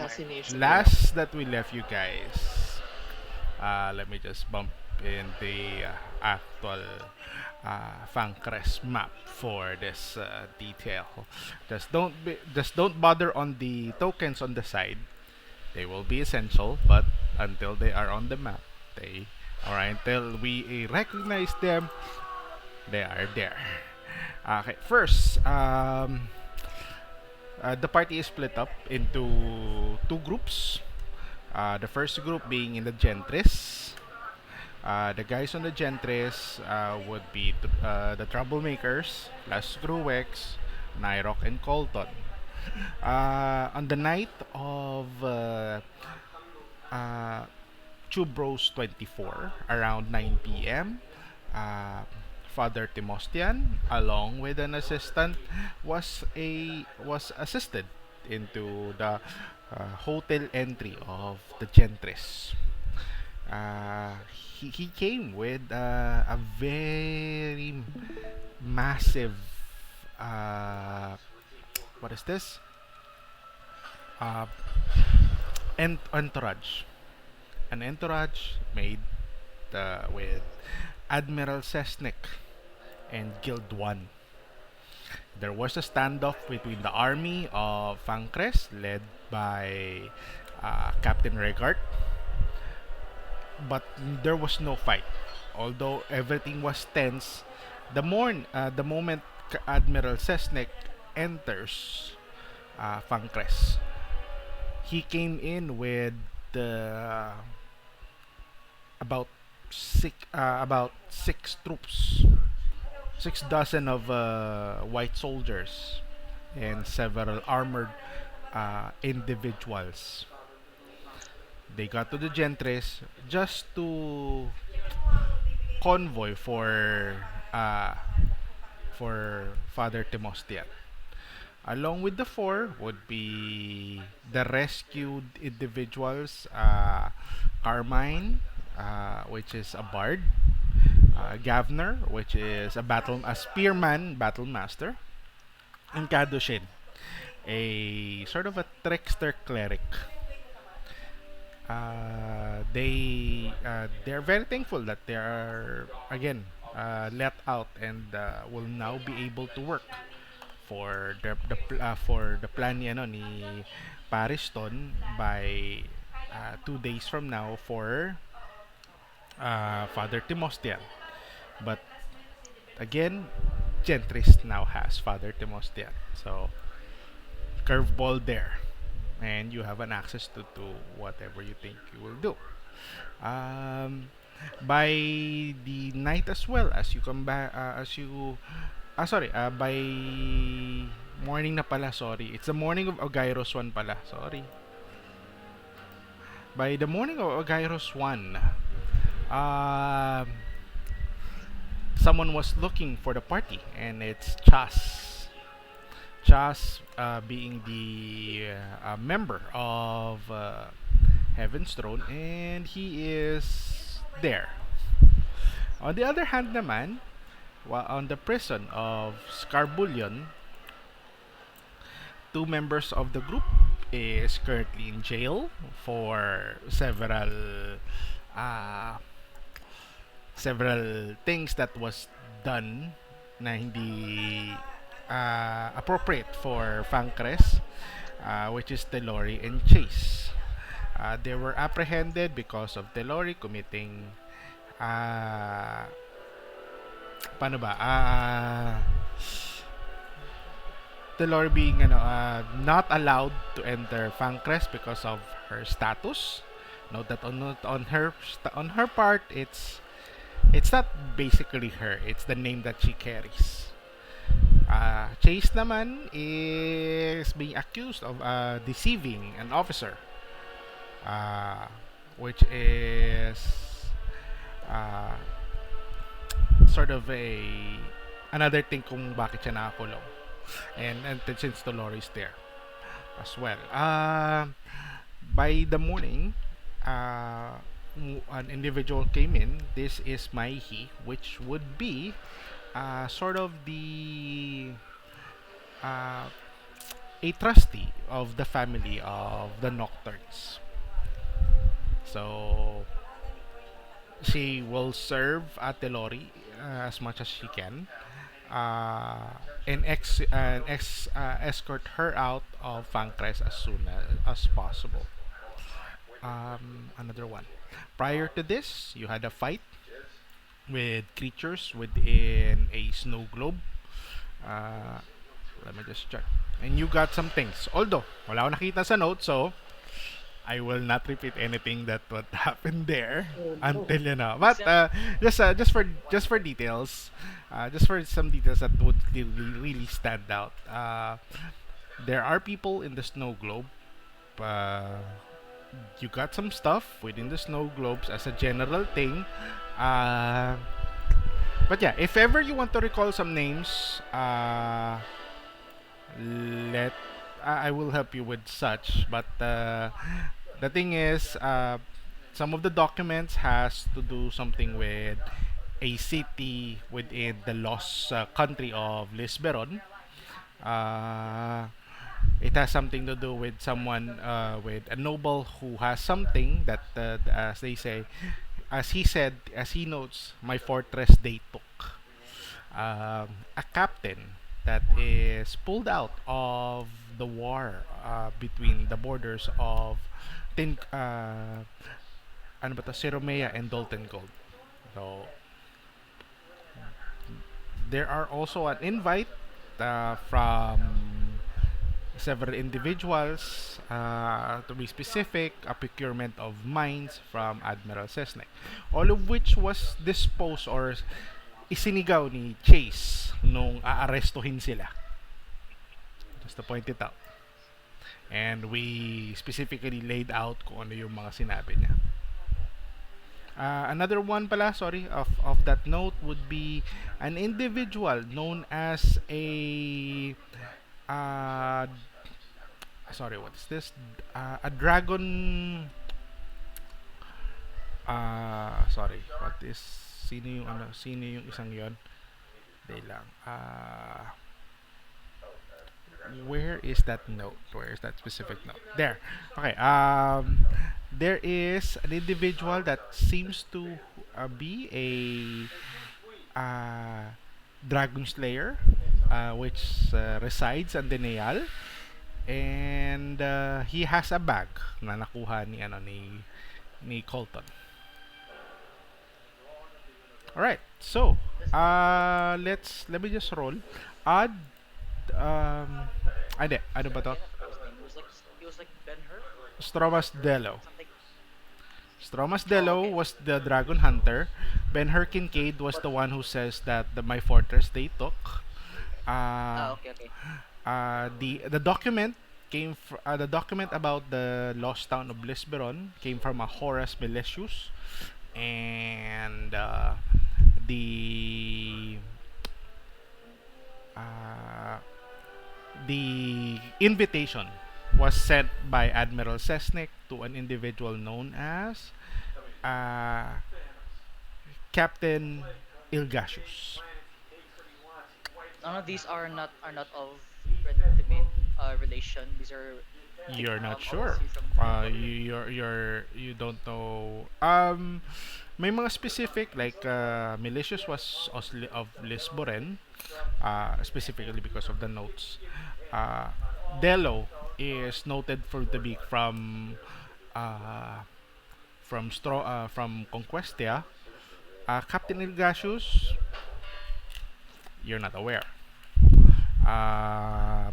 assassination nila. last that we left you guys, let me just bump in the actual Fancrest map for this detail. Just don't bother on the tokens on the side. They will be essential, but until they are on the map, they or until we recognize them, they are there. Okay, first, the party is split up into two groups. The first group being in the Gentris. The guys on the Gentris would be the Troublemakers, plus Gruex, NYROC, and COLTON. On the night of uh, Chubros 24, around 9 p.m., uh, Father Timostian, along with an assistant, was assisted into the hotel entry of the Gentris. Uh, he came with a very massive uh, what is this? Uh, entourage. An entourage made with Admiral Sesnik and Guild 1. There was a standoff between the army of Fancres, led by Captain Regard, but there was no fight. Although everything was tense, the moment Admiral Sesnek enters Fancres, he came in with uh, about six troops, 6 dozen of white soldiers, and several armored individuals. They got to the Gentris just to convoy uh, for Father Timostian. Along with the four would be the rescued individuals, Carmine, which is a bard, Gavner, which is a spearman battle master, and Kadoshin, a sort of a trickster cleric. They're very thankful that they are again let out and will now be able to work for the plan ni ano ni Pariston by 2 days from now for Father Timostian. But again, Gentris now has Father Timostian. So curveball there, and you have an access to whatever you think you will do. Um, by the night as well, as you come back, as you sorry, by morning na pala, sorry. It's the morning of Ogairos 1 pala, sorry. By the morning of Ogairos 1, uh, someone was looking for the party, and it's Chas. Chas being the member of Heaven's Throne, and he is there. On the other hand naman, on the prison of Scarbullion, two members of the group is currently in jail for uh, several things that was done na hindi appropriate for Fancres, which is TELLORI and Chase. They were apprehended because of TELLORI committing paano ba? TELLORI being not allowed to enter Fancres because of her status. Note that on her part, it's not basically her. It's the name that she carries. Chase naman is being accused of deceiving an officer, uh, which is uh, sort of another thing kung bakit siya nakakulong. And since TELLORI is there as well. By the morning, an individual came in. This is Maihi, which would be sort of the uh, a trustee of the family of the Nocturnes. So she will serve at TELLORI as much as she can, uh, and escort her out of Fancres as soon as possible. Another one. Prior to this, you had a fight with creatures within a snow globe. Uh, Let me just check. And you got some things. Although, wala akong nakita sa notes, so I will not repeat anything that what happened there Oh no. until you know. It's But just for details, just for some details that would really stand out. There are people in the snow globe. Uh, you got some stuff within the snow globes as a general thing. Uh, but yeah, if ever you want to recall some names, let I will help you with such. But the thing is, some of the documents has to do something with a city within the lost country of Lisberon. Uh, it has something to do with someone, with a noble who has something that, as they say, as he said, as he notes, my fortress they took. A captain that is pulled out of the war between the borders of ano ba to, Siromea and Dolten Gold. So there are also an invite from several individuals, to be specific, a procurement of mines from Admiral Cessnick, all of which was disposed or isinigaw ni Chase nung aarestuhin sila. Just to point it out. And we specifically laid out kung ano yung mga sinabi niya. Another one pala, sorry, of that note would be an individual known as uh, sorry, what's this? A dragon. Sorry, what is? Sino yung ano? Sino yung isang yon? Day lang. Where is that note? Where is that specific note? There. Okay. There is an individual that seems to be a dragon slayer, which resides on Deneal, and he has a bag na nakuha ni ano ni Colton. All right. So, let me just roll. Add ano ba to? forget his name. He was like Ben Hur, Stromas Delo. something. Stromas Oh, Delo okay. was the dragon hunter. Ben Kincaid was the one who says that my fortress they took. Uh, Okay, okay. the document the document about the lost town of Lisberon came from a Horace Melesius, and the uh, the invitation was sent by Admiral Cessnick to an individual known as uh, Captain Ilgasius. None of these are not of Brentimate relation. These are You're not sure. obviously from different country. You don't know. May mga specific like Militius was of Lisboren, specifically because of the notes. Uh, Delo is noted for to be uh, from Conquestia. Captain Ilgasius, you're not aware.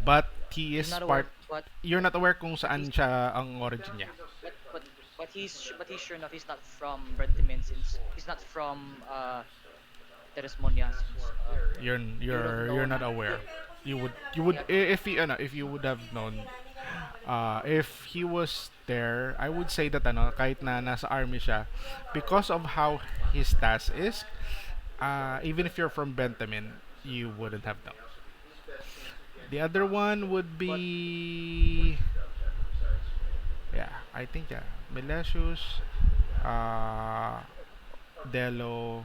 But he He's is not part. aware, but You're not aware kung but he's saan siya ang origin niya. but but but he's sure enough he's not from Brentimate, since he's not from Teresmonia, since you would have You're known. not aware. You would Yeah, if you ano, if you would have known, if he was there, I would say that ano, kahit na nasa army siya, because of how his task is, even if you're from Benjamin, you wouldn't have known. The other one would but be, yeah, I think, yeah, Melesius, uh, Delo,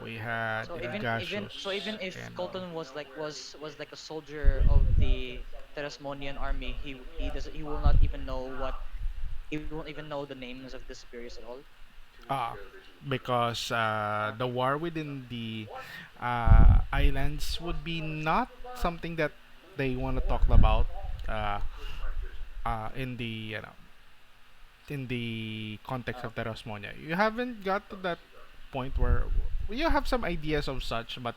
we had so even Ilgasius, if and Colton was like a soldier of the Terasmonian army, he will not even know he won't even know the names of the superiors at all. Uh, because the war within the islands would be not something that they want to talk about uh, in the in the context of Okay. Terosmonia. You haven't got to that point where you have some ideas of such, but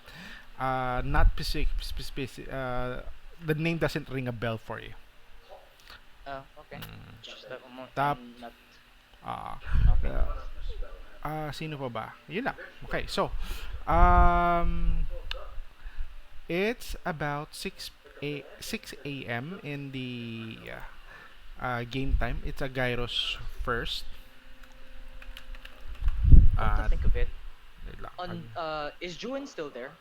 not specific. The name doesn't ring a bell for you. Okay. Mm. It's just that Tap. I'm not. Uh, Okay. uh, Sino pa ba? Yun lang. Okay, so um, it's about 6 a.m. in the game time. It's a Gyros first. Come to Uh, think of it, wait lang. on is Juin still there?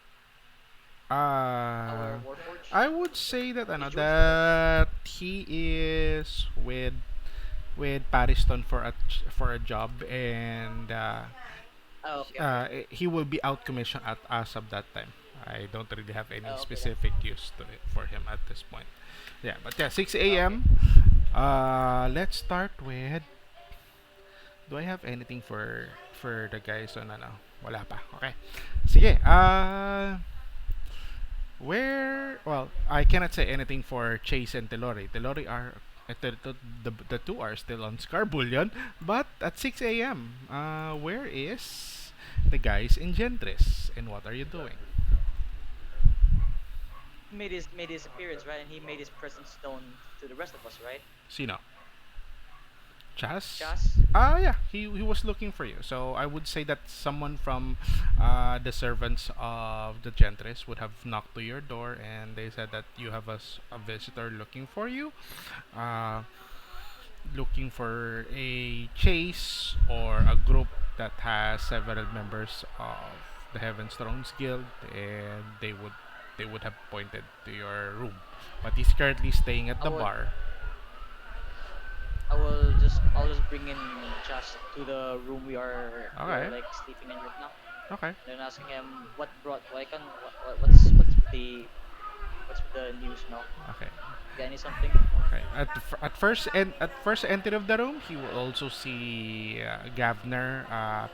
Uh, Our Warforged? I would say that Is ano Juin still there? that he is with Pariston for a job, and Okay, okay. he will be out commission at as of that time. I don't really have any Okay then. specific use to it for him at this point. Yeah, but yeah, 6 Okay. a.m. Let's start with. Do I have anything for the guys on ano? Wala pa. Okay. Sige. Where? Well, I cannot say anything for Chase and Tellori. Tellori are the two are still on Scarbullion, but at 6 a.m. Where is the guys in Gentris, and what are you doing? He made his appearance, right? And he made his presence known to the rest of us, right? Sino? Chas? Chas? Yeah, he was looking for you. So I would say that someone from the servants of the Gentris would have knocked to your door, and they said that you have a visitor looking for you. Uh, Looking for a chase or a group that has several members of the Heaven's Thrones Guild, and they would have pointed to your room. But he's currently staying at I the will bar. I'll just bring in Chas to the room we are Okay. like sleeping in right now. Okay. And then asking him what brought like on what's the news now? Okay. Got any something? Okay. At first entry of the room, he will also see Gavner,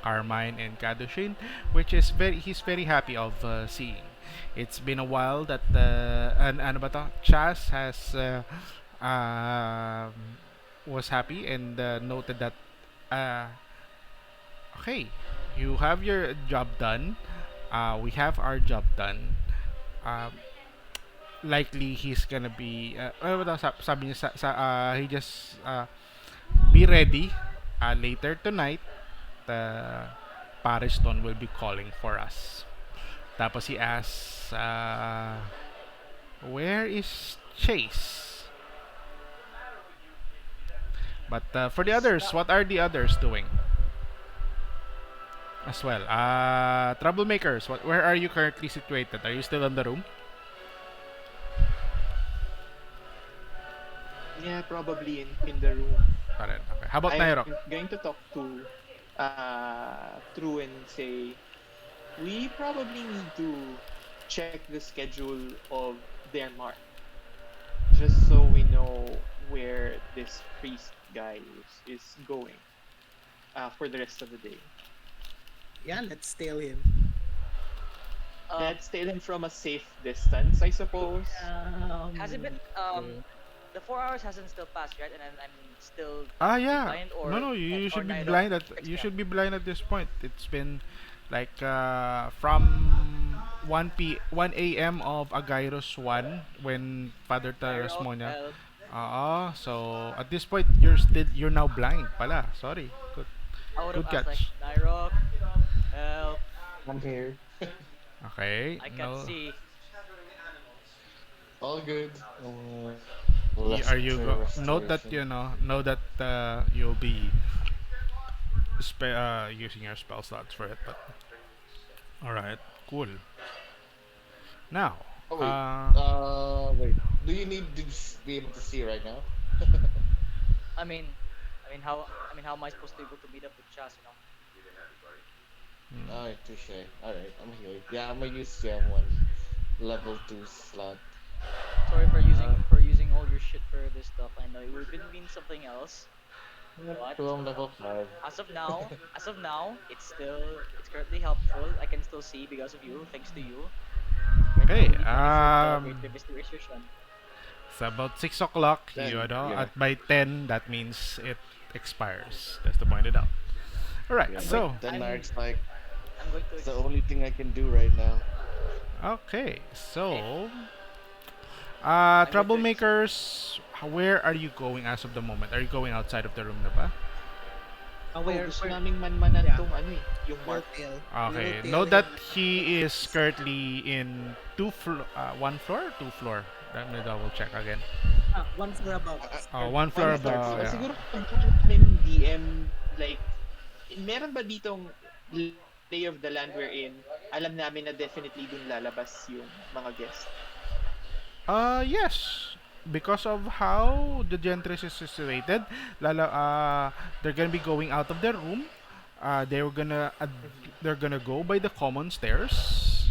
Carmine, and Kadushin, which is he's very happy of seeing. It's been a while that ano ba to? Chas has um, was happy and noted that uh, okay, you have your job done. We have our job done. Um, Likely he's gonna be ano ba to, sabi niya he just be ready later tonight. Pariston will be calling for us. Tapos he asks, where is Chase? But for the He's others, not. what are the others doing as well? Troublemakers, where are you currently situated? Are you still in the room? Yeah, probably in the room. Alright, okay. How about I'm NYROC? going to talk to True and say we probably need to check the schedule of their mark just so we know where this priest guy is going for the rest of the day. Yeah, let's steal him. Um, Let's take him from a safe distance, I suppose. has it been Yeah. the 4 hours hasn't still passed, right? And I'm still technically Yeah. blind, No, no, you or should be Nairo blind fixed that. at this point. It's been like from 1 a.m. of Agairos 1 when Father Nairo, Tarasmonia. help! So at this point you're now blind pala. Sorry. I would have Good asked like catch. Nairo, help! I'm here. Okay. I can't No. see. All good. Let's Are you note that restoration. know that you'll be using your spell slots for it, but all right. Cool. Now, Oh wait. uh Wait. Do you need to be able to see right now? I mean, how am I supposed to be able to meet up with Chas? hmm. Alright, touche. Alright, I'm here. Yeah, I'm gonna use Gem one level 2 slot. Sorry Uh, for using all your shit for this stuff. I know it would have been something else, but I'm level 5. it's currently helpful. I can still see because of you, thanks to you. Right now, Okay, we need only 4 collaborative restoration. it's about 6 o'clock, you Then, know, yeah. at by 10, that means it expires. That's to point it out. Alright, Yeah, I'm but going. so, then I'm. Naric's like, I'm going to. it's the only thing I can do right now. okay, Eh, so, I'm going to. troublemakers, where are you going as of the moment? Are you going outside of the room na ba? Oh, We're gusto we're naming manmanan yeah, tong ano eh, yung we'll mark. tail. We will Okay, tail note that him to he the is east. currently in one floor, two floor. Let me double check again. One floor above I, I, us. Oh, We're one on floor the yeah, third above. O floor. Yeah. siguro pagbuhan namin DM, like, meron ba ditong lay of the land wherein alam namin na definitely dun lalabas yung mga guest? Yes. Because of how the Gentris is situated, they're gonna be going out of their room. They're gonna go by the common stairs,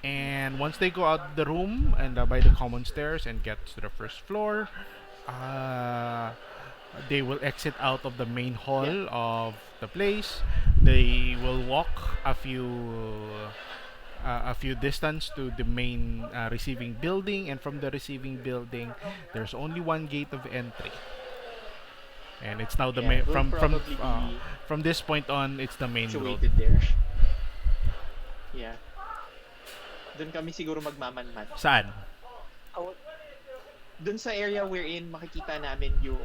and once they go out the room and by the common stairs and get to the first floor, uh, they will exit out of the main Yeah. hall of the place. They will walk a few distance to the main receiving building, and from the receiving building there's only one gate of entry, and it's now the Yeah, main we'll probably be from this point on it's the main road. situated there. Yeah. Doon kami siguro magmamanman. Saan? Oh, Doon sa area wherein makikita namin yung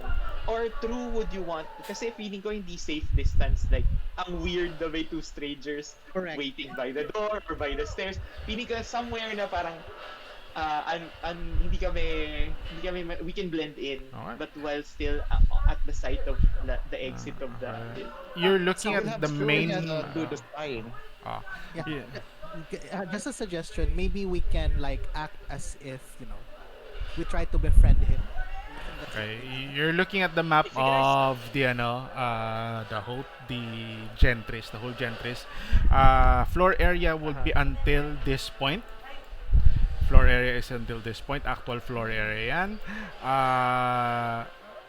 or true would you want kasi feeling ko hindi safe distance like ang weird the way two strangers Correct. waiting by the door or by the stairs. Feeling ko somewhere na parang we can blend in Okay. but while still at the site of the exit of the Okay. building. You're we looking So at can have the Scribed main do the spying. uh, yeah, yeah. just a suggestion. Maybe we can like act as if we try to befriend him. Do you think that's Okay, okay? you're looking at the map if you guys, of the whole Gentris. Floor area will Uh-huh. be until this point. Floor area is until this point. Actual floor area yan.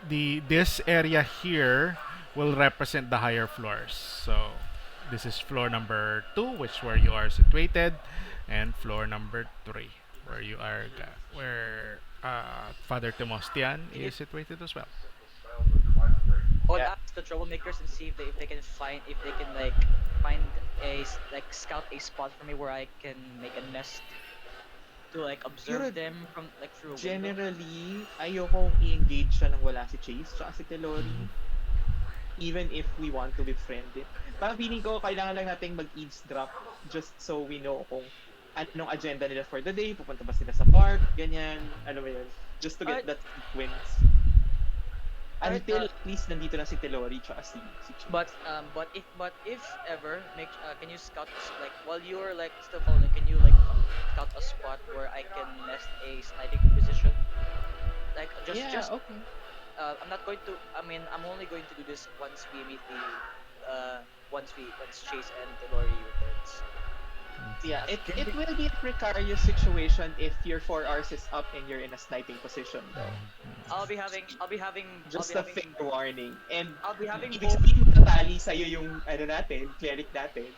This area here will represent the higher floors. So this is floor number 2, which where you are situated, and floor number 3, where where Father Timostian we need. is situated as well. I would Yeah. ask the troublemakers and see if they can find if they can find like scout a spot for me where I can make a nest to like Siguro observe them from like through a window. generally ayokong i-engage siya nang wala si Chase tsaka si Tellori even if we want to befriend it. Parang feeling ko, kailangan lang nating mag-eavesdrop just so we know kung anong agenda nila for the day, pupunta ba sila sa park, ganyan, ano ba yun, just to get Alright, that sequence. alright. Until at least nandito na si Tellori tsaka si Chase. But if ever make can you scout like while you're like still following, can you like scout a spot where I can nest a sniping position? Like Yeah, just okay. I'm not going to. I mean, I'm only going to do this once we meet the once Chase and Telori returns. Yeah, As it will be a precarious situation if your 4 hours is up and you're in a sniping position though. I'll Just be a having fair warning. And I'll be having ibig both. sabihin matatali sa'yo yung ano natin, cleric natin.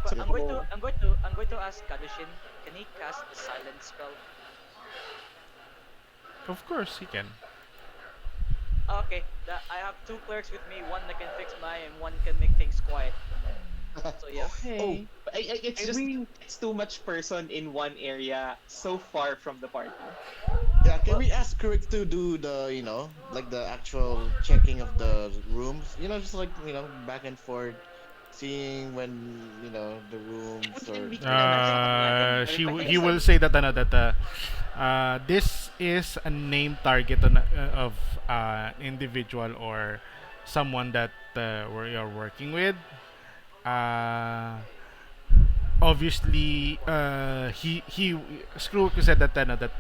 So, I'm going to ask Kadushin. Can he cast the silence spell? Of course, he can. Okay, I have two clerics with me. One that can fix my and one can make things quiet. So yeah. Oh, okay. It's can just, we, it's too much person in one area so far from the party. yeah, can Well, we ask Cleric to do the, like the actual checking of the rooms? Just like, back and forth, seeing when, the rooms or We can like, naman natin. She Or he will say that this is a name target of individual or someone that we are working with. Uh, Obviously, he Screw said that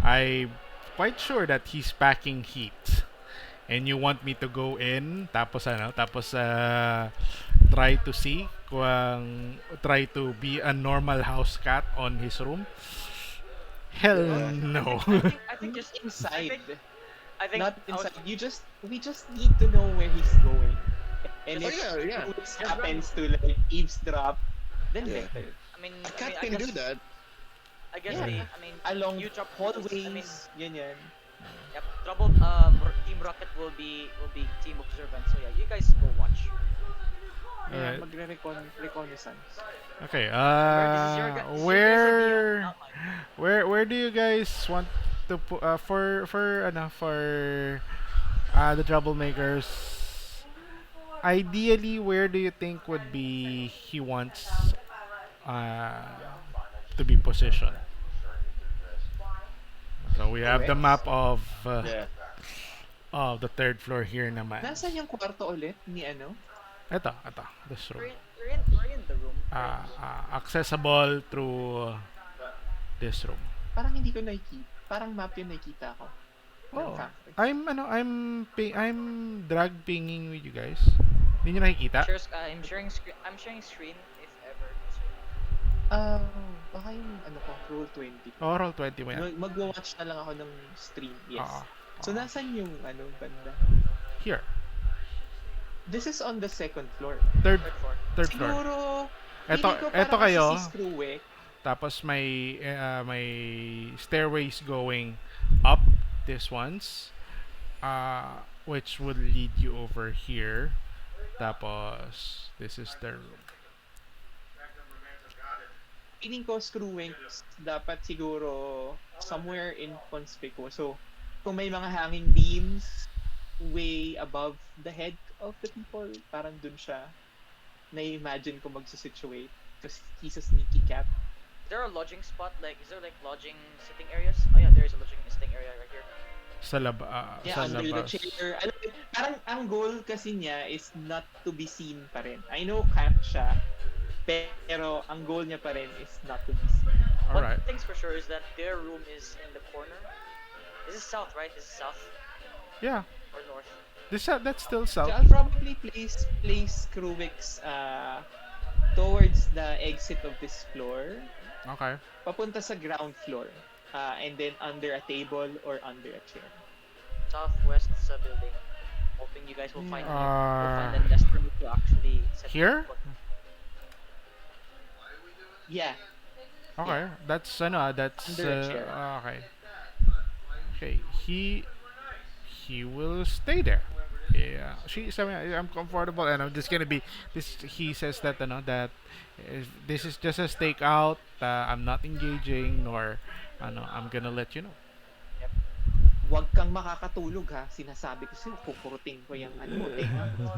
I'm quite sure that he's packing heat, and you want me to go in tapos try to see try to be a normal house cat on his room. Hell Yeah. no. I think just I think Inside. I think Not I was inside. We just need to know where he's going. And just if Oh yeah, yeah, Ruiz just happens run. to like eavesdrop, then yeah. better. A I mean, cat can do that. I guess Yeah. Mm. I mean, you Along drop rules. I mean, hallways, ganyan. yep. Trouble. Team Rocket will be team observant. So yeah, you guys go watch. Yeah, Alright. reconnaissance. Okay. Remember, this is your guys' Where, outline. where do you guys want to put for the troublemakers? Ideally, where do you think would be he wants uh to be positioned? So we have the map Correct. Yeah. of the third floor here naman. Nasaan yung kwarto ulit ni ano? Ito, this room. We're in the room. Accessible through this room. Parang hindi ko nakikita. Parang map yung nakikita ko ng Oh, factory. I'm drag pinging with you guys. Hindi niyo nakikita? I'm sharing screen if ever. So, Baka yung ano ko, roll 20 ko. Oh, roll 20 mo yan. Magwa-watch na lang ako ng stream. Oo. Yes. So, nasan yung ano, banda? Here. This is on the second floor. Third third floor. third floor. Siguro, Eto, feeling ko eto parang kayo. kasi si Screwwick. Tapos may stairways going up this ones. Which would lead you over here. Tapos this is the room. Feeling ko Screwwick dapat siguro somewhere inconspicuous. So, kung may mga hanging beams way above the head of the people, parang dun siya na-imagine ko magsisituate because he's a sneaky cat. Is there a lodging spot? Like, is there like lodging sitting areas? Oh yeah, there is a lodging sitting area right here. Yeah, Sa under the labas. chair. Alam mo, parang ang goal kasi niya is not to be seen pa rin. I know camp siya, pero ang goal niya pa rin is not to be seen. One Alright. thing's for sure is that their room is in the corner. This is south, right? This is south Yeah. or north. That's still So south. I'll probably place Screwwick's towards the exit of this floor, Okay. papunta sa ground floor, and then under a table or under a chair. Southwest sa building. Hoping you guys will find Uh, a nest room to actually set Here? foot. Yeah, Okay. That's that's Under a chair. okay. Okay. He will stay there. Yeah. I'm comfortable and I'm just gonna be this. He says that that this is just a stakeout. I'm not engaging nor I'm gonna let you know. Yep. Huwag kang makakatulog ha. Sinasabi ko sa'yo, kukurutin ko yung ano mo, tenga mo.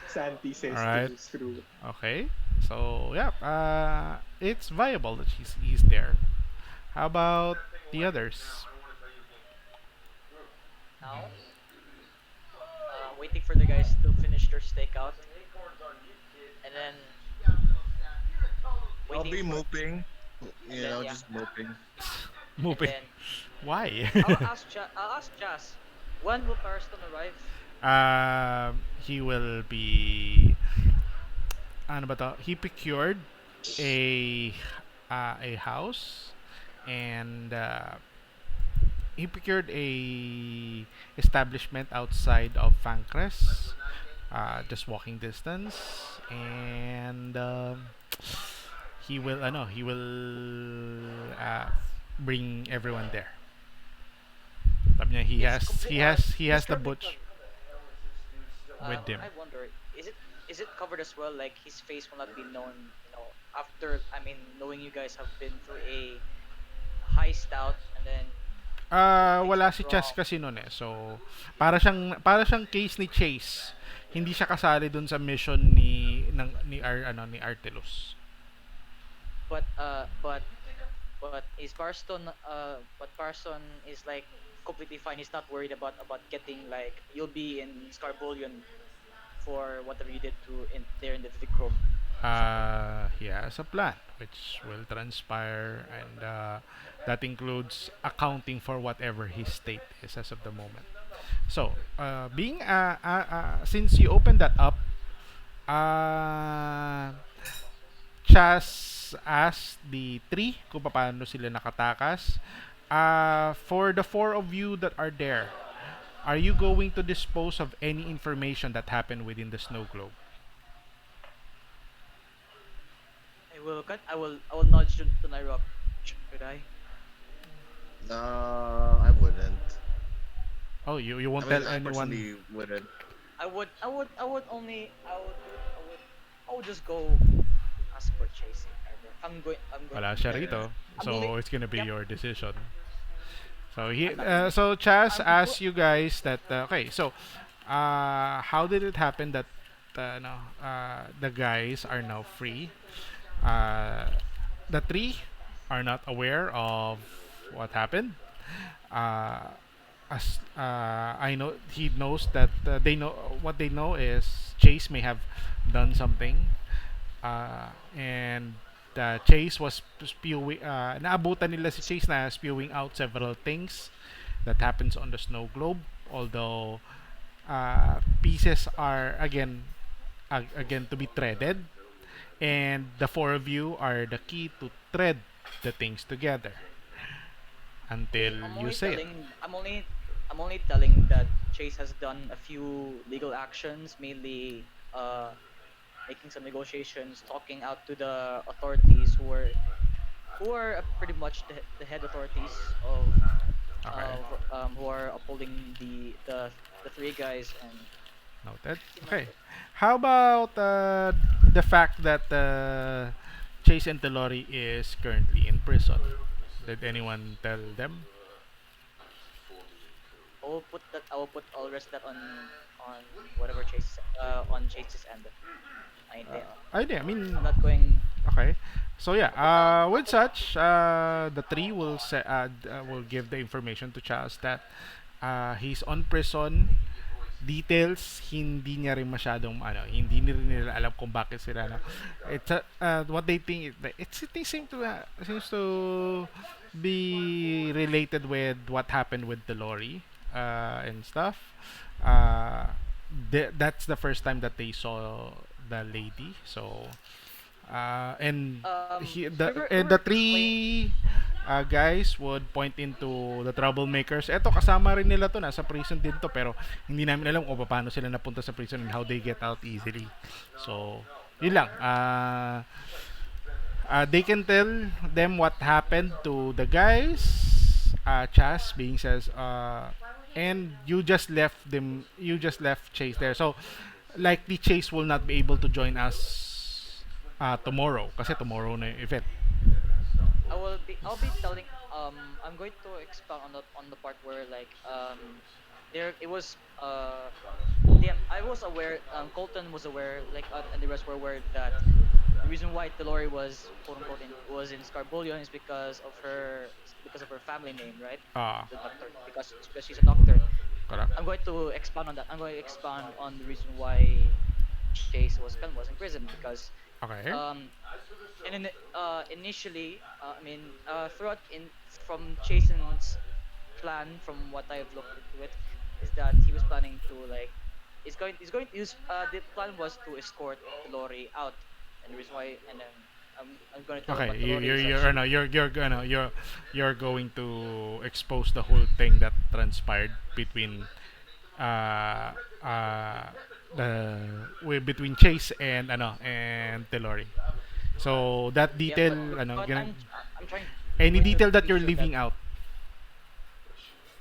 Santi says Alright. to Screw. Okay. So yeah. It's viable that he's there. How about the others? Now, waiting for the guys to finish their stakeout, and then I'll be waiting for, moping. You then, know, yeah. just moping. and Moving. then Why? I'll ask Jazz. When will Parston arrive? He will be ano ba to? He procured a a house and he procured a establishment outside of Fancres, just walking distance, and he will bring everyone there. Sabi niya, he has the butch with him. I wonder, is it covered as well? Like his face will not be known, after knowing you guys have been through a high stout and then things Wala went si wrong. Chess kasi noon eh. So, para siyang case ni Chase. Hindi siya kasali dun sa mission ni Artelus. But is Parston but Parson is like completely fine. He's not worried about getting like you'll be in Scarbolion for whatever you did to in there in the Vic room. He has a plan which will transpire and that includes accounting for whatever his state is as of the moment. So, being since you opened that up, Chas Chas asked the three kung paano sila nakatakas. For the four of you that are there, are you going to dispose of any information that happened within the snow globe? I will nudge to NYROC. Should I? I wouldn't. Oh, you I won't mean, tell I anyone. personally wouldn't. I would only I would just go ask for Chase if ever. I'm going Wala to siya tell him. Yeah. rito. I'm only So it's gonna be Yep. your decision. So I'm not gonna. so Chas I'm go. asked you guys that okay. So how did it happen that no, the guys are now free? Uh, the three are not aware of what happened. Uh, as I know, he knows that they know what they know is Chase may have done something, and Chase was spewing. Naabutan nila si Chase na spewing out several things that happens on the snow globe. Although pieces are again to be threaded, and the four of you are the key to thread the things together until I'm you only say it. telling. I'm only telling that Chase has done a few legal actions, mainly making some negotiations, talking out to the authorities who are pretty much the head authorities Okay, who are upholding the three guys and noted. pretty much Okay, it. how about the fact that Chase and Telori is currently in prison? Did anyone tell them? I'll rest that on whatever Chase's end. Uh, Uh, I mean, I'm not going. okay. So yeah, I'll with put such, the three will give the information to Charles that he's on prison. Details hindi niya rin masyadong hindi rin nila alam kung bakit sila it's what they think it seems to be related with what happened with the lorry and stuff. Uh, that's the first time that they saw the lady. So and the explain. three guys would point into the troublemakers. Eto, kasama rin nila to. Nasa prison din to. Pero hindi namin alam kung paano sila napunta sa prison and how they get out easily. So, yun lang. They can tell them what happened to the guys. Chas being says, and you just left Chase there. So, likely Chase will not be able to join us tomorrow. Kasi tomorrow na yung event. I'll be telling I'm going to expound on the part where like there it was damn I was aware Colton was aware like and the rest were aware that the reason why Telori was quote unquote was in Scarbullion is because of her family name, right? Ah, The doctor because she's a doctor. correct. I'm going to expound on that. I'm going to expound on the reason why Chase was in prison because Okay. um and then initially I mean throughout in from Jason's plan from what I've looked into it is that he was planning to like he's going to use the plan was to escort Telori out and the reason why and then I'm going to tell him Okay, what Telori is you're actually you're going to expose the whole thing that transpired between uh uh between Chase and Telori. So that yeah detail but I'm any going to detail that be you're sure that leaving out.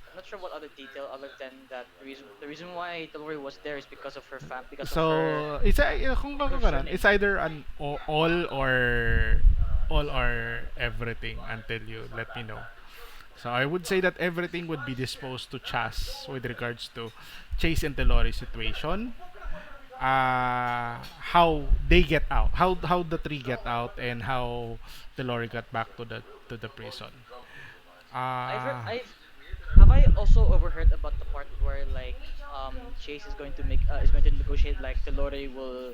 I'm not sure what other detail other than that the reason why Telori was there is because of her because of her So it's her kung ganun, surname. it's either an all or everything until you let me know. So I would say that everything would be disposed to Chas with regards to Chase and Telori situation. How they get out, how the three get out, and how Telori got back to the prison. Uh, I've have I also overheard about the part where like Chase is going to negotiate like Telori will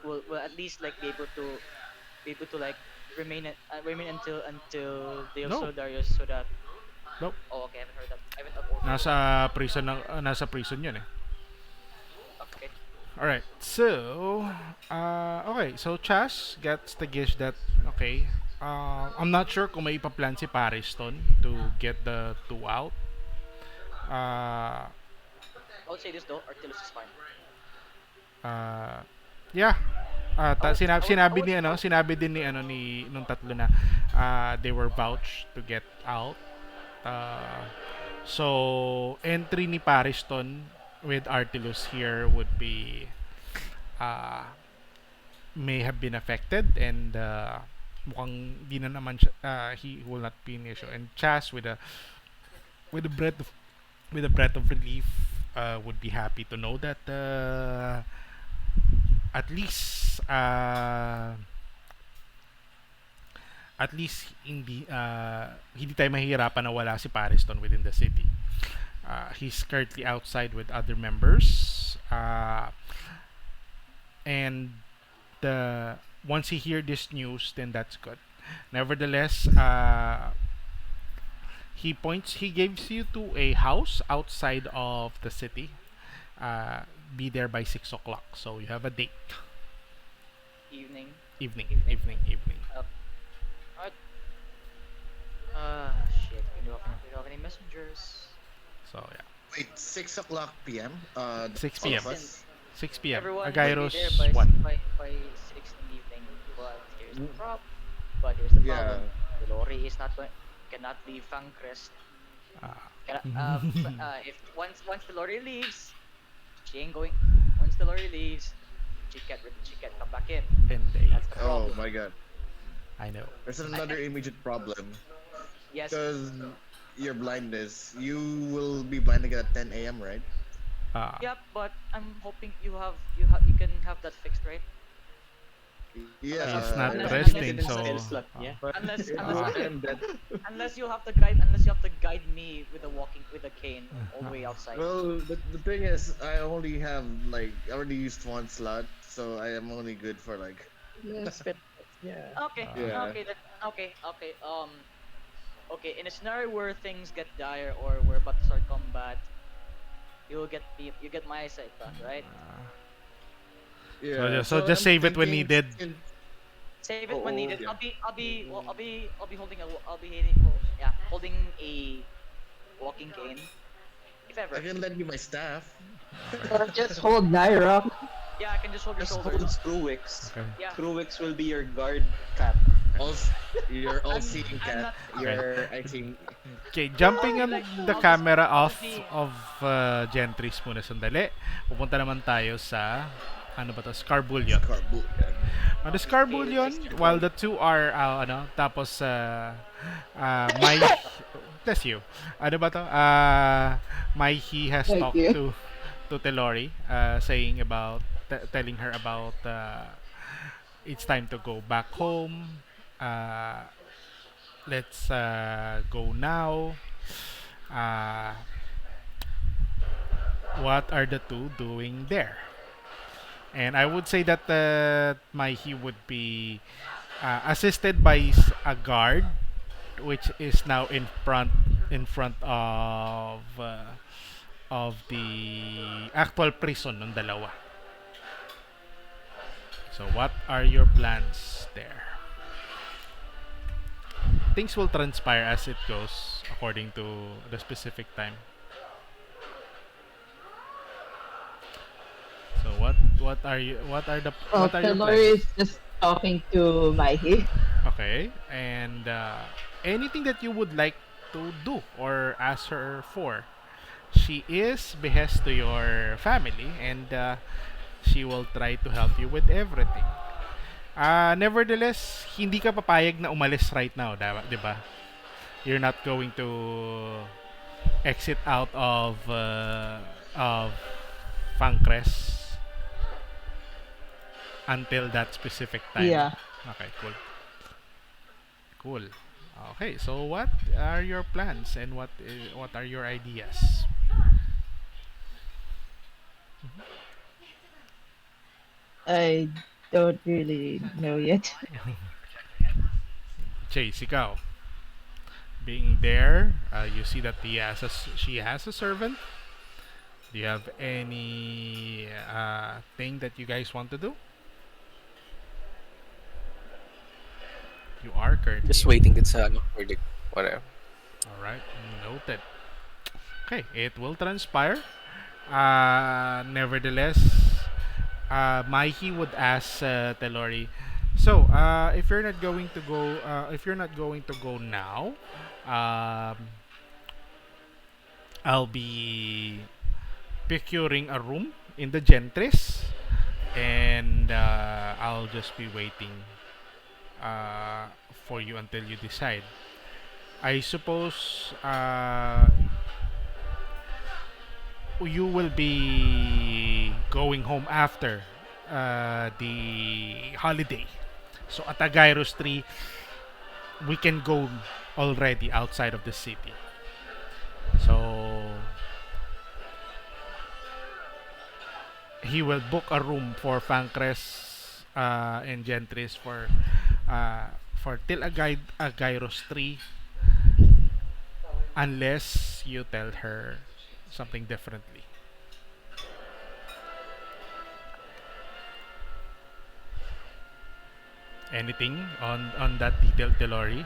will at least like be able to like remain until Dale no, Solidarius so that nope. oh okay I haven't heard that I haven't overheard that Nasa prison yun eh. okay All right. So, okay. So Chas gets the gist that okay. I'm not sure kung may ipaplan si Pariston to get the two out. Uh, I would say this though, Artilus is fine. uh, yeah. I would, I would, I Sinabi would, ni I ano, would, sinabi din ni ano ni nung tatlo na they were vouched to get out. Uh, so entry ni Pariston with Artilus here would be uh, may have been affected and mukhang di na naman siya, he will not be an issue. And Chas with a breath of with a breath of relief would be happy to know that at least hindi tayo mahihirapan na wala si Pariston within the city. He's currently outside with other members. And once he hear this news, then that's good. Nevertheless, he gives you to a house outside of the city. Uh, be there by 6 o'clock. So you have a date. evening, Evening, evening. evening, evening. Alright. Shit. We don't have any messengers. So yeah, Wait, 6 o'clock p.m. 6 All p.m. of us. 6 p.m. Everyone will be Agairos there by 1. by 6 in the evening. But here's the problem. But here's the Yeah. problem. Telori is not going, cannot leave Fangcrest. Uh, Cannot, if once Telori leaves, she ain't going. Once Telori leaves, she can't come back in. and they, That's the Oh problem. my god. I know. There's another immediate problem. Yes. Because your blindness, you will be blind again at 10 a.m., right? Yep. But I'm hoping you can have that fixed, right? Yeah. He's not unless- resting, unless- so spell slot niya. Unless Ah. unless you have to guide me with a cane all the way outside. Well, the thing is, I only have like I already used one slot, so I am only good for like. Yeah. Okay. Yeah. Okay. Okay. Okay. In a scenario where things get dire or we're about to start combat, you get my side back, right? Yeah. So just I'm save it when thinking needed. Save it when Oo, needed. yeah. I'll be holding holding a walking cane if ever. I can lend you my staff. Or just hold NYROC. Yeah, I can just hold your Just shoulders. hold Screwix. Okay. Yeah. Screwix will be your guard cat. You're all I'm- seeing I'm cat. not- You're I think. Okay, jumping on Like, the I'll camera just off be- of Gentries muna sandali. Pupunta naman tayo sa ano ba to? Scarbullion. Carboot. On the Scarbullion, while the two are tapos my bless you. Ano ba to? My he has Thank talked you. to Tellori, saying about telling her about it's time to go back home. Let's go now. Uh, what are the two doing there? And I would say that he would be assisted by a guard, which is now in front of the actual prison ng dalawa. So what are your plans there? Things will transpire as it goes according to the specific time. So what are you what are the Oh, what are your TELLORI plans? is just talking to Maihi. Okay, and anything that you would like to do or ask her for, she is behest to your family, and she will try to help you with everything. Nevertheless, hindi ka papayag na umalis right now, di ba? You're not going to exit out of Fangcrest until that specific time. Yeah. Okay, cool. Cool. Okay, so what are your plans and what are your ideas? I don't really know yet. Chase, ikaw. Being there, you see that she has a servant Do you have any thing that you guys want to do? You are currently Just on. waiting this for the whatever. All right, noted. Okay, it will transpire. Nevertheless, Mikey would ask Telori. So, if you're not going to go now, um, I'll be procuring a room in the Gentris, and I'll just be waiting uh, for you until you decide. I suppose you will be going home after the holiday. So at Agairos 3, we can go already outside of the city. So he will book a room for Pancres and Gentris uh, for till Agairos 3 unless you tell her something differently. Anything on that detail, Telori?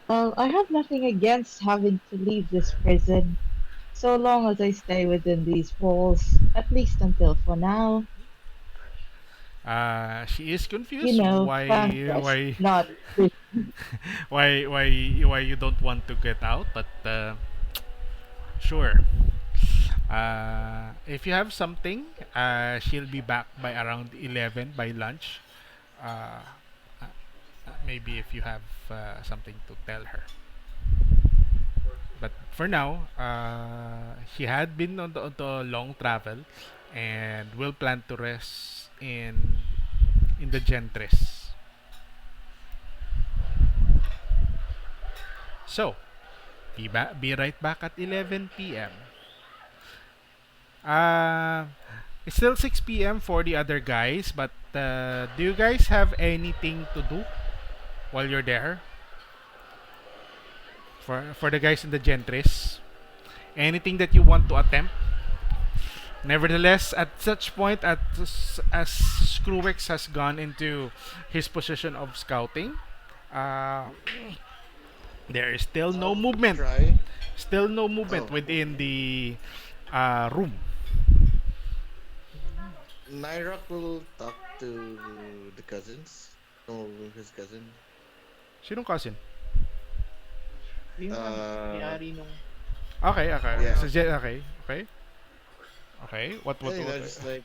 Well, I have nothing against having to leave this prison, so long as I stay within these walls, at least until for now. She is You confused know, why conquest, why not prison. why you don't want to get out, but sure. If you have something, she'll be back by around 11 by lunch. Uh, uh, Maybe if you have something to tell her. But for now, he had been on the long travel and will plan to rest in the Gentris. So, be right back at 11 p.m. Uh, it's still 6 p.m. for the other guys, but do you guys have anything to do while you're there? For the guys in the Gentris? Anything that you want to attempt? Nevertheless, at such point, as Screwix has gone into his position of scouting, uh, there is still no I'll movement. try. Still no movement Oh, within the room. NYROC will talk to the cousins. Oh, his cousin. Sinong cousin? Yung Uh, may-ari nung Okay, okay. yeah. Okay, okay. Okay, Just like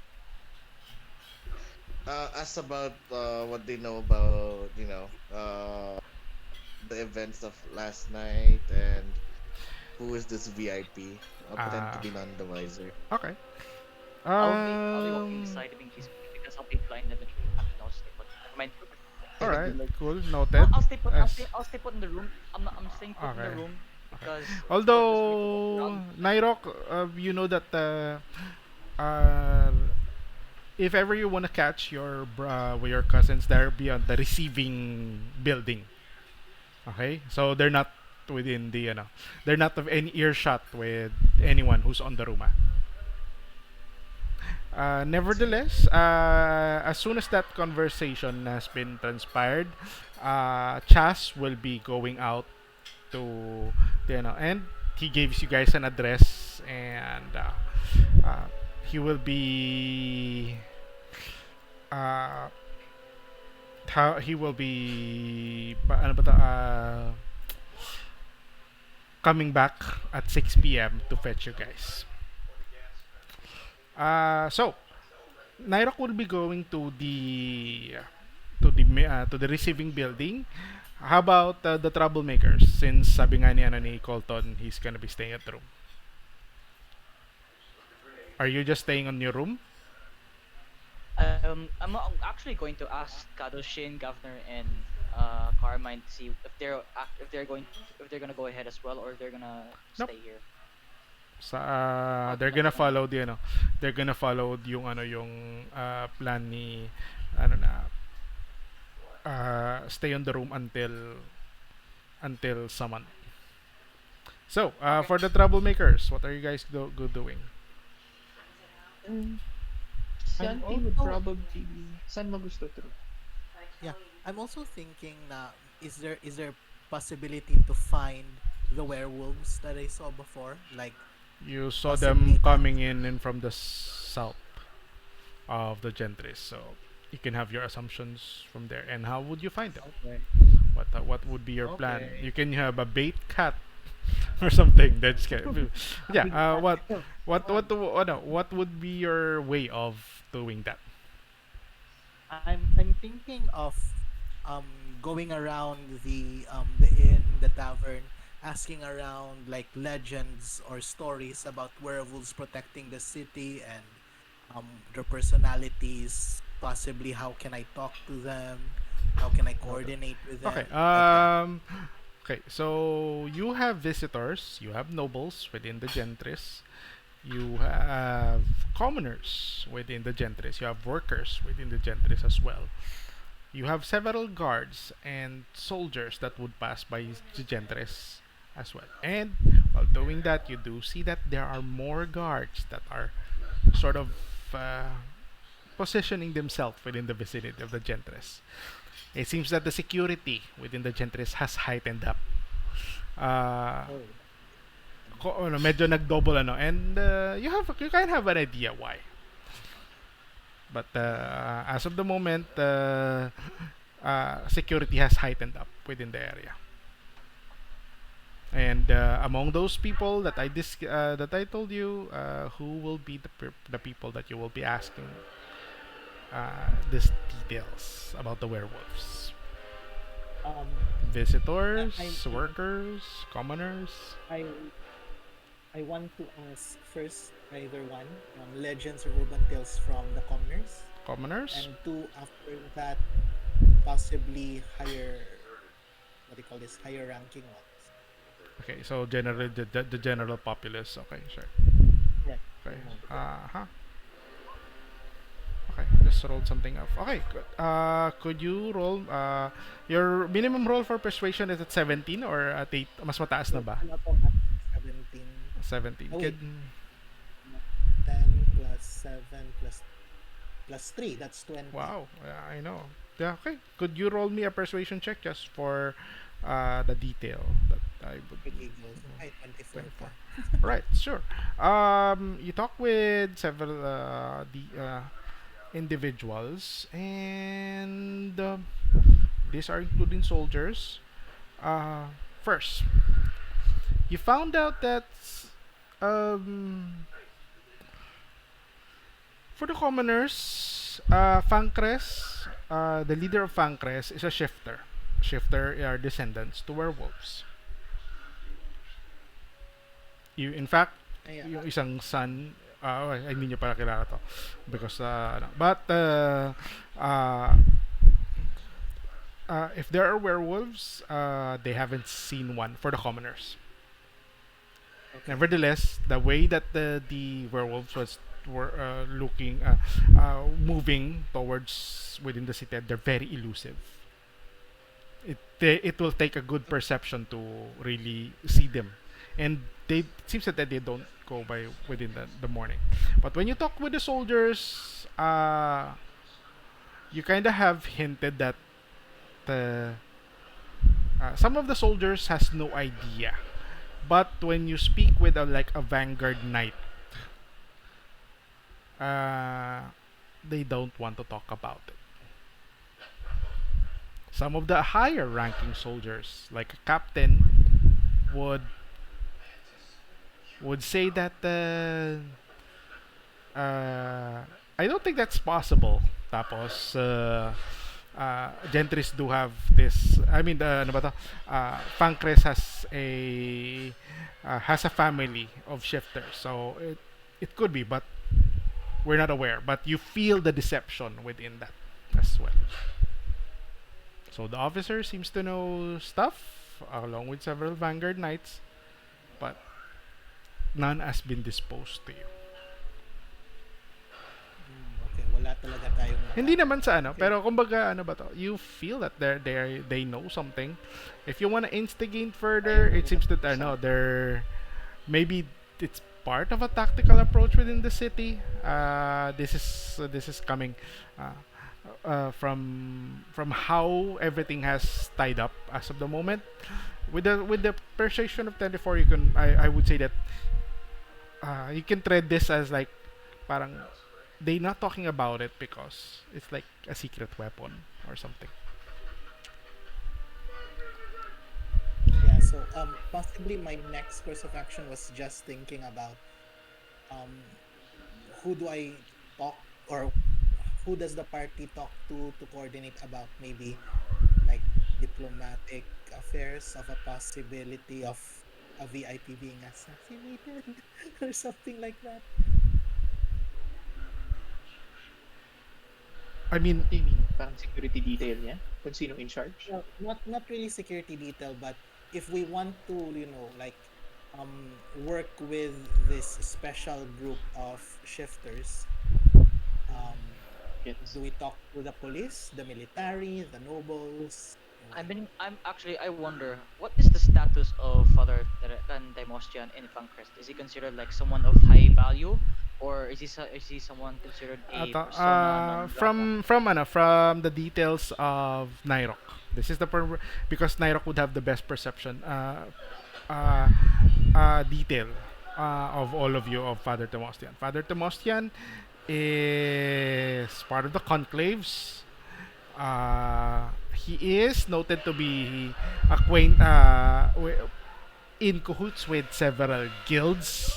ask about what they know about the events of last night and who is this VIP. I'll pretend to uh, be none the wiser. okay. I'll be walking Um, beside him in case because I'll be blind eventually. Actually, no, I'll stay put. Never mind. alright, like cool, No, noted. I'll stay put. As, I'll stay put in the room. I'm staying put in the okay, room okay. because it's pointless for me to walk Although, around. Nyrok, you know that uh, if ever you want to catch with your cousins, they're beyond the receiving building. Okay, so they're not within the they're not of any earshot with anyone who's on the room. See. Nevertheless, as soon as that conversation has been transpired, Chas will be going out to, and he gives you guys an address, and uh, he will be, uh, he will be, ano ba coming back at 6 p.m. to fetch you guys. So, Nyrok will be going to the receiving building. How about the troublemakers? Since sabi nga ni Colton, he's gonna be staying at the room. Are you just staying on your room? Actually going to ask Kadoshin, Governor, and Carmine to see if they're gonna go ahead as well or they're gonna Nope. stay here. They're Okay, gonna never mind. follow they're gonna follow yung plan ni ano na stay on the room until summoned. So, Okay. for the troublemakers, what are you guys doing? Mm, I'm Santi would also probably be San Magusto true. yeah, I'm also thinking na is there possibility to find the werewolves that I saw before, like You saw them possibly coming in from the south of the Gentries, so you can have your assumptions from there. And how would you find them? okay, What would be your plan? okay. You can have a bait cat or something. That's good. A Yeah. big cat. What would be your way of doing that? I'm thinking of going around the inn, the tavern, asking around like legends or stories about werewolves protecting the city and their personalities, possibly how can I talk to them, how can I Noted. coordinate with Okay. them, like that. Okay. So you have visitors. You have nobles within the gentries. You have commoners within the gentries. You have workers within the gentries as well. You have several guards and soldiers that would pass by the gentries as well. And while doing that, you do see that there are more guards that are sort of uh, positioning themselves within the vicinity of the gentries. It seems that the security within the gentries has heightened up. Uh, Oh, medyo nag-double ano. And you can have an idea why. But as of the moment, security has heightened up within the area. And among those people that that I told you, who will be the people that you will be asking these details about the werewolves? um, I Visitors, workers, commoners, I I want to ask first either one, legends or urban tales from the commoners, commoners. and two after that possibly higher, what do you call this, higher ranking ones. Okay, so generally the general populace. Okay, sure. Correct. Okay. Yung mga ganun. Uh-huh. Okay, just rolled something up. Okay, good. Could you roll your minimum roll for persuasion is at 17 or at 8? Mas mataas na So ba? an automatic 17. 17. Oh wait, Kid. 10 plus 7 plus 3, that's 20. Wow, yeah, I know. Yeah, okay. Could you roll me a persuasion check just for the detail that I would For need? giggles. Okay, 24 24. pa. Right, sure. You talk with several individuals, and these are including soldiers. Uh, First, you found out that um, for the commoners, Fancres, the leader of Fancres, is a shifter. Shifter are descendants to werewolves. In fact, Ay, yung isang son, hindi nyo pala kilala to. Because, uh, if there are werewolves, they haven't seen one for the commoners. okay. Nevertheless, the way that the werewolves were looking, moving towards within the city, they're very elusive. It will take a good perception to really see them, and they it seems that they don't go by within the morning. But when you talk with the soldiers, you kind of have hinted that uh, some of the soldiers has no idea. But when you speak with a vanguard knight, uh, they don't want to talk about it. Some of the higher ranking soldiers, like a captain, would say that I don't think that's possible. Tapos Gentries do have this. I mean, ano ba to? Pancres has a family of shifters, so it could be, but we're not aware. But you feel the deception within that as well. So the officer seems to know stuff, along with several Vanguard Knights, but none has been disposed to you. Okay, wala wala talaga tayong Hindi magagawa. naman sa ano, Okay. pero kumbaga ano ba to? You feel that they know something. If you wanna instigate further, it seems that ano, they're maybe it's part of a tactical approach within the city. This is coming uh, from how everything has tied up as of the moment. With the persuasion of 24, I would say that you can tread this as like parang they not talking about it because it's like a secret weapon or something. Yeah, so possibly my next course of action was just thinking about um who do I talk, or who does the party talk to coordinate about maybe like diplomatic affairs of a possibility of a VIP being assassinated or something like that. I mean, What do you mean? Parang security detail niya? Kung sino in charge? Well, not really security detail, but if we want to, like work with this special group of shifters, Mm, um do gets. we talk to the police, the military, the nobles? I'm actually I wonder what is the status of Father Demostian in Fancrest? Is he considered like someone of high value, or is he someone considered a persona non grata? from the details of NYROC. This is because NYROC would have the best perception uh, detail of all of you of Father Temostian. Father Temostian is part of the conclaves. He is noted to be in cahoots with several guilds,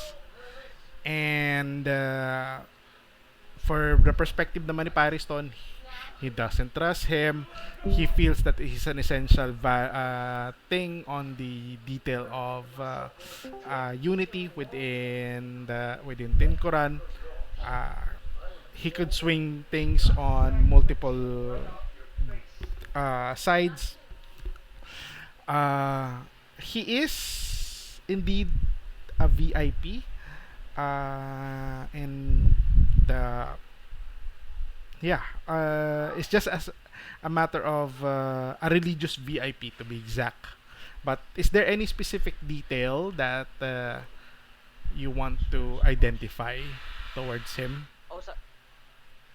and for the perspective naman ni Pariston, he doesn't trust him. He feels that he's an essential thing on the detail of unity within Tincorran. Uh, he could swing things on multiple sides. Uh, he is indeed a VIP, and the yeah, it's just as a matter of a religious VIP to be exact. But is there any specific detail that you want to identify towards him? Also,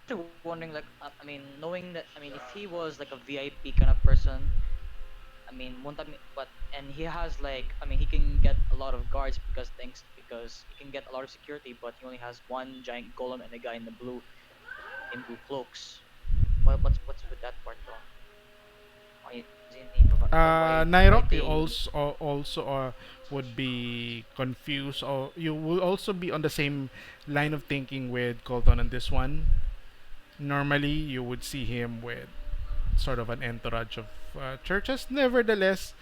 actually wondering like I mean knowing that I mean if he was like a VIP kind of person, I mean but and he has like I mean he can get a lot of guards because he can get a lot of security, but he only has one giant golem and a guy in blue cloaks. What's with that part though? Why isn't he Nyrok, why you they also would be confused, or you will also be on the same line of thinking with Colton on this one. Normally, you would see him with sort of an entourage of churches. Nevertheless,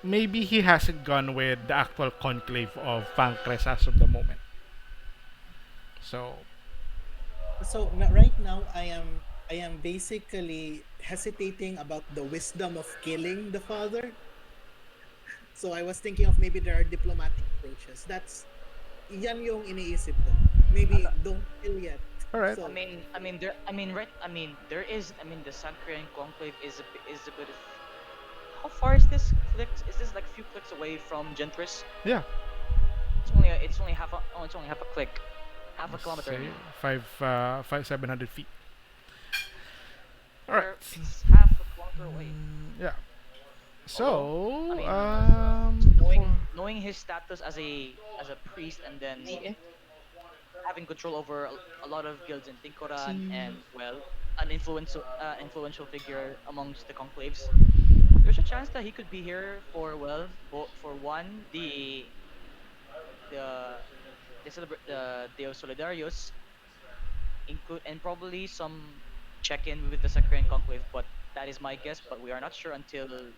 maybe he hasn't gone with the actual conclave of Pancres as of the moment. So, So right now I am basically hesitating about the wisdom of killing the father. So I was thinking of maybe there are diplomatic approaches. That's yan yung iniisip ko. I Maybe thought- don't kill yet. all right. So I mean there is I mean the Sancrian conclave is a bit of how far is this clicks is this like a few clicks away from Gentris? Yeah. It's only half a click. Half a Let's kilometer I say mean. 700 feet. All right. It's half a kilometer away. Yeah. Although I So, mean knowing his status as a priest and then Si, having control over a lot of guilds in Tinkoran si, and well an influential figure amongst the conclaves, there's a chance that he could be here for well for one the celebrate the Deo Solidarius include and probably some check-in with the Sacrian conclave, but that is my guess, but we are not sure until the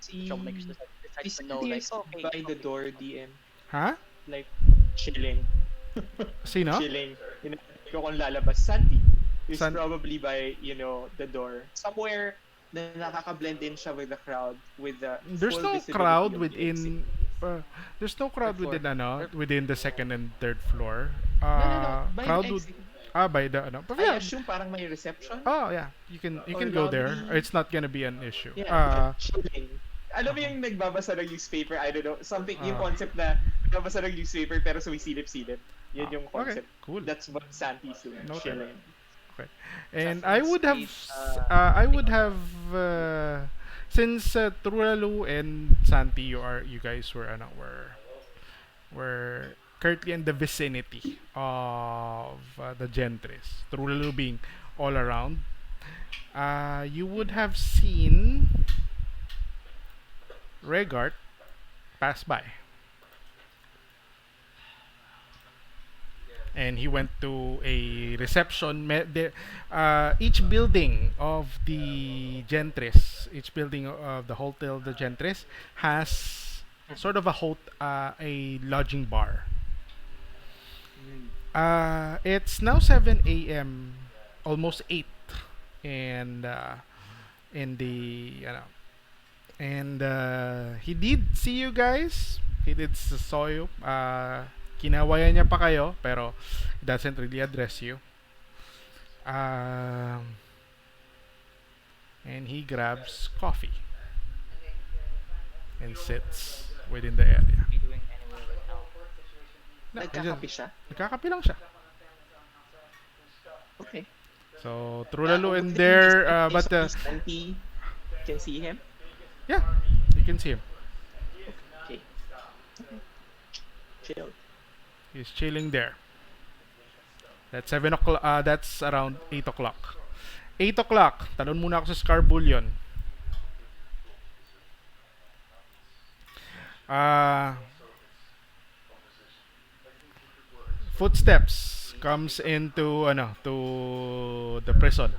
troublemakers si, decide si to know Sandy like is okay by the door, DM. huh? Like, chilling. Sino? Chilling. Ko kung lalabas. Sandy is San probably by, the door. Somewhere na nakaka-blend in siya with the crowd with the there's full no visibility crowd of the exit. within there's no third crowd floor within third within the second and third floor. No, no, no. By the Crowd would exit. By the ano. But I yeah. assume parang may reception Oh yeah, you can or go there. lobby. It's not gonna be an issue. Yeah, chilling. Alam mo Uh-huh. yung nagbabasa ng newspaper, I don't know, something, yung Uh, concept na nagbabasa ng newspaper pero sumisilip-silip. Yun yung okay, concept. cool. That's what Santi's doing, Noted. chilling. Okay. Sa And front street, I would tingnan mo. have since Trulalu and Santi you guys were ano were currently in the vicinity of the Gentries. Trulalu being all around. You would have seen Regard pass by, and he went to a reception. Each building of the Gentries, each building of the hotel, the Gentries, has sort of a lodging bar. Mm. It's now 7 a.m., almost 8, and in the and he did see you guys. He did saw you. Kinawayan niya pa kayo, pero he doesn't really address you. Um, and he grabs coffee and sits within the area. Be doing anywhere right now. No, Nagkakape siya? nagkakape lang siya. Okay. So, Trulalu in Would it be there, just but in case Santi can see him? yeah, you can see him. Okay. Chill. He's chilling there. That's 7 o'clock. That's around 8 o'clock. 8 o'clock. Talon muna ako sa Scarbullion. Uh, Footsteps comes into to the prison.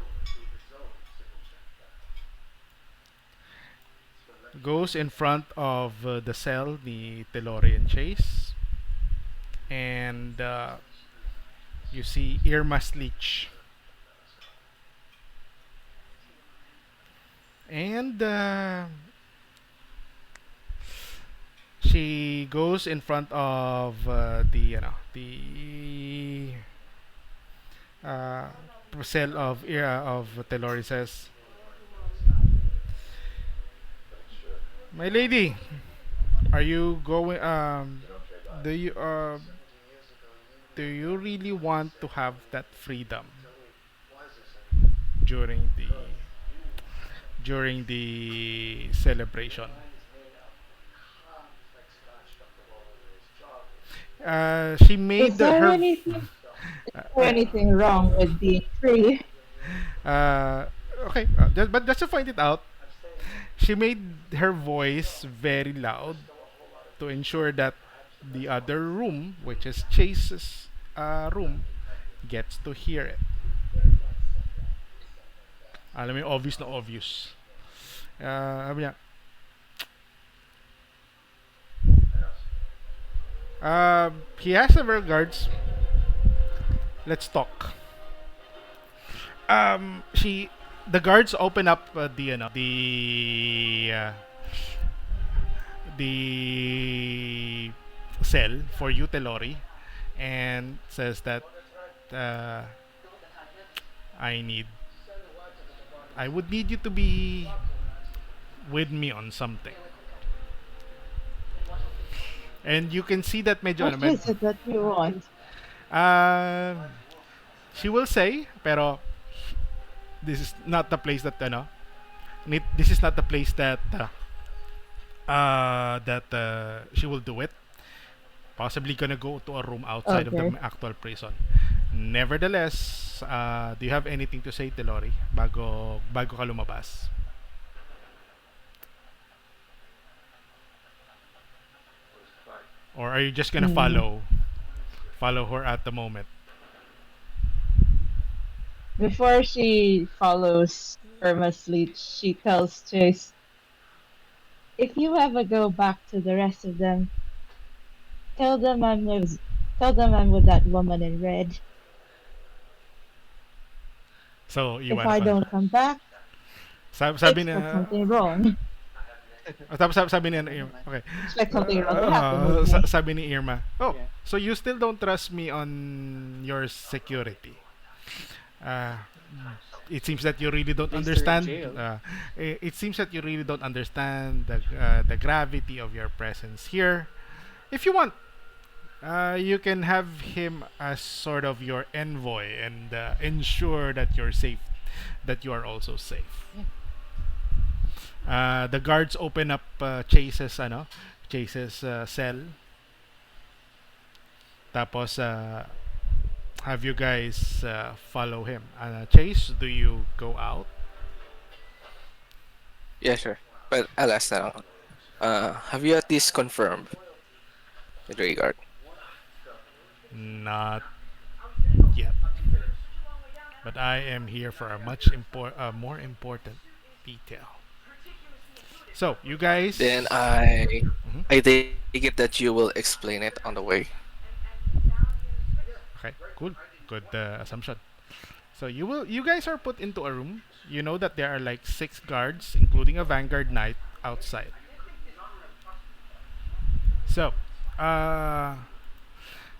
Goes in front of the cell, the TELLORI and Chase, and you see Irma Leech. And she goes in front of the uh, cell of TELLORI, says, "My lady, are you going? Do you do you really want to have that freedom during the celebration?" She Is made there her anything uh, anything wrong with being free? uh, okay, but just to find it out, she made her voice very loud to ensure that the other room, which is Chase's room, gets to hear it. Alam mo yung obvious na obvious. Sabi niya, he has several guards. Let's talk. She, the guards open up the cell for you, TELLORI, and says that uh, I need, I would need you to be with me on something. And you can see that medyo What is it that you want? uh, she will say, pero this is not the place that this is not the place that she will do it. Possibly gonna go to a room outside of the Okay. actual prison. Nevertheless, do you have anything to say, TELLORI, bago ka lumabas? Or are you just gonna Hmm. follow her at the moment? Before she follows Irma's lead, she tells Chase, "If you ever go back to the rest of them, tell them tell them I'm with that woman in red. So, If iwan I pa. don't come back, Sabi expect na, something wrong. tapos sabi ni Okay Irma, naman. okay. Expect something wrong to happen with me." Sabi ni Irma, oh, Yeah. so you still don't trust me on your security? Uh, it seems that you really don't Place her in understand. jail. It seems that you really don't understand the gravity of your presence here. If you want, you can have him as sort of your envoy and ensure that you're safe, that you are also safe. The guards open up Chase's cell. Tapos have you guys follow him. Chase, do you go out? Yeah, sure. But I'll ask now. Have you at least confirmed with regard? Not yet. But I am here for a more important detail. So, you Then guys. Mhm. I take it that you will explain it on the way. Okay, cool. Good assumption. So you guys are put into a room. You know that there are like 6 guards, including a vanguard knight outside. So, uh,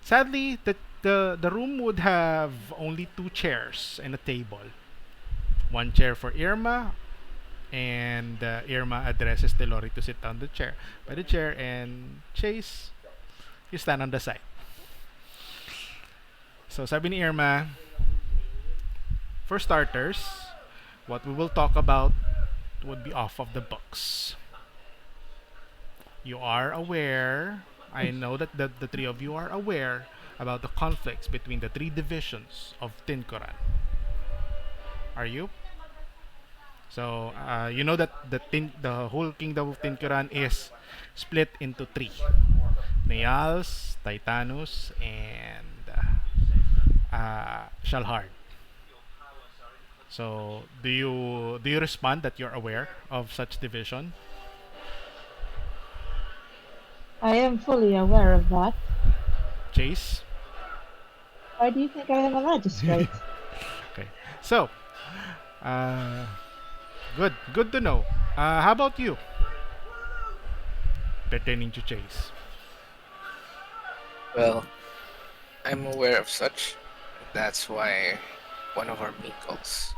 sadly, the room would have only 2 chairs and a table. One chair for Irma, and Irma addresses Telori to sit on the chair by the chair, and Chase, you stand on the side. So sabi ni Irma, for starters, what we will talk about would be off of the books. You are aware, I know that the 3 of you are aware about the conflicts between the 3 divisions of Tincorran. Are you? So you know that the whole kingdom of Tincorran is split into 3: Neals, Titanus, and Shalhard. So do you respond that you're aware of such division? I am fully aware of that. Chase? Why do you think I am a magistrate? Okay. So, uh, good to know. How about you? Pertaining to Chase. Well, I'm aware of such. That's why one of our main goals,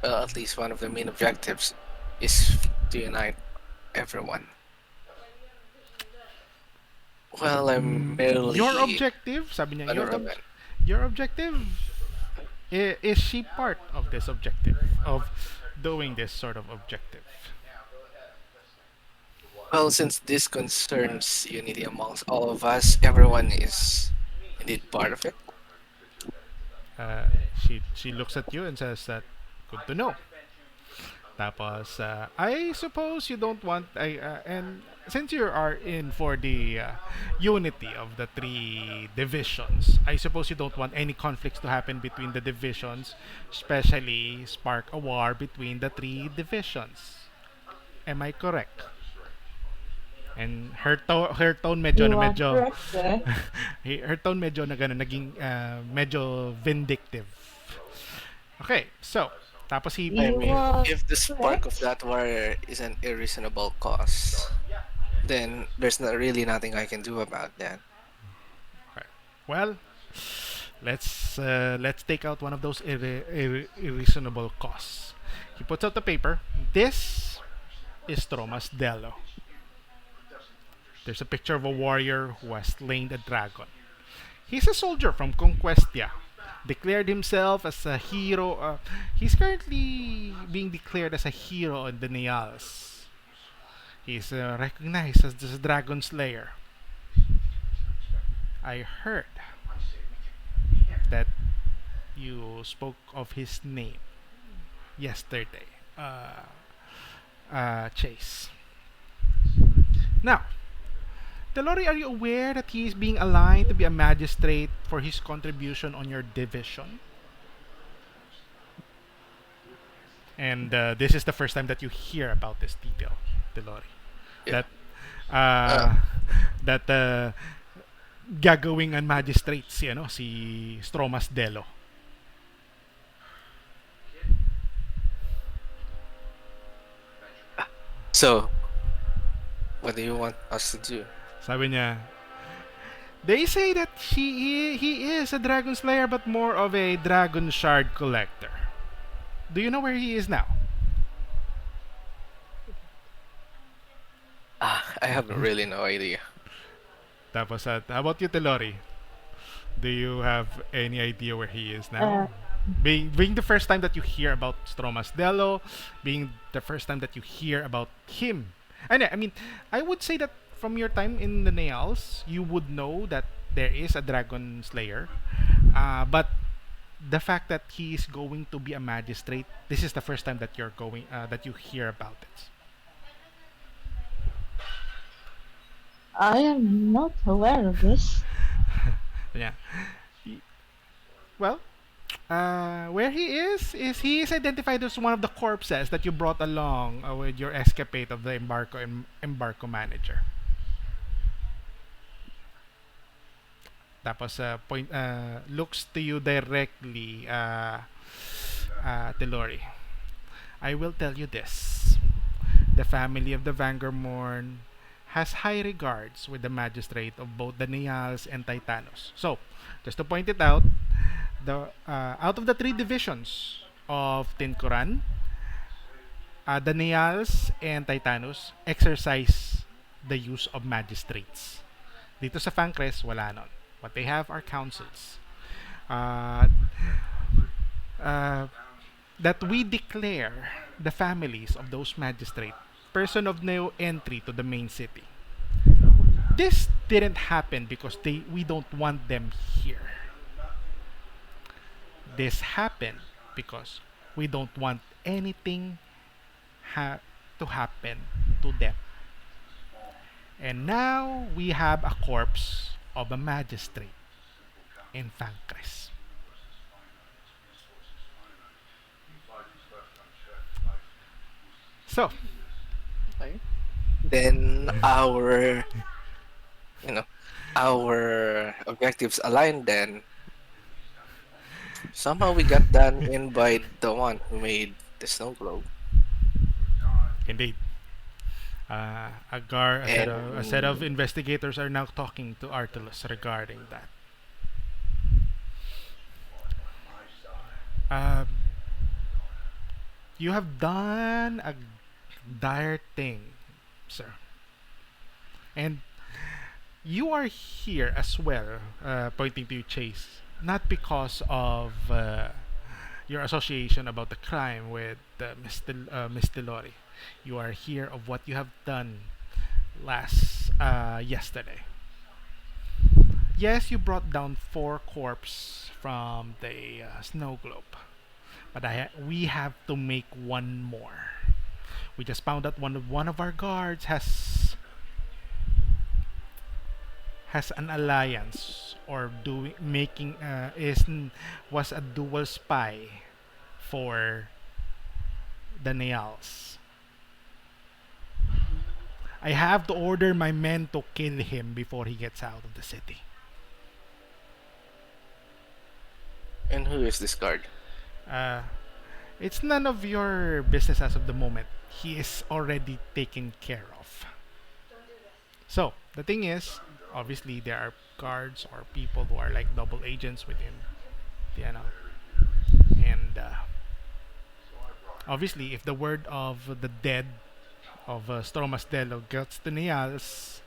well, at least one of the main objectives, is to unite everyone. Well, I'm Your merely objective, sabi niya, an irrelevant. your objective, is she part of this objective of doing this sort of objective? Well, since this concerns unity amongst all of us, everyone is indeed part of it. Uh, she looks at you and says that good to know. Tapos, I suppose you don't want, and since you are in for the unity of the 3 divisions, I suppose you don't want any conflicts to happen between the divisions, especially spark a war between the 3 divisions. Am I correct? And her tone medyo na You are medyo correct, sir. her tone medyo na gano'n, naging medyo vindictive. Okay, so tapos he I You mean, are if the spark of correct. that war is an irreasonable cause, then there's not really nothing I can do about that. okay. Well, let's take out one of those irreasonable costs. He puts out the paper. This is Tromas Dello. There's a picture of a warrior who has slain a dragon. He's a soldier from Conquestia. Declared himself as a hero. He's currently being declared as a hero in the Neals. He's recognized as the Dragon Slayer. I heard that you spoke of his name yesterday, Chase. Now, Telori, are you aware that he is being aligned to be a magistrate for his contribution on your division? And this is the first time that you hear about this detail, Telori. Yeah. That Uh, uh, that gagawing ang magistrate si Stromas Delo. so, what do you want us to do? Sabi niya, They say that he is a dragon slayer, but more of a dragon shard collector. Do you know where he is now? I have really no idea. Tapos at how about you, Telori? Do you have any idea where he is now? Uh, Being the first time that you hear about Stromas Dello, being the first time that you hear about him. And I mean, I would say that from your time in the Nails, you would know that there is a Dragon Slayer. But the fact that he is going to be a magistrate, this is the first time that that you hear about it. I am not aware of this. Yeah. Well, where he is he is identified as one of the corpses that you brought along with your escapade of the embarco manager. Tapos looks to you directly, Telori. I will tell you this. The family of the Vangermorn has high regards with the magistrate of both the Nials and Titanos. So, just to point it out, the out of the three divisions of Tincorran, the Nials and Titanos exercise the use of magistrates. Dito sa Fancres, wala nun. What they have are councils. Uh, uh, that we declare the families of those magistrates person of no entry to the main city. This didn't happen because we don't want them here. This happened because we don't want anything to happen to them. And now we have a corpse of a magistrate in Fancres. So, Okay. Then you know, our objectives aligned. Then somehow we got done in by the one who made the snow globe. indeed, a set of And investigators are now talking to Artilus regarding that. Um, you have done a dire thing, sir. And you are here as well, pointing to you, Chase, not because of your association about the crime with Miss Delori. You are here of what you have done yesterday. Yes, you brought down four corpses from the snow globe, but we have to make one more. We just found out one of our guards has an alliance or doing making is was a dual spy for the Nails. I have to order my men to kill him before he gets out of the city. who is this guard? Uh, it's none of your business as of the moment. He is already taken care of. So the thing is, obviously there are guards or people who are like double agents within the and obviously if the word of the dead of Stromas Dello gets to Nials,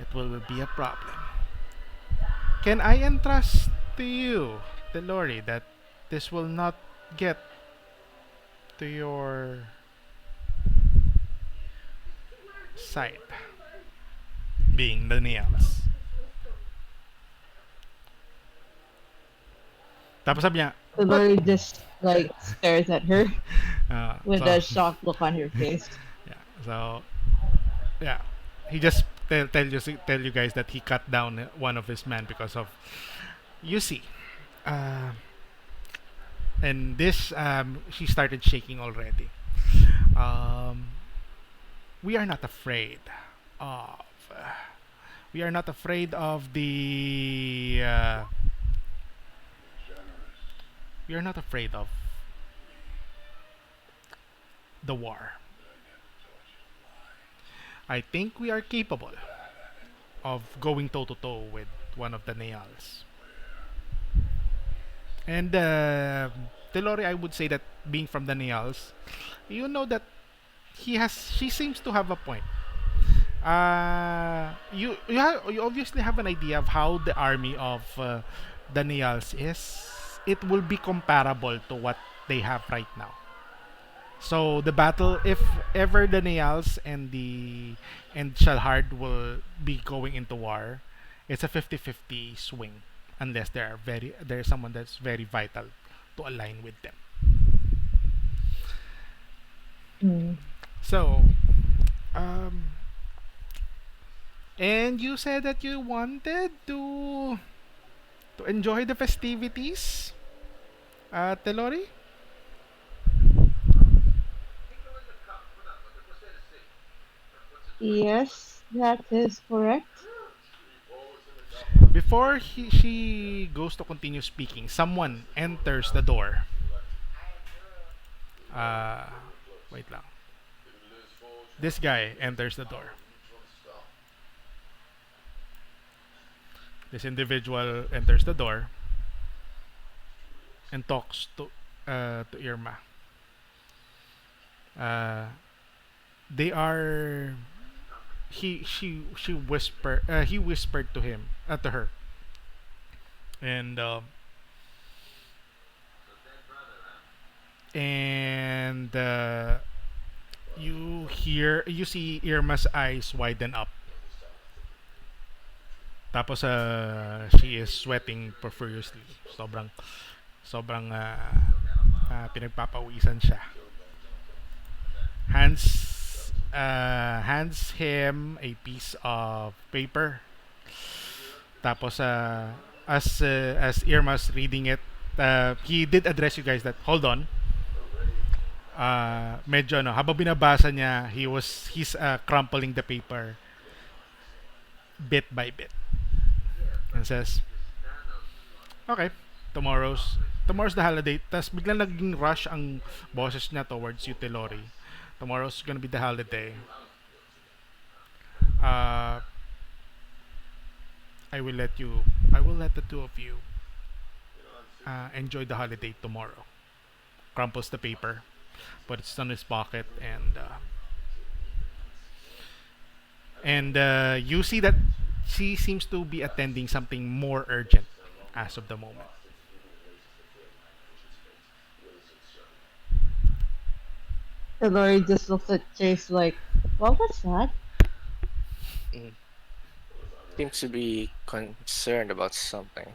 it will be a problem. Can I entrust to you, Telori, that this will not get to your side, being the Nials? Tapos sabi niya, The what? Lord just like stares at her with So, a shocked look on her face. yeah, so, yeah. He just tell you guys that he cut down one of his men because of, you see, uh, and this she started shaking already. Um, we are not afraid of we are not afraid of the we are not afraid of the war. I think we are capable of going toe to toe with one of the Neals. And Telori, I would say that being from the Neals, you know that she seems to have a point. You obviously have an idea of how the army of the Neals is. It will be comparable to what they have right now. So the battle, if ever the Neals and Shalhard will be going into war, it's a 50-50 swing unless there's someone that's very vital to align with them. Mm. So, um, and you said that you wanted to enjoy the festivities, Telori? Yes, that is correct. Before she goes to continue speaking, someone enters the door. Uh, wait lang. This guy enters the door. This individual enters the door and talks to Irma. Uh, they are she whisper he whispered to him to her, and and you see Irma's eyes widen up. Tapos she is sweating profusely. Sobrang pinagpapawisan siya. Hands him a piece of paper. Tapos as Irma's reading it, he did address you guys that hold on. Medyo habang binabasa niya, he's crumpling the paper bit by bit and says, okay, tomorrow's the holiday. Tas biglang naging rush ang boses niya towards you, Telori. Tomorrow's gonna be the holiday. Uh, I will let the two of you enjoy the holiday tomorrow. Crumples the paper, puts it on his pocket, and you see that she seems to be attending something more urgent as of the moment. The Lord just looks at Chase like, what was that? Mm. Seems to be concerned about something.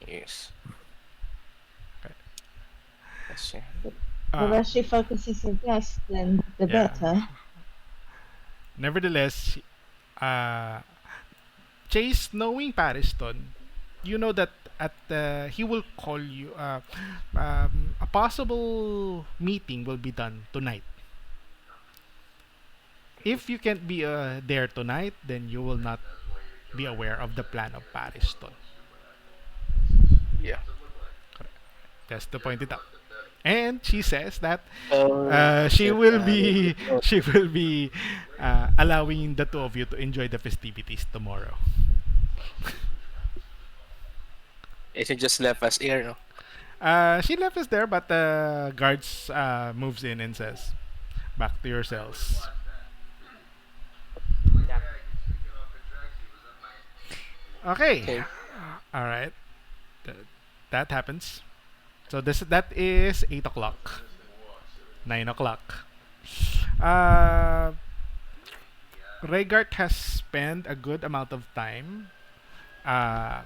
Yes. Okay. Let's see. The less she focuses her best, then the Yeah. better. Nevertheless, uh, Chase, knowing Pariston, you know that he will call you. A possible meeting will be done tonight. If you can't be there tonight, then you will not be aware of the plan of Pariston. Yeah. Just to point it out. And she says that she Shit, will be she will be allowing the two of you to enjoy the festivities tomorrow. It just left us here, no? She left us there, but guards moves in and says, "Back to your cells." Yeah. Okay. Okay. All right. That happens. So that is 8 o'clock, 9 o'clock. Uh, Regard has spent a good amount of time uh,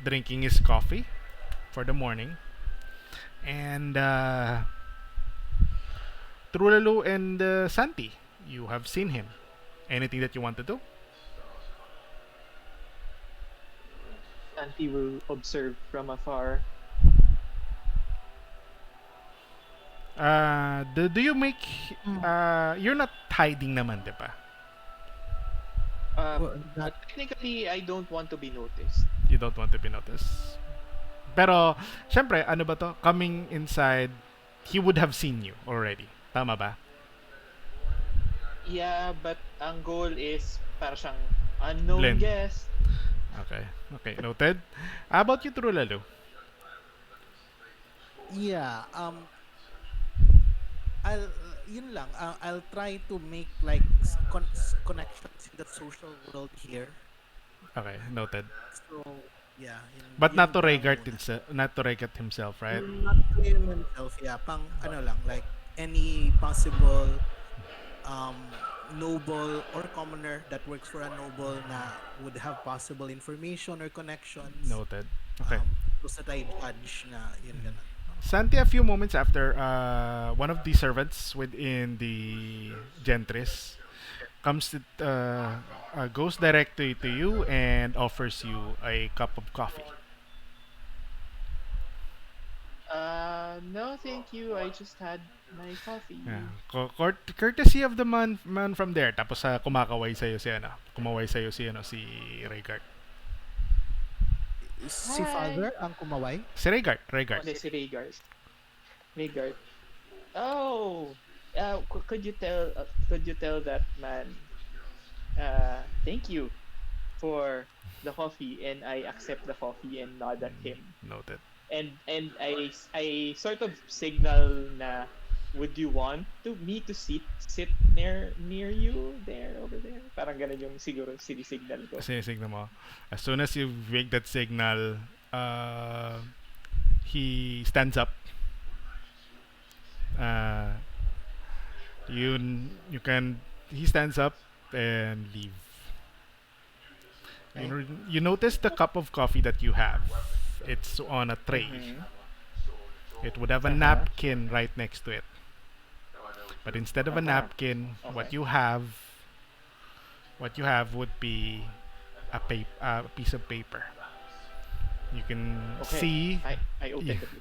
drinking his coffee for the morning, and Trulalu and Santi, you have seen him. Anything that you want to do? Santi will observe from afar. Do you make you're not hiding naman, 'di ba? Well, not Technically, I don't want to be noticed. You don't want to be noticed. Pero syempre, ano ba to? Coming inside, he would have seen you already. Tama ba? Yeah, but ang goal is para siyang Unknown Blend. guest. Okay. Okay, noted. How about you, Trulalu? Yeah, I'll yun lang. I'll try to make like connections in the social world here. Okay, noted. So, yeah, But yun not to pa lang Regard muna. himself, not to Regard himself, right? Not to him himself, yeah. Pang ano lang, like any possible noble or commoner that works for a noble na would have possible information or connections, Noted. Okay. those that I judge na yun ganun. Santi, a few moments after one of the servants within the Gentris comes goes directly to you and offers you a cup of coffee. No, thank you. I just had my Yeah. coffee. Courtesy of the man from there. Tapos kumakaway sa'yo si ano. Kumaway sa'yo si ano si Rhaegar. Si Hi. father ang kumaway? Si Rhaegar, Oh, Rhaegar. This city. Rhaegar. Rhaegar. Oh, could you tell that man, thank you for the coffee, and I accept the coffee and nod at him. Noted. And I sort of signal na, would you want to me to sit near you there, over there? Parang ganun yung siguro signal ko. Signal mo. As soon as you make that signal, uh, he stands up. Uh, you can he stands up and leave. Okay. You notice the cup of coffee that you have. It's on a tray. Mm-hmm. It would have a Uh-huh. napkin right next to it. But instead of a Uh-huh. napkin, Okay. what you have would be a piece of paper. You can Okay. see I you, opened the paper.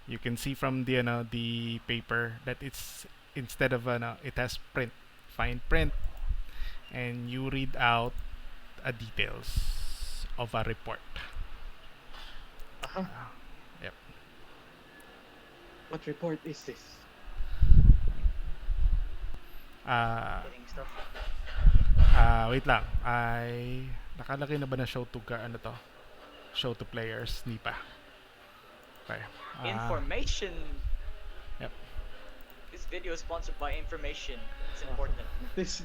you can see from the paper that it's instead of it has print, fine print, and you read out details of a report. Uh-huh. Yep. What report is this? Uh, Getting stuff. wait lang. Nakalagay na ba na show to ano to? Show to players, di pa. Okay. Information. Yep. This video is sponsored by information. It's important. This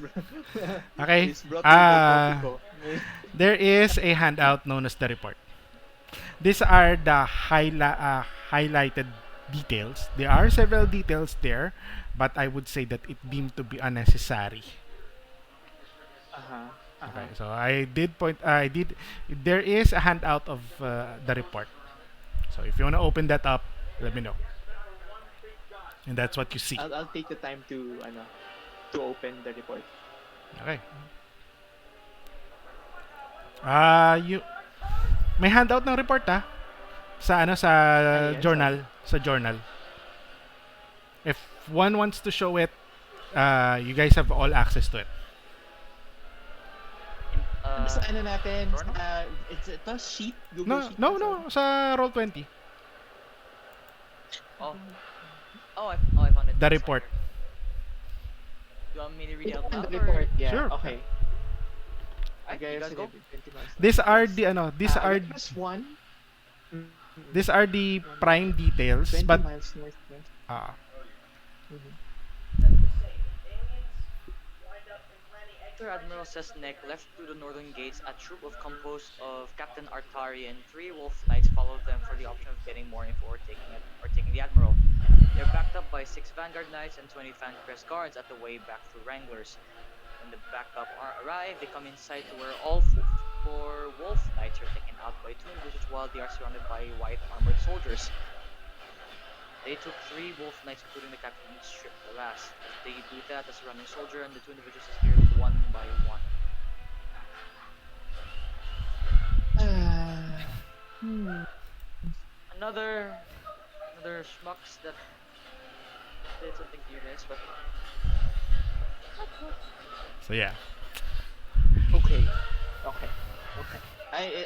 Okay. this brought to you by Tropico. There is a handout known as the report. These are the highlighted details. There are several details there, but I would say that it deemed to be unnecessary. Uh-huh. Okay, Uh-huh. so there is a handout of the report. So if you want to open that up, let me know. And that's what you see. I'll take the time to open the report. Okay. You may handout ng report sa Ayan, journal, sa journal. If one wants to show it, you guys have all access to it. Sa ano natin, Journal? ito sheet, Google No, Sheet. no, no, sa Roll20. Oh. I found it. The Sorry. report. You want me to read it out Open loud? the Or... report, yeah. Sure. Okay. Alright, you guys go. These are West 1. these are the prime details, 20 but miles northwest. uh, Mhm. After Admiral Sesnek left through the northern gates, a troop of composed of Captain Artari and 3 Wolf Knights followed them for the option of getting more info or taking the Admiral. They're backed up by 6 Vanguard Knights and 20 Fancrest Guards at the way back through Wranglers. When the backup arrive, they come inside to where all 4 Wolf Knights are taken out by 2 individuals while they are surrounded by white armored soldiers. They took 3 Wolf Knights, including the captain, each stripped the last. As they do that, the surrounding soldier and the 2 individuals disappeared one by one. Another schmucks that did something to you guys, but so yeah. Okay. Okay. Okay.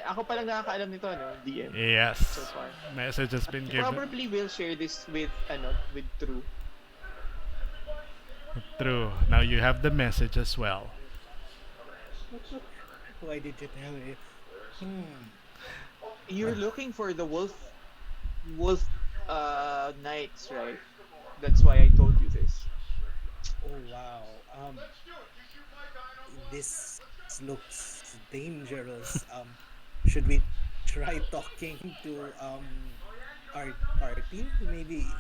Ako pa lang nakakaalam nito, no? DM. Yes. So far. Message has been given. Probably will share this with True. True. Now you have the message as well. Why did you tell me? Hmm. You're looking for the wolf knights, right? That's why I told you this. Oh wow. This looks dangerous. Should we try talking to our party? Maybe,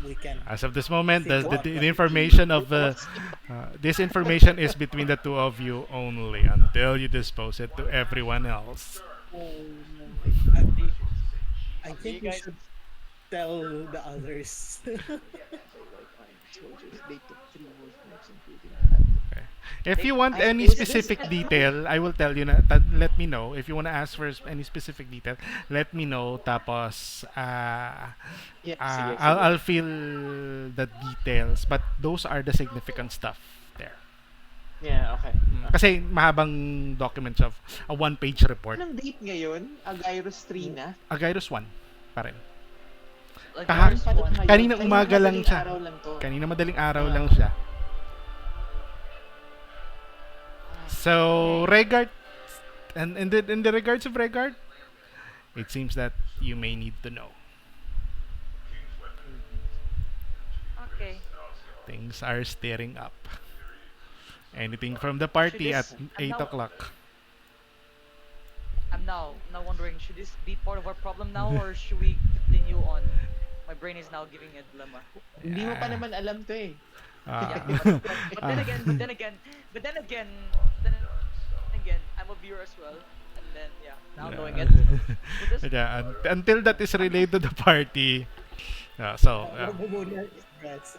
we can As of this moment, figure What? out the what to do. information of What's this information is between the two of you only until you dispose it to everyone else. Oh no, I, Do you, I do you think we guys should tell the others. by iron soldiers. They took three wolf knights, including Pallid. Okay. If they you want I any is this specific detail, I will tell you let me know. If you want to ask for any specific detail, let me know. Tapos, yeah, sige, I'll sige. fill the details. But those are the significant stuff there. Yeah, okay. Kasi Okay. mahabang documents of a one-page report. Anong date ngayon? Agyrus 3 na? Agyrus 1 pa rin. like Kaha- Meron Gears pa lang one? ngayon. Kaninang Kaninang umaga lang madaling siya. araw lang to. Kanina madaling araw lang Ah, siya. So, Okay. regard and in the regards of regard, it seems that you may need to know. mhm. Okay. Things are stirring up. Anything from the Should party at this? 8 o'clock. I'm now wondering. Should this be part of our problem now, or should we continue on? My brain is now giving a dilemma. Hindi mo pa Yeah. naman alam to eh. Uh, Yeah, but then uh, again, I'm a viewer as well, and then yeah, now knowing yeah. it, should this? Yeah, until that is related to the party. So, Wag mo muna stress.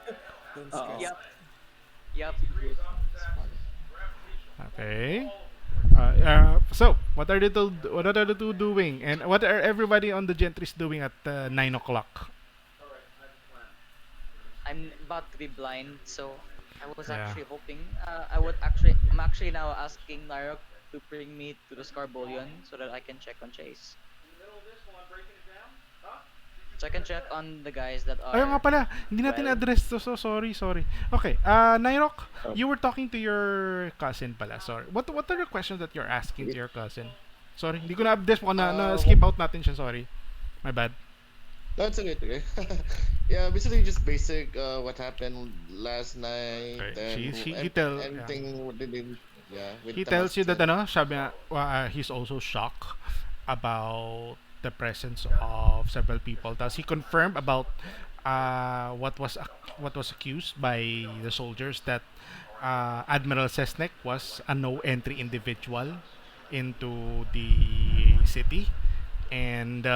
Don't Oo. stress. Yep, yep. Sige. Sorry. okay. So, what are the two doing, and what are everybody on the gentries doing at 9 o'clock? I'm about to be blind, so I was Yeah. actually hoping. I'm actually now asking NYROC to bring me to the Scarbolion so that I can check on Chase. So I can check on the guys that Ayun nga are pala, hindi natin well. address to, so sorry. Okay, Nairok, Oh, you were talking to your cousin pala, sorry. What are the questions that you're asking to y- your cousin? Sorry, hindi ko na-address mo, what? skip out natin siya, sorry. My bad. No, it's okay. It's okay. Yeah, basically just basic. What happened last night Okay, and yeah. anything did yeah with He the tells house you that and sabi niya, he's also shocked about the presence of several people. Tapos he confirmed about what was accused by the soldiers that Admiral Sesnek was a no entry individual into the city, and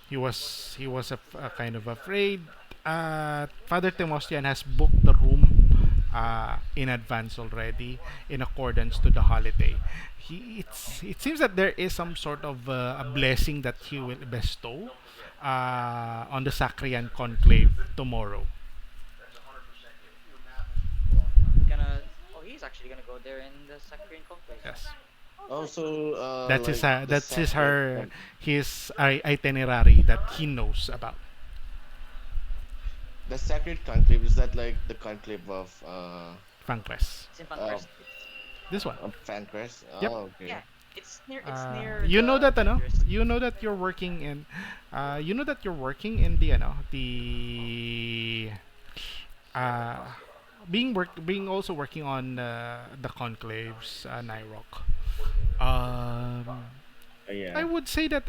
he was kind of afraid. Father Timostian has booked the room in advance already in accordance to the holiday. It seems that there is some sort of a blessing that he will bestow on the Sacrian conclave tomorrow. Gonna. Oh, he's actually gonna go there in the Sacrian Conclave. Yes, Okay. also that's his like the that's his sacred her his itinerary that he knows about. the sacred conclave, is that like the conclave Pancras. It's in of Pancras. This one. Fancrest? Yep. Oh, okay. Yeah, it's near You know the that dangerous. you know that you're working in the uh being also working on the conclaves, NYROC. I Yeah. would say that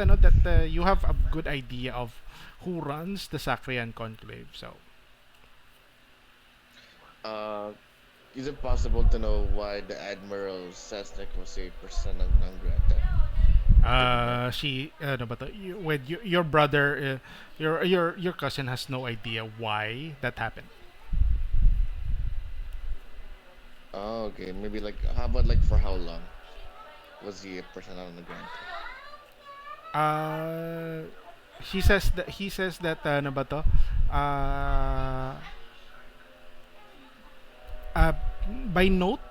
you have a good idea of who runs the Sacrian conclave. So Uh, is it possible to know why the Admiral Sesnek was a persona non grata? Did not. she ano ba to? With your brother, your cousin has no idea why that happened. Oh, okay. Maybe like how about like for how long was he a persona non grata? Uh, he says that ano ba to? Uh, uh, by note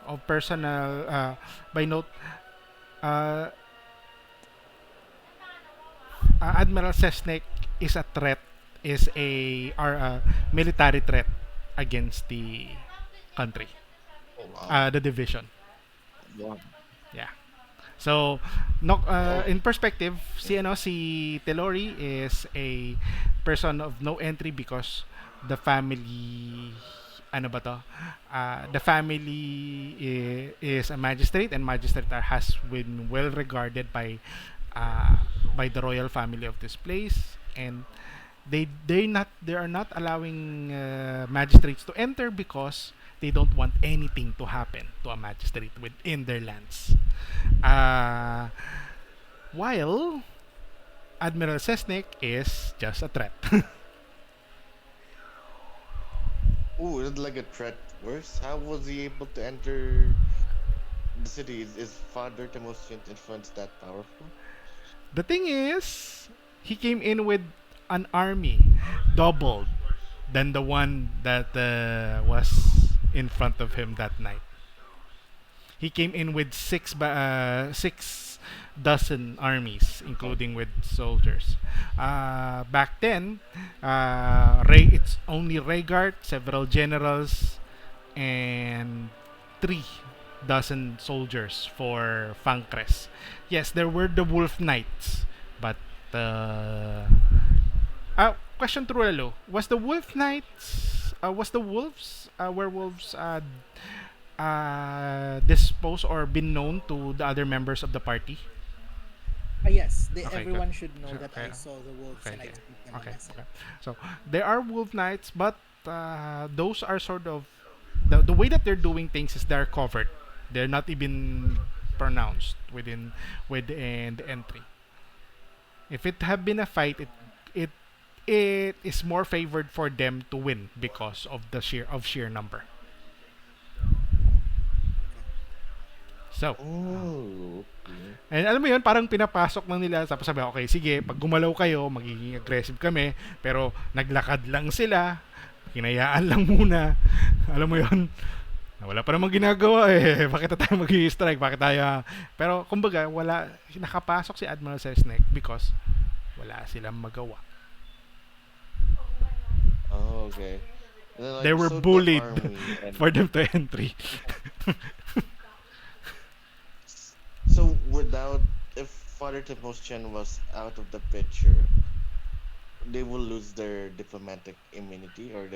of personal by note uh, Admiral Sesnek is a threat is a military threat against the country, Oh wow. the division. Wow. Yeah. So, no, Oh, in perspective, si TELLORI is a person of no entry because the family, ano ba to? The family is a magistrate, and magistrate has been well regarded uh, by the royal family of this place, and they are not allowing magistrates to enter because they don't want anything to happen to a magistrate within their lands. Uh, while Admiral Sesnik is just a threat. ooh, it's like a threat worse. How was he able to enter the city? Is Father Timoshen's influence that powerful? The thing is, he came in with an army doubled than the one that was in front of him that night. He came in with 6 dozen armies, Oh, including with soldiers. Back then, it's only Rhaegar, several generals, and 3 dozen soldiers for Fancres. Yes, there were the Wolf Knights, but question to Relo: was the Wolf Knights, was the wolves, werewolves, disposed or been known to the other members of the party? Yes, Okay, good. everyone should know that Okay, I saw the wolves okay, and I okay, sent them a okay, message. okay. So there are wolf knights, but those are sort of the way that they're doing things is they're covered. They're not even pronounced within the entry. If it have been a fight, it it is more favored for them to win because of the sheer number. Okay. So, oh, okay. and alam mo yun, parang pinapasok lang nila. Tapos sabi, okay, sige, pag gumalaw kayo, magiging aggressive kami. Pero naglakad lang sila. Hinayaan lang muna. Alam mo yun, wala pa namang ginagawa eh. Bakit na tayo mag-i-strike? Bakit tayo... Pero kumbaga, nakapasok si Admiral Sesnek because wala silang magawa. Oh, okay. And then They like were so the bullied army and for them to entry. so without if Father Timoshen was out of the picture, they will lose their diplomatic immunity or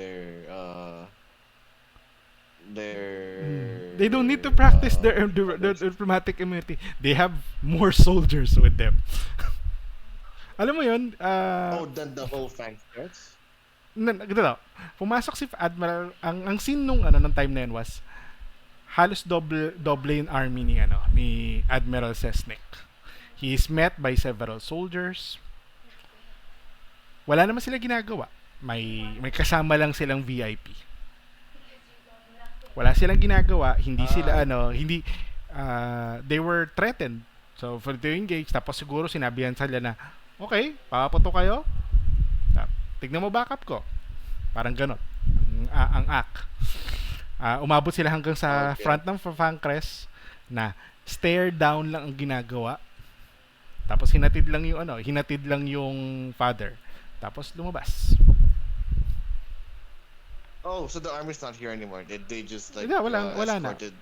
They don't need to their practice what do you call their this? diplomatic immunity. They have more soldiers with them. Alam mo yun, Oh, then the whole fang starts. ganito, pumasok si Admiral, ang scene nung time na yun was, halos doble yung army ni Admiral Sesnek. He is met by several soldiers. Wala naman sila ginagawa. May kasama lang silang VIP. Wala silang ginagawa, hindi sila Ah, hindi they were threatened. So for to engage, tapos siguro sinabihan sila na, okay, papaputo kayo. Tignan mo backup ko. Parang ganun. Ang act. Umabot sila hanggang sa okay. front ng Fancres na stare down lang ang ginagawa. Tapos hinatid lang yung father. Tapos lumabas. Oh, so the army's not here anymore. They just like Wala na. escorted.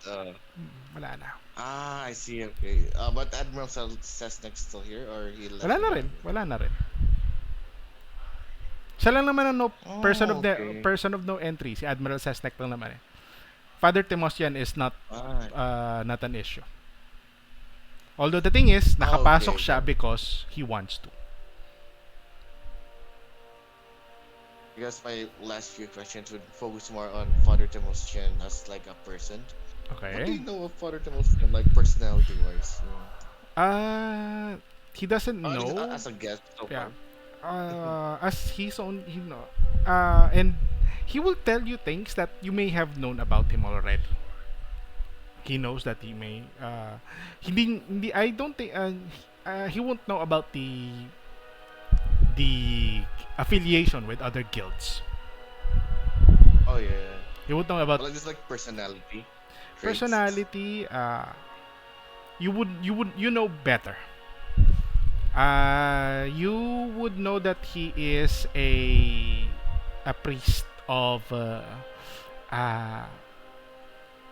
Wala na. I see. Okay. But Admiral Cessna's still here, or he left Wala for na the rin. army? Wala na rin. Siya lang naman ang Oh, okay. person of no entry. Si Admiral Sesnek lang naman eh. Father Timosyan is Ah, not an issue. Although the thing is, nakapasok okay. siya Then because he wants to. I guess my last few questions would focus more on Father Timoshen as like a person. What do Okay. you know of Father Timoshen, like personality-wise? He doesn't At least know. as a guest so Yeah. far. As his own, and he will tell you things that you may have known about him already. He knows that he may, hindi, I don't think, he won't know about the affiliation with other guilds. Oh yeah. He won't know about But like just like personality traits. personality. You know better. You would know that he is a priest of uh,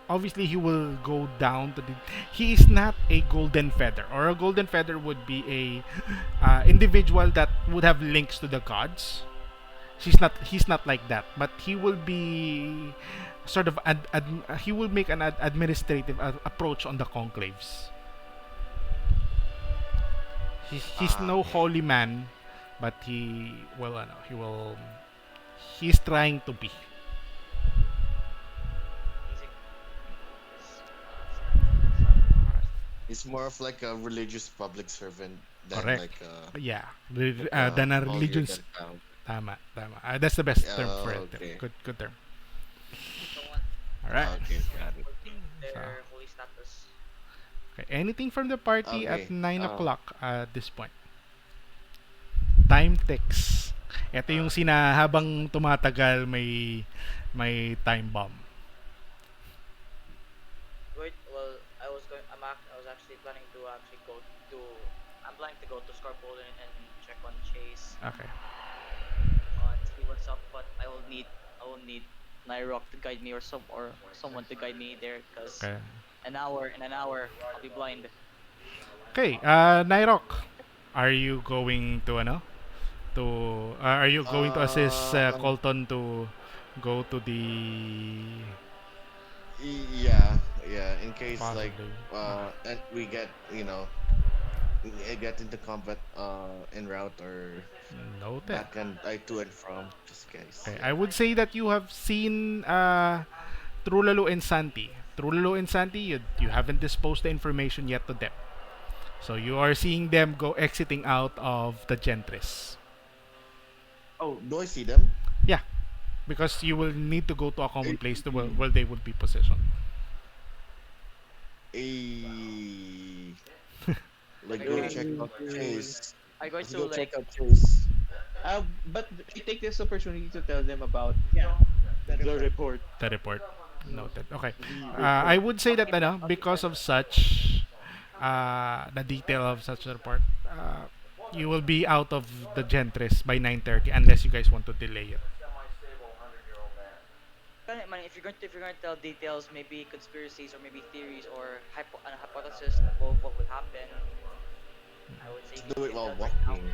obviously he will go down to the. He is not a golden feather, or a golden feather would be a individual that would have links to the gods. He's not like that, but he will be sort of he will make an administrative approach on the conclaves. He's no Okay. holy man, but he will he's trying to be. Easy. He's more of like a religious public servant than Correct. like Yeah. a Than a holier religious. than thou. Tama, tama. That's the best term for it. Okay. Good term. Someone All right. Okay, got it. holding So, their holy status. okay. Anything from the party at Okay. 9 o'clock at this point? Time ticks. Ito yung Uh, habang tumatagal may time bomb. wait. Well, I was actually planning to actually go to. I'm planning to go to Scarpole and check on Chase Okay. and see what's up. But I will need NYROC to guide me or someone to guide me there because Okay. in an hour I'll be blind. Okay, NYROC, are you going to are you going to assist Um, Colton to go to the yeah, yeah. In case like possibly? Okay. and we get get into combat en route or Noted. back and to and from just in case. Okay, I Yeah. would say that you have seen Trulalu and Santi. Trulalu and Santi, you haven't disposed the information yet to them. So you are seeing them go exiting out of the Gentris. Oh, do I see them? Yeah, because you will need to go to a common place to Eh, where they would be positioned. eh, I like go go Going check out to, Chase. I going Let's to go like check out Chase. but I take this opportunity to tell them about the report. The report. Noted. Okay. The I report. would say that because of such the detail of such a report, you will be out of the Gentris by 9:30 unless you guys want to delay it. Man, if you're going to tell details, maybe conspiracies or maybe theories or an hypothesis of what would happen, I would say Let's you do it can while tell it right now. walking.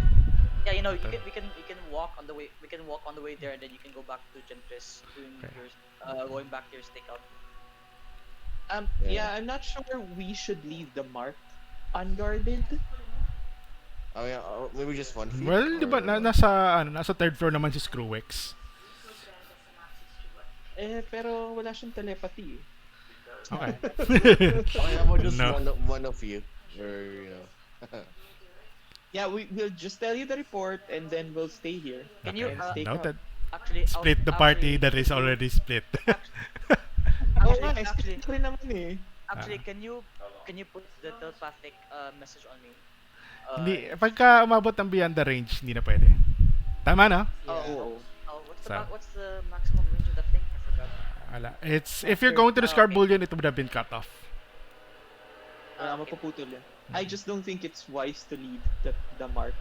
Yeah, you know, Okay. we can walk on the way there, and then you can go back to Gentris doing Okay. your going back to your stakeout. Yeah. Yeah, I'm not sure we should leave the mark unguarded. Oh yeah, maybe just 1 feet Well, di ba or what? nasa third floor naman si Screwix. Pero wala siyang telepathy. Okay. Okay, how about just No. one of you, or Yeah, will just tell you the report and then we'll stay here Can you Okay. and stake out. Noted. actually Split the party that is already split. Oo actually nga, actually stake ko rin naman eh. actually Ah. can you put the telepathic message on me? Hindi, pagka umabot ng beyond the range, hindi na pwede. Tama na? Oh, Oo. So, what's the maximum range of that thing? I forgot. It's if you're going to the Okay. Scarbullion, it would have been cut off. Wala, Okay. mapuputol yan. I just don't think it's wise to leave the mark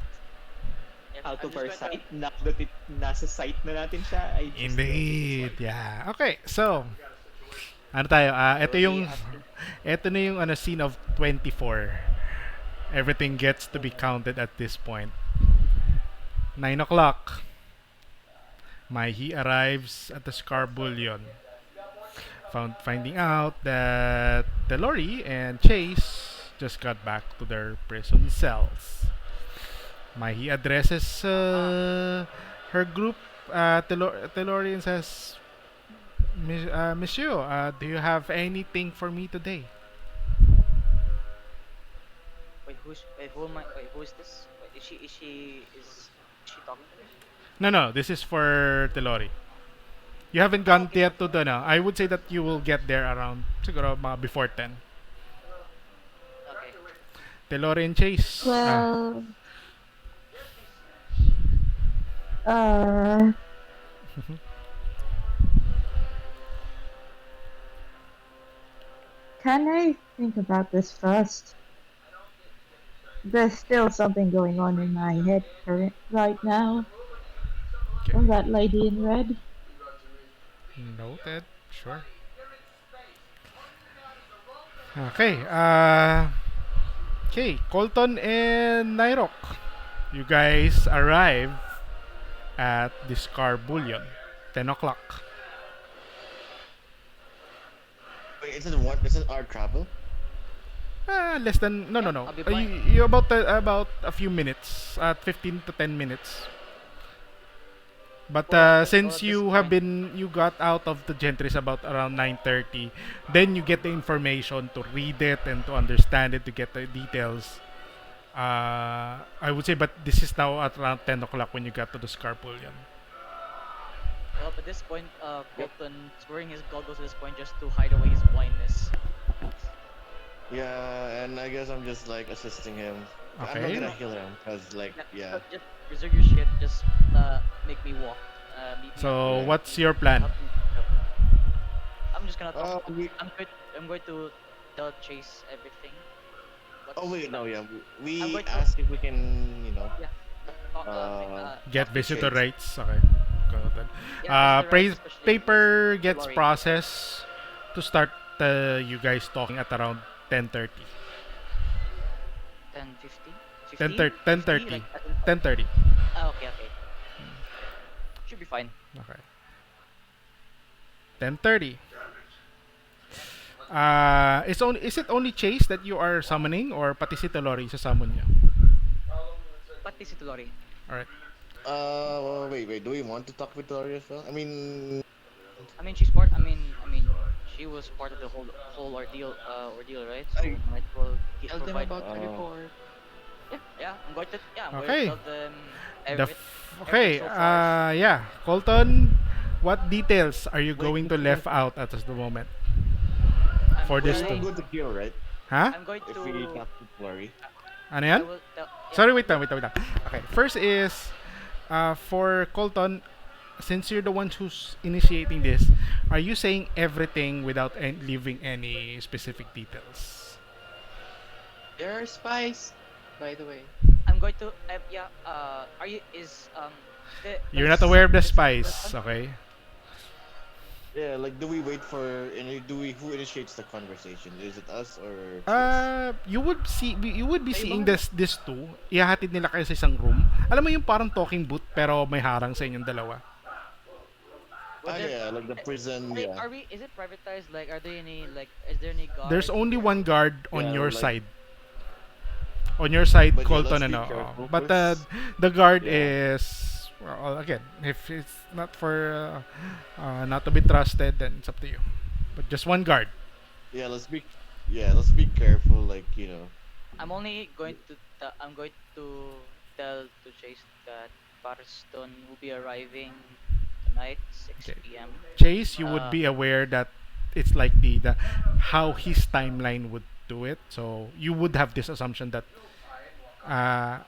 Yeah, out I'm of just our going to sight. Now that nasa sight na natin siya, I just don't think it's Indeed. wise. Yeah. Okay. So, ano tayo? Ito Will be yung asking- ito na yung scene of 24. Everything gets to be counted at this point. 9 o'clock. He arrives at the Scarbullion, finding out that Tellori and Chase just got back to their prison cells. He addresses her group, Tellori, and says, Monsieur, do you have anything for me today? wait, who is this? Wait, is she talking to me? No, no, this is for Tellori. You haven't Oh, gone okay. yet to the, no. I would say that you will get there around, siguro, mga before 10. Okay. Tellori and Chase. Well, uh, can I think about this first? There's still something going on in my head right now Okay. from that lady in red. Noted. Sure. Okay. Okay. Colton and NYROC. You guys arrive at this car bullion. 10 o'clock. Wait, is it what? Is it our travel? Less than no Yeah, no no. I'll be You, blind. you about a few minutes at 15 to 10 minutes. But Well, since at this you have point, been you got out of the gentries about around 9:30, then you get the information to read it and to understand it to get the details. I would say, but this is now at around 10 o'clock when you got to the Scarpullion. well, at this point, Yep. Colton is wearing his goggles at this point just to hide away his blindness. Yeah, and I guess I'm just like assisting him. I'm not Okay. gonna heal him because like Yeah, yeah. just reserve your shit. Just make me walk. Meet me at So the. Yeah. what's your plan? Help me. Yep. I'm just gonna talk. We. I'm going to tell Chase everything. Oh What's wait, no, yeah. I'm We going to asked if we can, yeah. Talk, Get talk to visitor Chase. Chase. rights. Okay. Got it. Yeah, visit the rights, especially Paper gets Lori. processed to start you guys talking at around 10:30. 10:50, 10:30. 50, 10:30. like as in, 10:30. okay, okay, should be fine. Okay. 10:30. Is it only Chase that you are summoning or pati si Telori sa summon niya? Pati si Lori. All right. Wait. Do we want to talk with Tori as well? I mean, I mean, she's part. She was part of the whole ordeal, right? So I. might as well Tell them provide. about the Uh, report. Yeah. I'm going to Okay. tell them The everything, everything okay. so far. Yeah. Colton, what details are you Wait, going to left out at the moment I'm for we're this not two? going. going to heal, right? Huh? I'm going If we to. talk to Tori. Ano I yan? will tell. Yeah. Sorry, wait lang. Okay, first is for Colton, since you're the one who's initiating this, are you saying everything without leaving any specific details? There are spies, by the way. I'm going to. Yeah. Are you is You're the not aware of the this spies, person? okay? Yeah, like, do we wait for? Do we? Who initiates the conversation? Is it us or Chase? You would be Kayo seeing ba? this two. Ihahatid nila kayo sa isang room. Alam mo yung parang talking booth pero may harang sa inyong dalawa. Was there? Yeah, like the prison. Like, Yeah, are we? Is it privatized? Like, are there any like? Is there any There's guards only there? one guard on yeah, your like. side. On your side, But yeah, Colton let's and be careful, but cause the guard yeah, is well, again, if it's not for not to be trusted, then it's up to you. But just one guard. yeah, let's be careful. Like I'm only going to. I'm going to tell to Chase that Parston will be arriving tonight, Okay. 6 p.m. Chase, you would Uh, be aware that it's like the how his timeline would do it. So you would have this assumption that uh,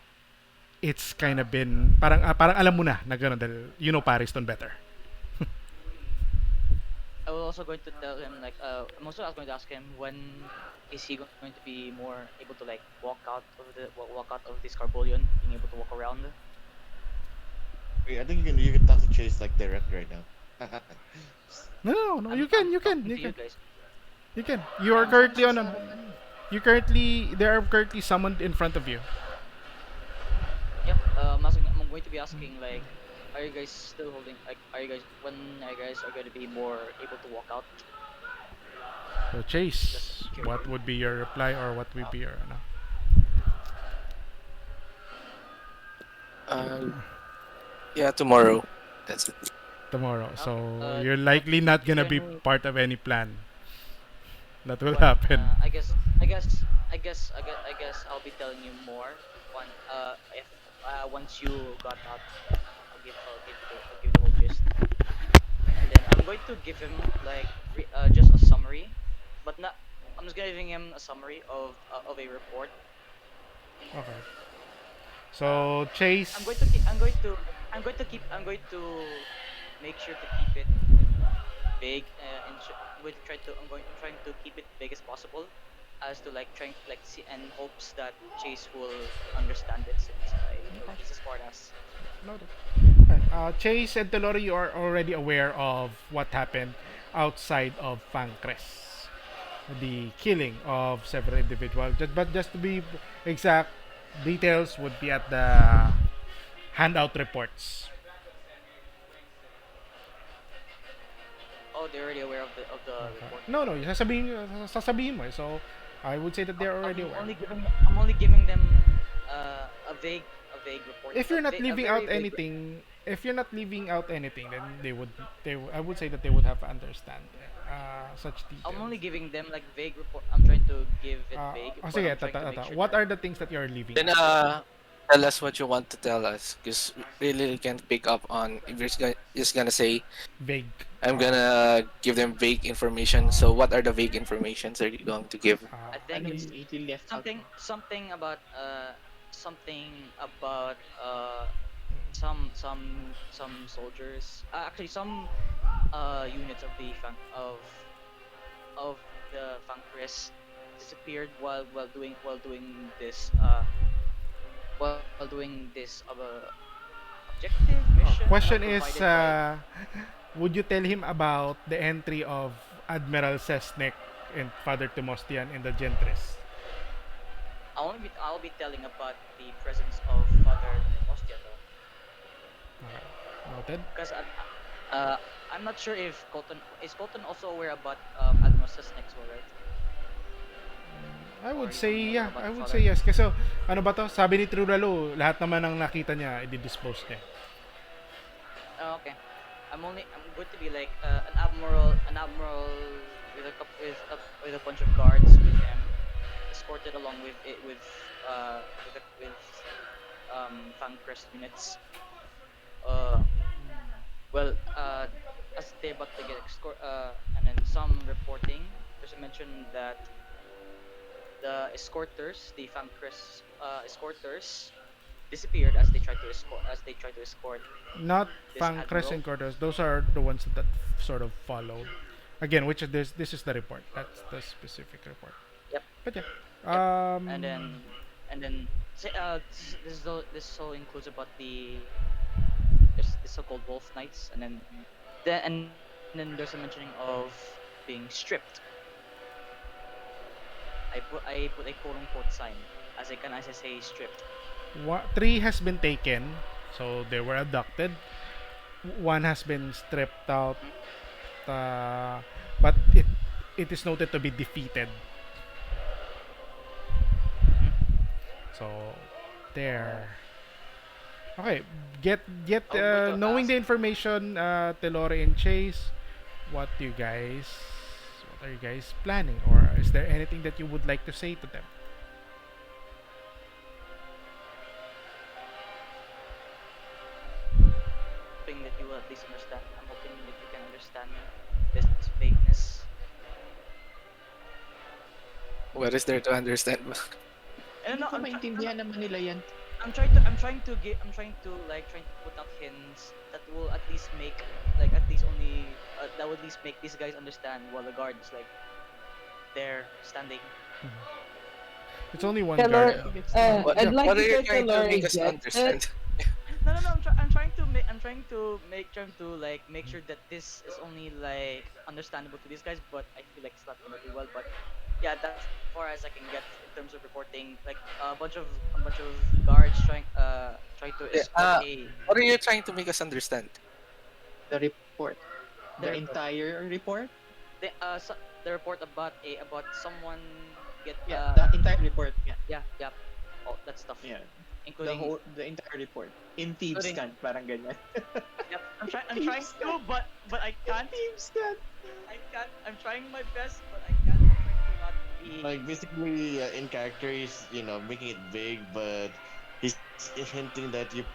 it's kind of been parang alam mo na ganun dahil you know Pariston better. I will also going to tell him like. I'm also going to ask him when is he going to be more able to like walk out of this Carbolion, being able to walk around. wait, I think you can talk to Chase like directly right now. No, you can, Talking you to you can, guys. you can. You are Ang saan currently siya on sa a, harapan? you currently there are currently summoned in front of you. Yep. I'm going to be asking like, are you guys still holding? Like, are you guys are going to be more able to walk out? So Just Chase, curious. what would be your reply or what would be your Yeah, tomorrow. That's it. tomorrow? Okay. So you're likely not Is gonna there be any? part of any plan that will Well, happen. I guess I'll be telling you more when if once you got out. I'll give the whole gist, and then I'm going to give him like just a summary, but not. I'm just giving him a summary of a report. Okay. Uh, So I'm Chase, going to keep. I'm going to make sure to keep it big and will try to. I'm trying to keep it big as possible, as to like trying like see and hopes that Chase will understand it since I know okay. he's as smart as. Noted. Okay. Chase and Telori, you are already aware of what happened outside of Fancres. the killing of several individuals. But just to be exact, details would be at the handout reports. Oh, they're already aware of the Okay. report. No, no, sasabihin mo eh. So, I would say that they're already aware. I'm only giving them a vague report, If you're not a leaving out very vague. anything, if you're not leaving out anything, then I would say that they would have to understand such I'm only details. giving them like vague report. I'm trying to give it vague, but Sige, I'm trying to make sure what that are the things that you're leaving Then out? tell us what you want to tell us, because really we can't pick up on if you're just gonna say Vague. I'm gonna give them vague information. So what are the vague informations are you going to give? I think Ano it's completely left out mo? something about some soldiers, actually some units of of the Fankres disappeared while doing this objective mission Question is, provided by. would you tell him about the entry of Admiral Sesnek and Father Timostian in the Gentres? I'll be telling about the presence of Father Timostia though, Noted. because I'm not sure if Colton also aware about Admiral Sesnek as well, right? I Or would you say don't know yeah, about I the would father? say yes. Kasi ano ba to? Sabi ni Trulalu, lahat naman ng nakita niya, i-dispose niya. Oh, okay. I'm going to be like an admiral with with a bunch of guards with him, escorted along with it with Fancrest units. Uh, well, as they about to get and then some reporting. There's a mention that the escorters, the Fancrest escorters, disappeared as they tried to escort Not this Pancres and admiral. Cordos. Those are the ones that sort of followed. Again, which is this is the report. That's the specific report. Yep. But yeah. Yep. Um This so includes about the so-called Wolf Knights, and then there's a mentioning of being stripped. I put a quote unquote sign as I say stripped. three has been taken, so they were abducted. One has been stripped out, Mhm. uh, but it is noted to be defeated. Mhm. So there. Oh. Okay, get I'm going to knowing ask. the information, Telore and Chase. What are you guys planning, or is there anything that you would like to say to them? I'm hoping that you will at least understand. I'm hoping that you can understand this vagueness. What is there to understand? And Feeling no, ko maintindihan naman nila yan. trying to put out hints that will at least make like at least only that would at least make these guys understand while the guards like there standing. It's only one guard. Taylor, He gets the What I'd like what to are you say trying to Taylor make us gets it. understand? No, I'm trying to like make sure that this is only like understandable to these guys, but I feel like it's not gonna be well. But yeah, that's as far as I can get in terms of reporting. Like a bunch of guards trying to Yeah, escort a what are you trying to make us understand? the report. The their entire report? the report about someone get Yeah, the entire report. Yeah. yeah, all that stuff, Yeah. including The entire report. In Thieves including Cant, parang ganyan. yep. I'm trying Thieves to, Cant. but I In can't. Thieves Cant. I can't. I'm trying my best, but I can't. I'm trying to not be. Like basically in character, he's making it vague, but he's hinting that you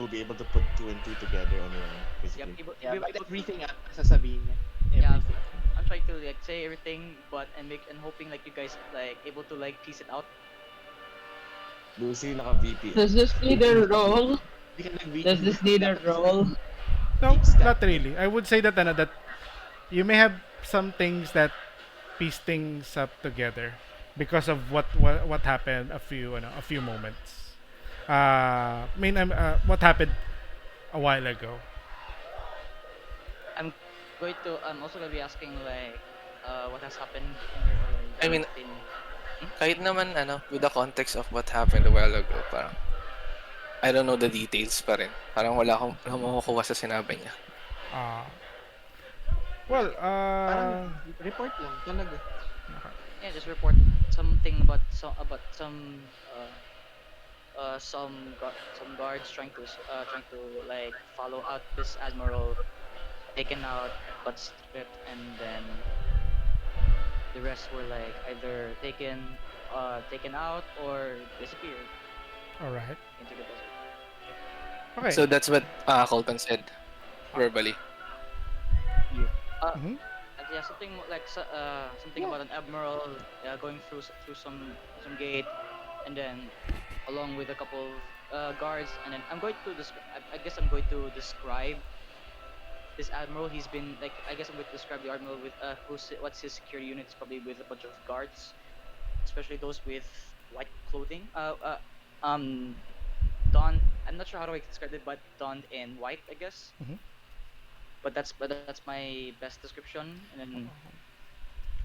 will be able to put two and two together on your own, Yep. basically. Yeah, but Able to. everything sasabihin niya. Yeah. Everything. I'm trying to like say everything, but and hoping like you guys like able to like piece it out. Lucy naka VP. Does this need a roll? Hindi ka Does hindi this need a dapat kasi roll? No, Thieves Cant. not really. I would say that that you may have some things that piece things up together because of what happened a few moments. What happened a while ago. I'm also gonna be asking like what has happened in your I mean, Hmm? kahit naman with the context of what happened a while ago, parang I don't know the details pa rin. Parang wala akong makukuha sa sinabi niya. Uh, well, Parang report lang talaga. Yeah, just report something about some guards trying to like follow out this admiral, taken out but stripped, and then the rest were like either taken out or disappeared all right. into the desert. Okay. So that's what Colton said verbally. Yeah. Uh, Mm-hmm. and yeah, something Yeah. about an admiral, yeah, going through some gate, and then along with a couple of guards, and then I guess I'm going to describe this admiral. He's been like, I guess I'm going to describe the admiral with what's his security unit is probably with a bunch of guards, especially those with white clothing. Um, donned. I'm not sure how do I describe it, but donned in white, I guess. Mm-hmm. But that's my best description. And then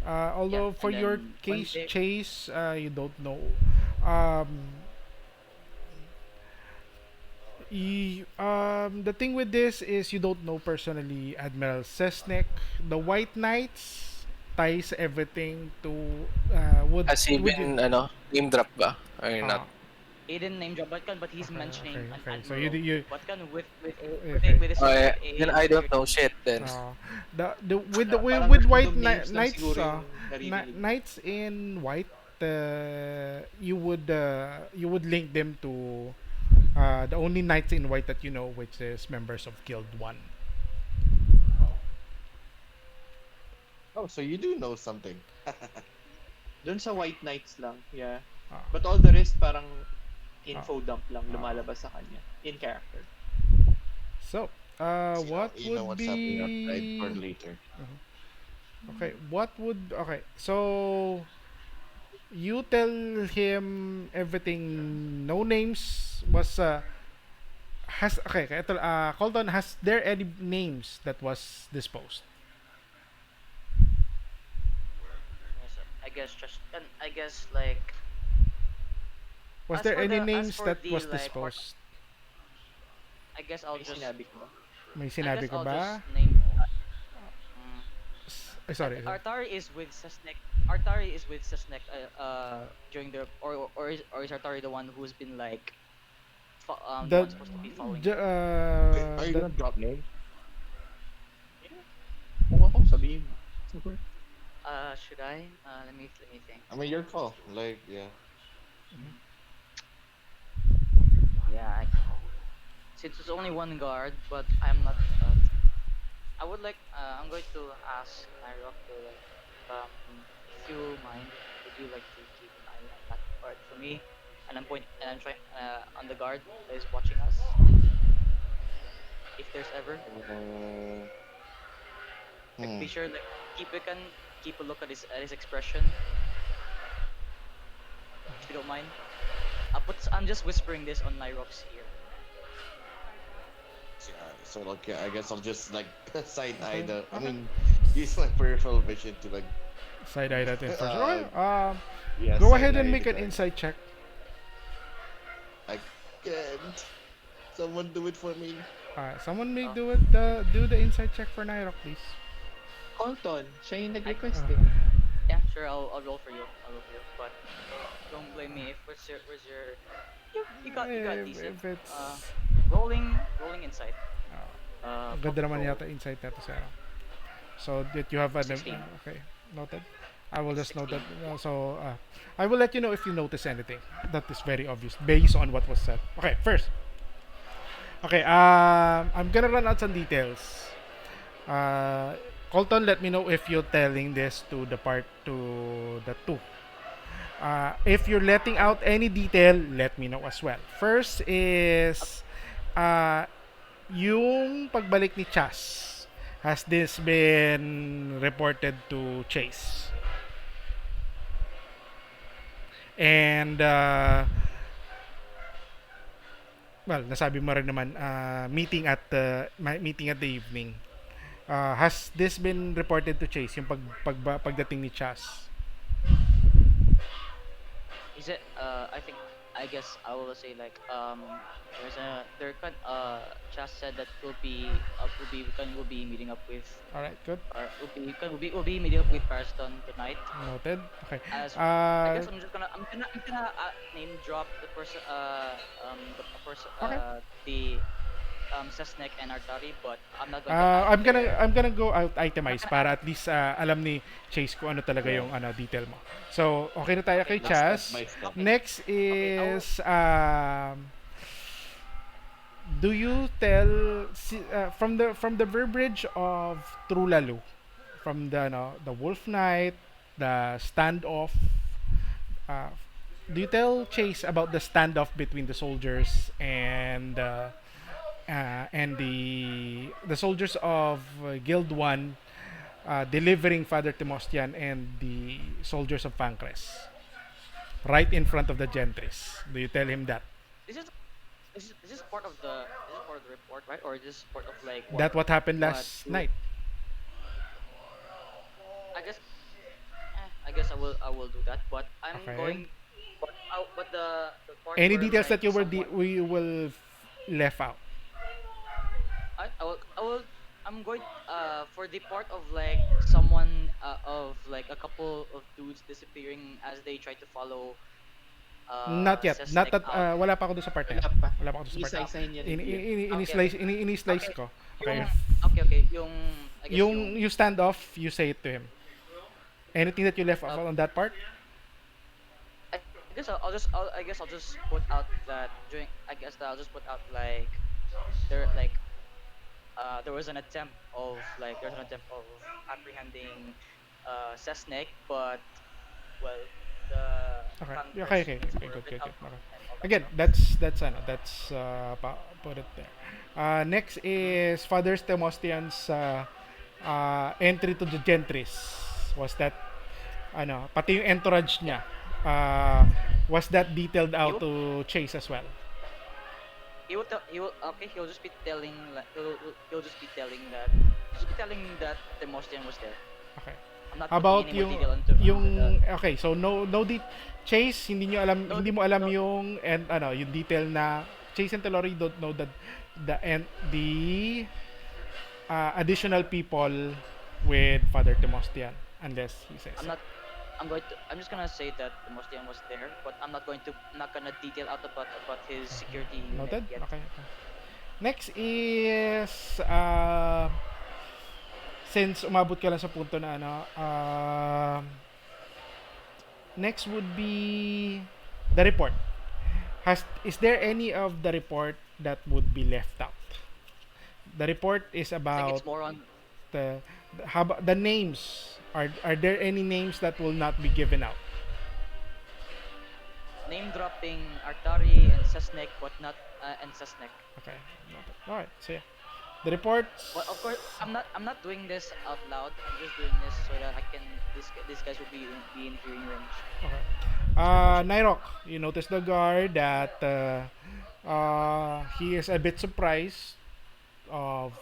yeah, Although and for your then when case, they Chase, you don't know. Um, the thing with this is you don't know personally Admiral Sesnek. The White Knights ties everything to Has he would you been name drop ba or uh, not? he didn't name drop Vatkan, but he's okay, mentioning okay, an okay. So admiral. you Vatkan okay. with Oh, yeah. with Then a I don't security know unit. shit then. The with the Parang with random white names lang knights siguro yung naririnig. knights in white, you would link them to the only knights in white that you know, which is members of Guild One. Oh, so you do know something. Doon sa White Knights lang, yeah. Uh, But all the rest parang uh, info dump lang uh, lumalabas sa kanya in character. so, So, what you know would what's happening outside for be later. okay? What would okay? So you tell him everything. No names was has okay. Ito, Colton, has there any names that was disposed? Yes, I guess just and I guess like Was there any as names for that the was like part, disposed? I guess I'll May just sinabi ka ba? May I sinabi guess ka I'll just ba? name. Mm, Sorry, sorry. Artari is with Sesnek. Artari is with Sesnek. During the or is Artari the one who's been like the The one supposed to be following j- him? Wait, are you the gonna drop names? Yeah. Kung ako, sabihin mo. Siguro. Should I? Let me think. I mean, your call. Like, yeah. Mm, yeah, since it's only one guard, but I'm not. I would like. I'm going to ask NYROC to like, if you mind, would you like to keep an eye on that guard for me? And I'm trying on the guard that is watching us, if there's ever. Uh, Like, hmm. be sure like we can keep a look at his expression, if you don't mind. I'm just whispering this on NYROC's ear. Yeah, so like, yeah, I guess I'll just like side eye okay, the. I okay. mean, use my peripheral vision to like, Side eye that information. uh, Okay, yeah, go side ahead and eye the make an guard. insight check. I can't. Someone do it for me. Someone may Oh, do it. Do the insight check for Nairok, please. Colton, siya yung I nag-request eh. Uh, yeah, sure. I'll roll for you. I'll roll for you. But don't blame me if where's your you got decent. if it's Rolling insight. ang ganda Focus naman roll yata insight natin sa so that you have an 16. okay noted. I will just note that. 16. I will let you know if you notice anything that is very obvious based on what was said. Okay, first. Okay, I'm gonna run out some details. Uh, Colton, let me know if you're telling this to the two. If you're letting out any detail, let me know as well. First is uh, yung pagbalik ni Chas. Has this been reported to Chase? And well, nasabi mo rin naman meeting at the evening. Has this been reported to Chase, yung pagdating ni Chas? Is it I think I guess I will say like there can Chas said that we'll be meeting up with Alright, good. or we'll be meeting up with Carston tonight. Noted. Okay. As I Uh, guess I'm gonna name drop the person the person okay. Sesnek and Artari, but I'm not going to add their I'm gonna go out I'm not itemize gonna para add at least alam ni Chase kung ano talaga Yeah. yung detail mo. So, okay na tayo okay kay Like step Chas. by step. okay Next okay I will is do you tell from the verbiage of Trulalu, from the the Wolf Knight, the standoff, uh, do you tell Chase about the standoff between the soldiers and the soldiers of Guild 1 delivering Father Timostian and the soldiers of Pancres right in front of the gentries? Do you tell him that? this is this is part of the report, right? Or this is part of like That what happened what last you night? I guess I will do that, but I'm Okay. going but the part Any where details like that you someone we will left out? I will I'm going for the part of like someone of like a couple of dudes disappearing as they try to follow Not yet. Not Sesnek that out. wala pa ako doon sa part na Wala yan. pa. Wala pa ako doon sa part na yan. Isa-isa niya reveal. Okay, okay. Ini-slice Okay. ko. Yung Okay. okay, yung I guess Yung you stand off, you say it to him. Anything that you left off uh, on that part? I guess I guess I'll just put out that during I guess that I'll just put out like there like there was an attempt of like there's an attempt of apprehending Sesnek, but well the Okay. Okay, Conquest okay, needs okay, more good, of it good, out good. Okay. and all that Again, stuff. that's put it there. Next is Father Temostian's entry to the gentries. Was that pati yung entourage niya. Was that detailed He out will to Chase as well? he will okay he'll just be telling like he'll just be telling that the Mostian was there. Okay. I'm not How putting about any more detail into the okay, so Chase, no hindi mo alam no yung yung detail na Chase and Tellori don't know that the additional people with Father Timostian unless he says I'm so. not I'm just gonna say that the Mostian was there, but I'm not gonna detail out about his security unit Noted? yet. Okay. Okay. Next is since umabot ka lang sa punto na next would be the report. Is there any of the report that would be left out? The report is I think about it's more on the how about the names. Are there any names that will not be given out? name dropping Artari and Sesnek, but not and Sesnek. Okay. Noted. All right. So yeah, the reports. But of course, I'm not doing this out loud. I'm just doing this so that I can these guys will be in hearing range. Okay. That's my question. NYROC, you notice the guard that he is a bit surprised of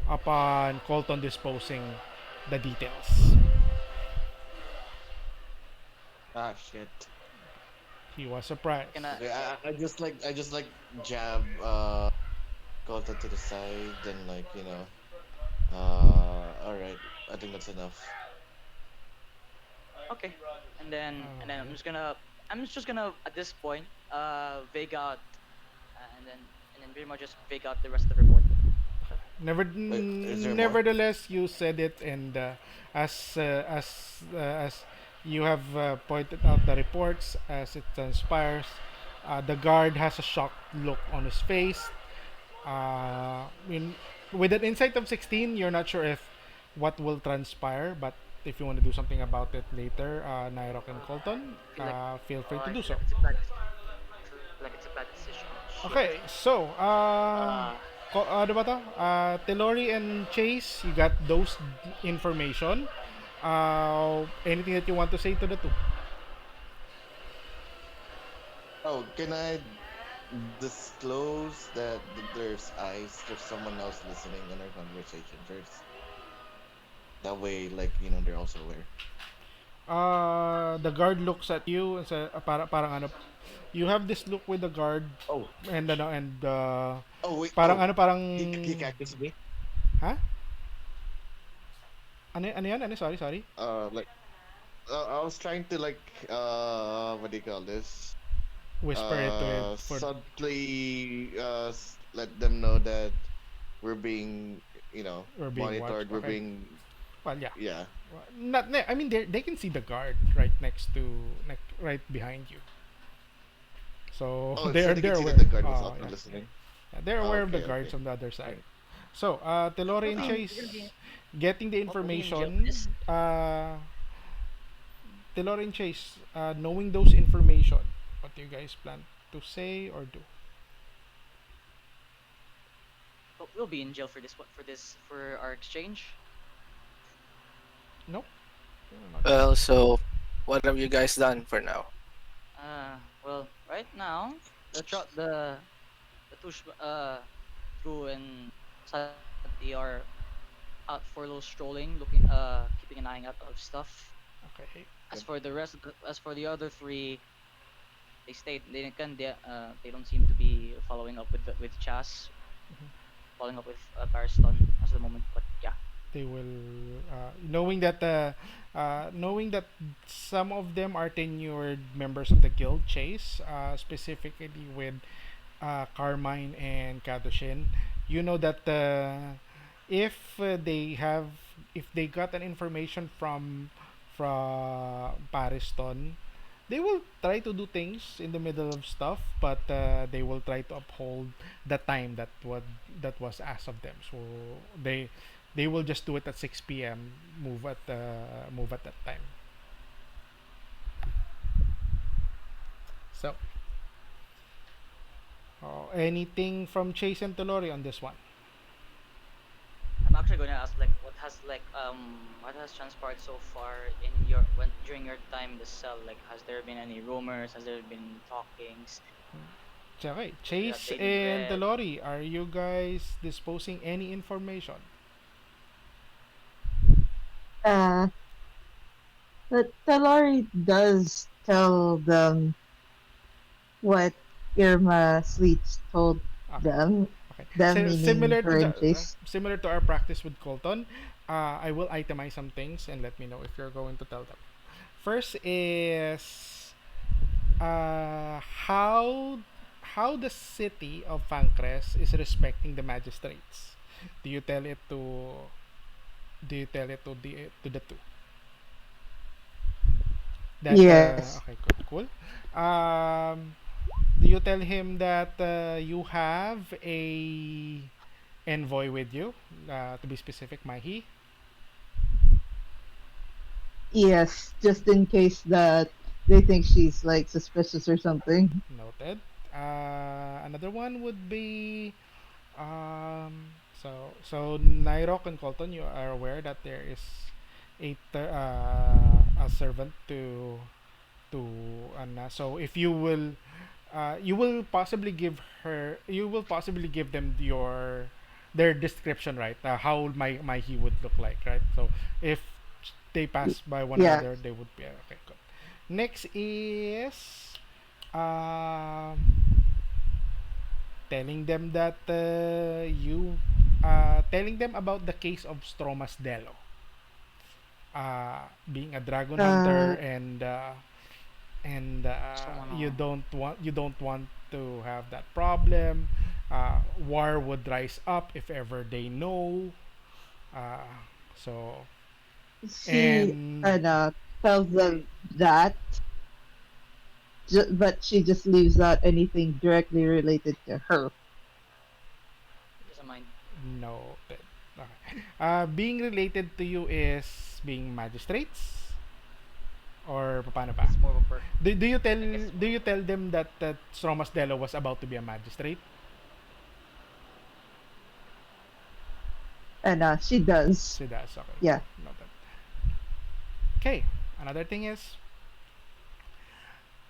upon Colton disposing the details. Ah, shit. He was surprised. Can I Okay, I just like jab Colton to the side, then like all right. I think that's enough. okay, and then I'm just gonna at this point vague out and then pretty much just vague out the rest of the report. Wait, is there more? Nevertheless, you said it, and as you have pointed out the reports as it transpires, the guard has a shocked look on his face. In, with an insight of 16, you're not sure if what will transpire, but if you want to do something about it later, Nyrok and Colton, I feel like feel free to I do feel so. like it's a bad I feel like it's a bad decision. Shit. Okay, so, Uh, ano ba to? Tellori and Chase, you got those information. Anything that you want to say to the two? Oh, can I disclose that there's eyes, there's someone else listening in our conversation first. That way, like, they're also aware. The guard looks at you and sa parang ano, you have this look with the guard Oh, and ano and oh wait, parang oh, ano parang he catches me. ha? Ano yan? Ano? Sorry, sorry. Like, I was trying to like, what do you call this? Whisper it to it for Subtly, let them know that we're being, or being watched. monitored. We're Okay. being, Well, yeah. yeah. Well, not I mean they can see the guard right next to like right behind you. So Oh, so they they're can see that aware. the guard was Oh, also yeah. listening. Yeah, they're Oh, aware of the okay, guards okay. on the other side. Alright. So, Telori We'll and be in, we're gonna Chase be getting the we'll be in jail for information. this. Telori and Chase, knowing those information, what do you guys plan to say or do? We'll be in jail for this. What for this for our exchange? Nope. Not yet. Well, so what have you guys done for now? Well, right now the two True and Santi are out for a little strolling, looking keeping an eye out of stuff. Okay. As Good. for the rest of as for the other three, they don't seem to be following up with Chas, Mhm. following up with Pariston as of the moment. But yeah, They will knowing that some of them are tenured members of the guild Chase, specifically with Carmine and Kadoshin. You know that if they have if they got an information from Pariston, they will try to do things in the middle of stuff, but they will try to uphold the time that was asked of them. So they will just do it at 6 p.m. Move at that time. So, anything from Chase and Tolori on this one? I'm actually going to ask like what has transpired so far in your when during your time in the cell. Like, has there been any rumors? Has there been talkings Okay, that Chase they need and read? Tolori, are you guys disposing any information? Uh, but Telori does tell them what Irma Sleets told Okay. them, Okay. them meaning Similar to her the and Chase. similar to our practice with Colton, I will itemize some things and let me know if you're going to tell them. First is how the city of Pancres is respecting the magistrates. Do you tell it to the two? That Yes. okay, cool. Do you tell him that you have a envoy with you? To be specific, Mahi. Yes, just in case that they think she's like suspicious or something. Noted. Another one would be so NYROC and Colton, you are aware that there is a servant to Anna. So if you will possibly give them their description, right? How my he would look like, right? So if they Y- pass by one Yeah. another, they would be okay. Good. Next is um, telling them that telling them about the case of Stromas Delo, being a dragon hunter Uh, I just don't you wanna. don't want to have that problem. War would rise up if ever they know. Uh, so she and tells them that, but she just leaves out anything directly related to her. He doesn't mind. no, okay. Being related to you is being magistrates or paano pa? It's more of a perk. I guess it's Do more of you a perk. tell them that Stromas Delo was about to be a magistrate? And she does. She does. Okay, cool. Yeah. Noted. Okay. Another thing is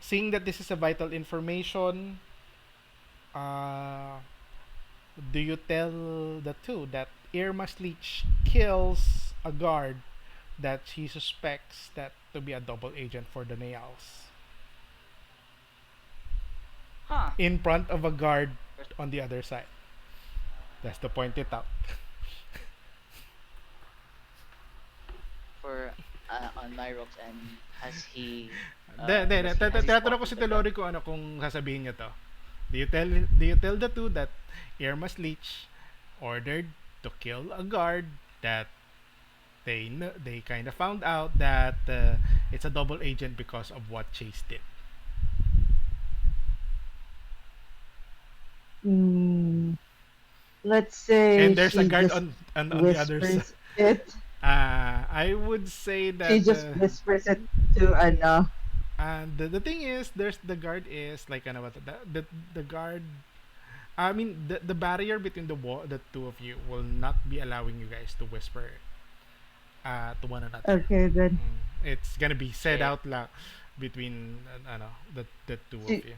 seeing that this is a vital information. uh, do you tell the two that Irma's Leech kills a guard that she suspects that to be a double agent for the Nails Huh. in front of a guard on the other side? That's the point it out. For on NYROC, and has he Tinatanong ko si spotted the gun? Telori kung kung sasabihin niya to. Do you tell the two that Irma's Leech ordered to kill a guard that they kind of found out that it's a double agent because of what Chase did. Mm, let's say And there's a she guard just on the other side. whispers it. I would say She that just whispers it to Anna. and the thing is there's the guard is like ano ba to, the guard I mean the barrier between the two of you will not be allowing you guys to whisper to one another. Okay, then It's gonna be said Okay. out loud between the two of she, you.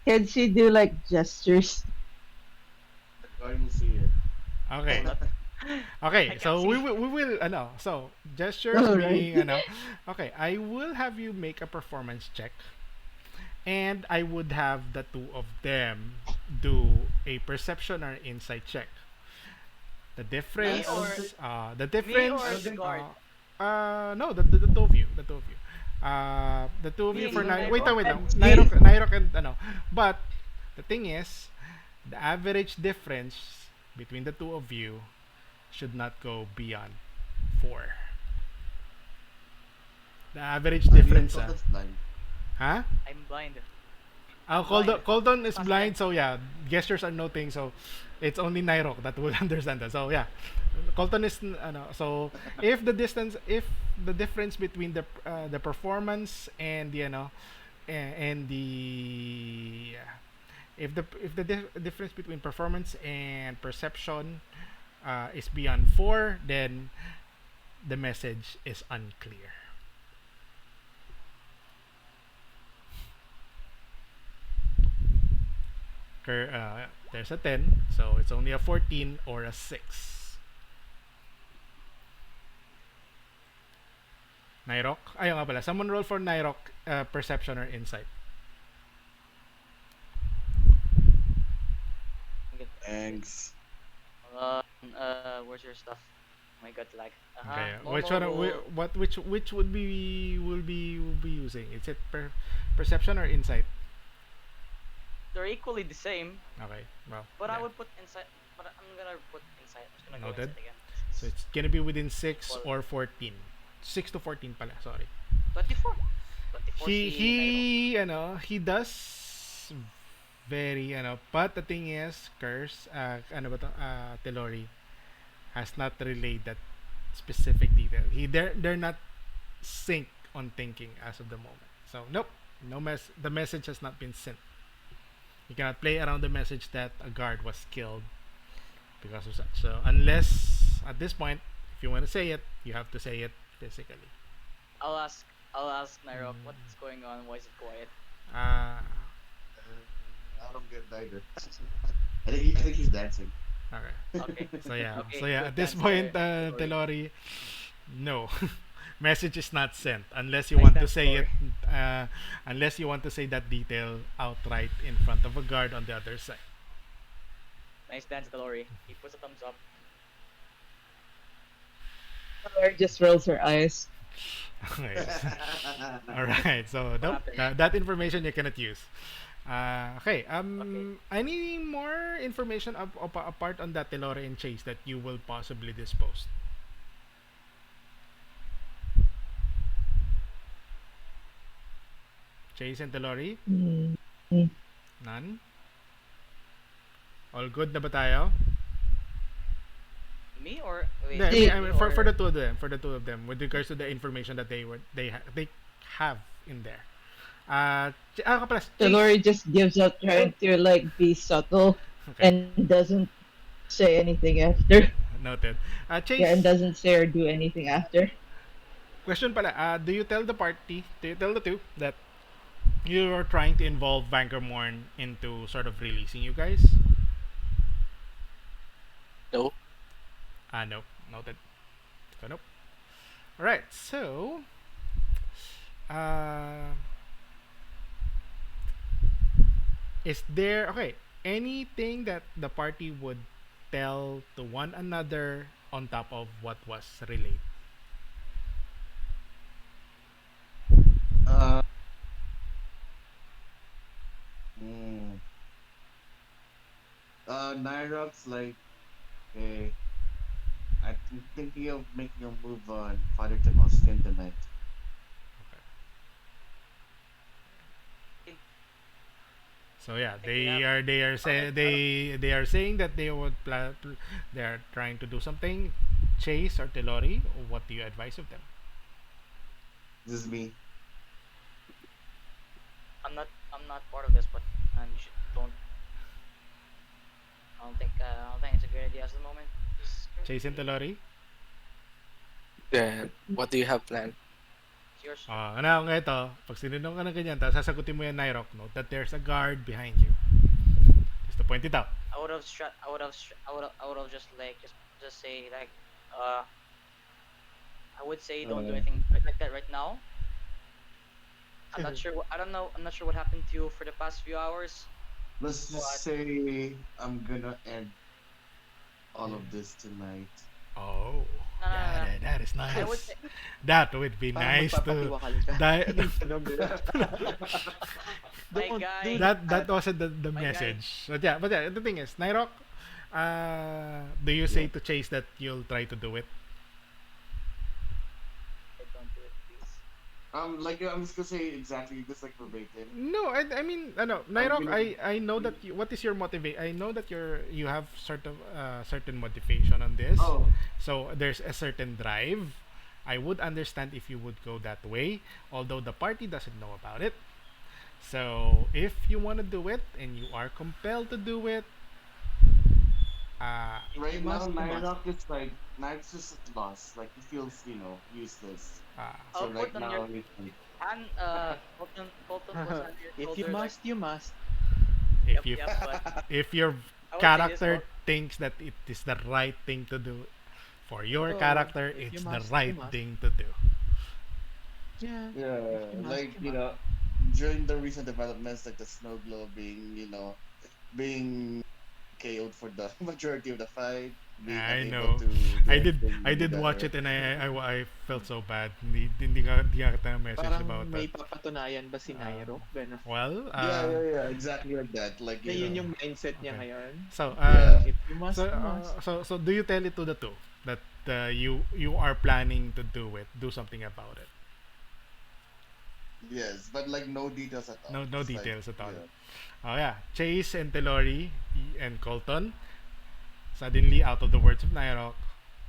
can she do like gestures? The guard will see it. Okay. Hold up. Okay, I can't so see. we will so gestures Alright. being okay, I will have you make a performance check and I would have the two of them do a perception or insight check. The Me difference or the me difference or the guard? no the two of you, the two of Me you and for you, nine. Wait, Nairo? wait, Me. Nairo and but the thing is the average difference between the two of you should not go beyond 4. The average difference, That's blind. huh? I'm blind. Colton, Blind. Colton is Past blind, blind. so yeah, gestures are nothing, so it's only Nyrok that will understand that. So yeah, Colton is so if the difference between the performance and the and the if the difference between performance and perception is beyond 4, then the message is unclear. There's a 10, so it's only a 14 or a 6. Nyrok? Ayun nga pala. Someone roll for Nyrok perception or insight. Thanks. Where's your stuff? Oh my god, lag. Okay. Which Momo one? will. Which would be using? Is it perception or insight? They're equally the same, Okay. Well, but I yeah. would put inside. But I'm gonna put inside. I'm just gonna go Noted. inside again. So it's gonna be within 6 Well, or 14. 6 to 14 pala. Sorry. 24. 24 He si Nairo. he does very but the thing is Curse Tellori has not relayed that specific detail. They're not sync on thinking as of the moment. So nope, the message has not been sent. You cannot play around the message that a guard was killed because of such. So unless at this point, if you want to say it, you have to say it physically. I'll ask. I'll ask Nairo what's going on. Why is it quiet? Uh, I don't get neither. I think he's dancing. okay. Okay. So yeah, Okay. so yeah. At Good this answer, point, Tellori. Telori, no, message is not sent unless you Nice want to dance, say it. Tellori. Unless you want to say that detail outright in front of a guard on the other side. Nice dance, Tellori. He puts a thumbs up. Or just rolls her eyes. Okay. All right. So What nope, happened? that information you cannot use. Okay. Okay. Any more information apart on that Telore and Chase that you will possibly dispose? Chase and Telori? Mm. Mm. None? All good na ba tayo? Me or wait? Hindi, I See, mean, Me for or the two of them, with regards to the information that they have in there. Pala, Chase. Lori just gives up trying to like be subtle Okay, and doesn't say anything after. noted. Yeah, and Chase, doesn't say or do anything after. question pala. Do you tell the party? Do you tell the two that You're trying to involve VANGERMORN into sort of releasing you guys? No. Nope. Noted. So nope. Alright, so uh is there okay, anything that the party would tell to one another on top of what was relayed? Uh, mm, NYROC's like, hey, I'm thinking of making a move on Father Timoskin tonight. So yeah, I think we have. they are saying that they would they are trying to do something. Chase or Telori, what do you advise of them? This is me. I'm not part of this, but you should don't. I don't think it's a great idea at the moment. It's Chase and Telori? Then what do you have planned? yours. Ano nga ito, pag sinunong ka ng ganyan, tapos sasagutin mo yan, Nyrok, note that there's a guard behind you. Just to point it out. I would have just say like uh I would say don't do Uh, anything like that right now. I'm not sure. I don't know. I'm not sure what happened to you for the past few hours. let's just But say I'm gonna end all of this tonight. Oh, no, no, no, no. that is I would nice. say That would be Parang nice to magpapatiwakal ka. that Ano ba? my Don't guy. do that wasn't the My guy. message. But yeah, the thing is, Nyrok, do you say Yeah. to Chase that you'll try to do it? Don't do it, please. Like I'm just gonna say exactly this like verbatim. No, I mean, ano, I'm Nyrok, gonna. I know that what is your motivate? I know that you have certain motivation on this. Oh, So there's a certain drive. I would understand if you would go that way, although the party doesn't know about it. So if you want to do it and you are compelled to do it, uh, If you right now, must, you must. Nyrock is like Nyrock's just lost. Like he feels, useless. uh, So I'll right put on your now he's like, and Colton was on your If you shoulder like must, you must. if yep, you yep. But if your I would say this character about thinks that it is the right thing to do for your So, character, if you it's the must, you right must. thing to do. Yeah. If yeah, you must, like you must. during the recent developments, like the snow globe being, being KO'd for the majority of the fight, being I unable know. to do I anything did watch better. it and I felt so bad. Hindi ka kita message Parang about that. may papatunayan ba si Uh, Nairo? Ganun. well, Yeah, exactly like that. Like Na yun yung mindset niya okay. ngayon. So, yeah, If you must, you must. do you tell it to the two that you are planning to do something about it? yes, but like no details at all. No Just like details at all. yeah, Oh yeah, Chase and Telori and Colton suddenly out of the words of Nyrok,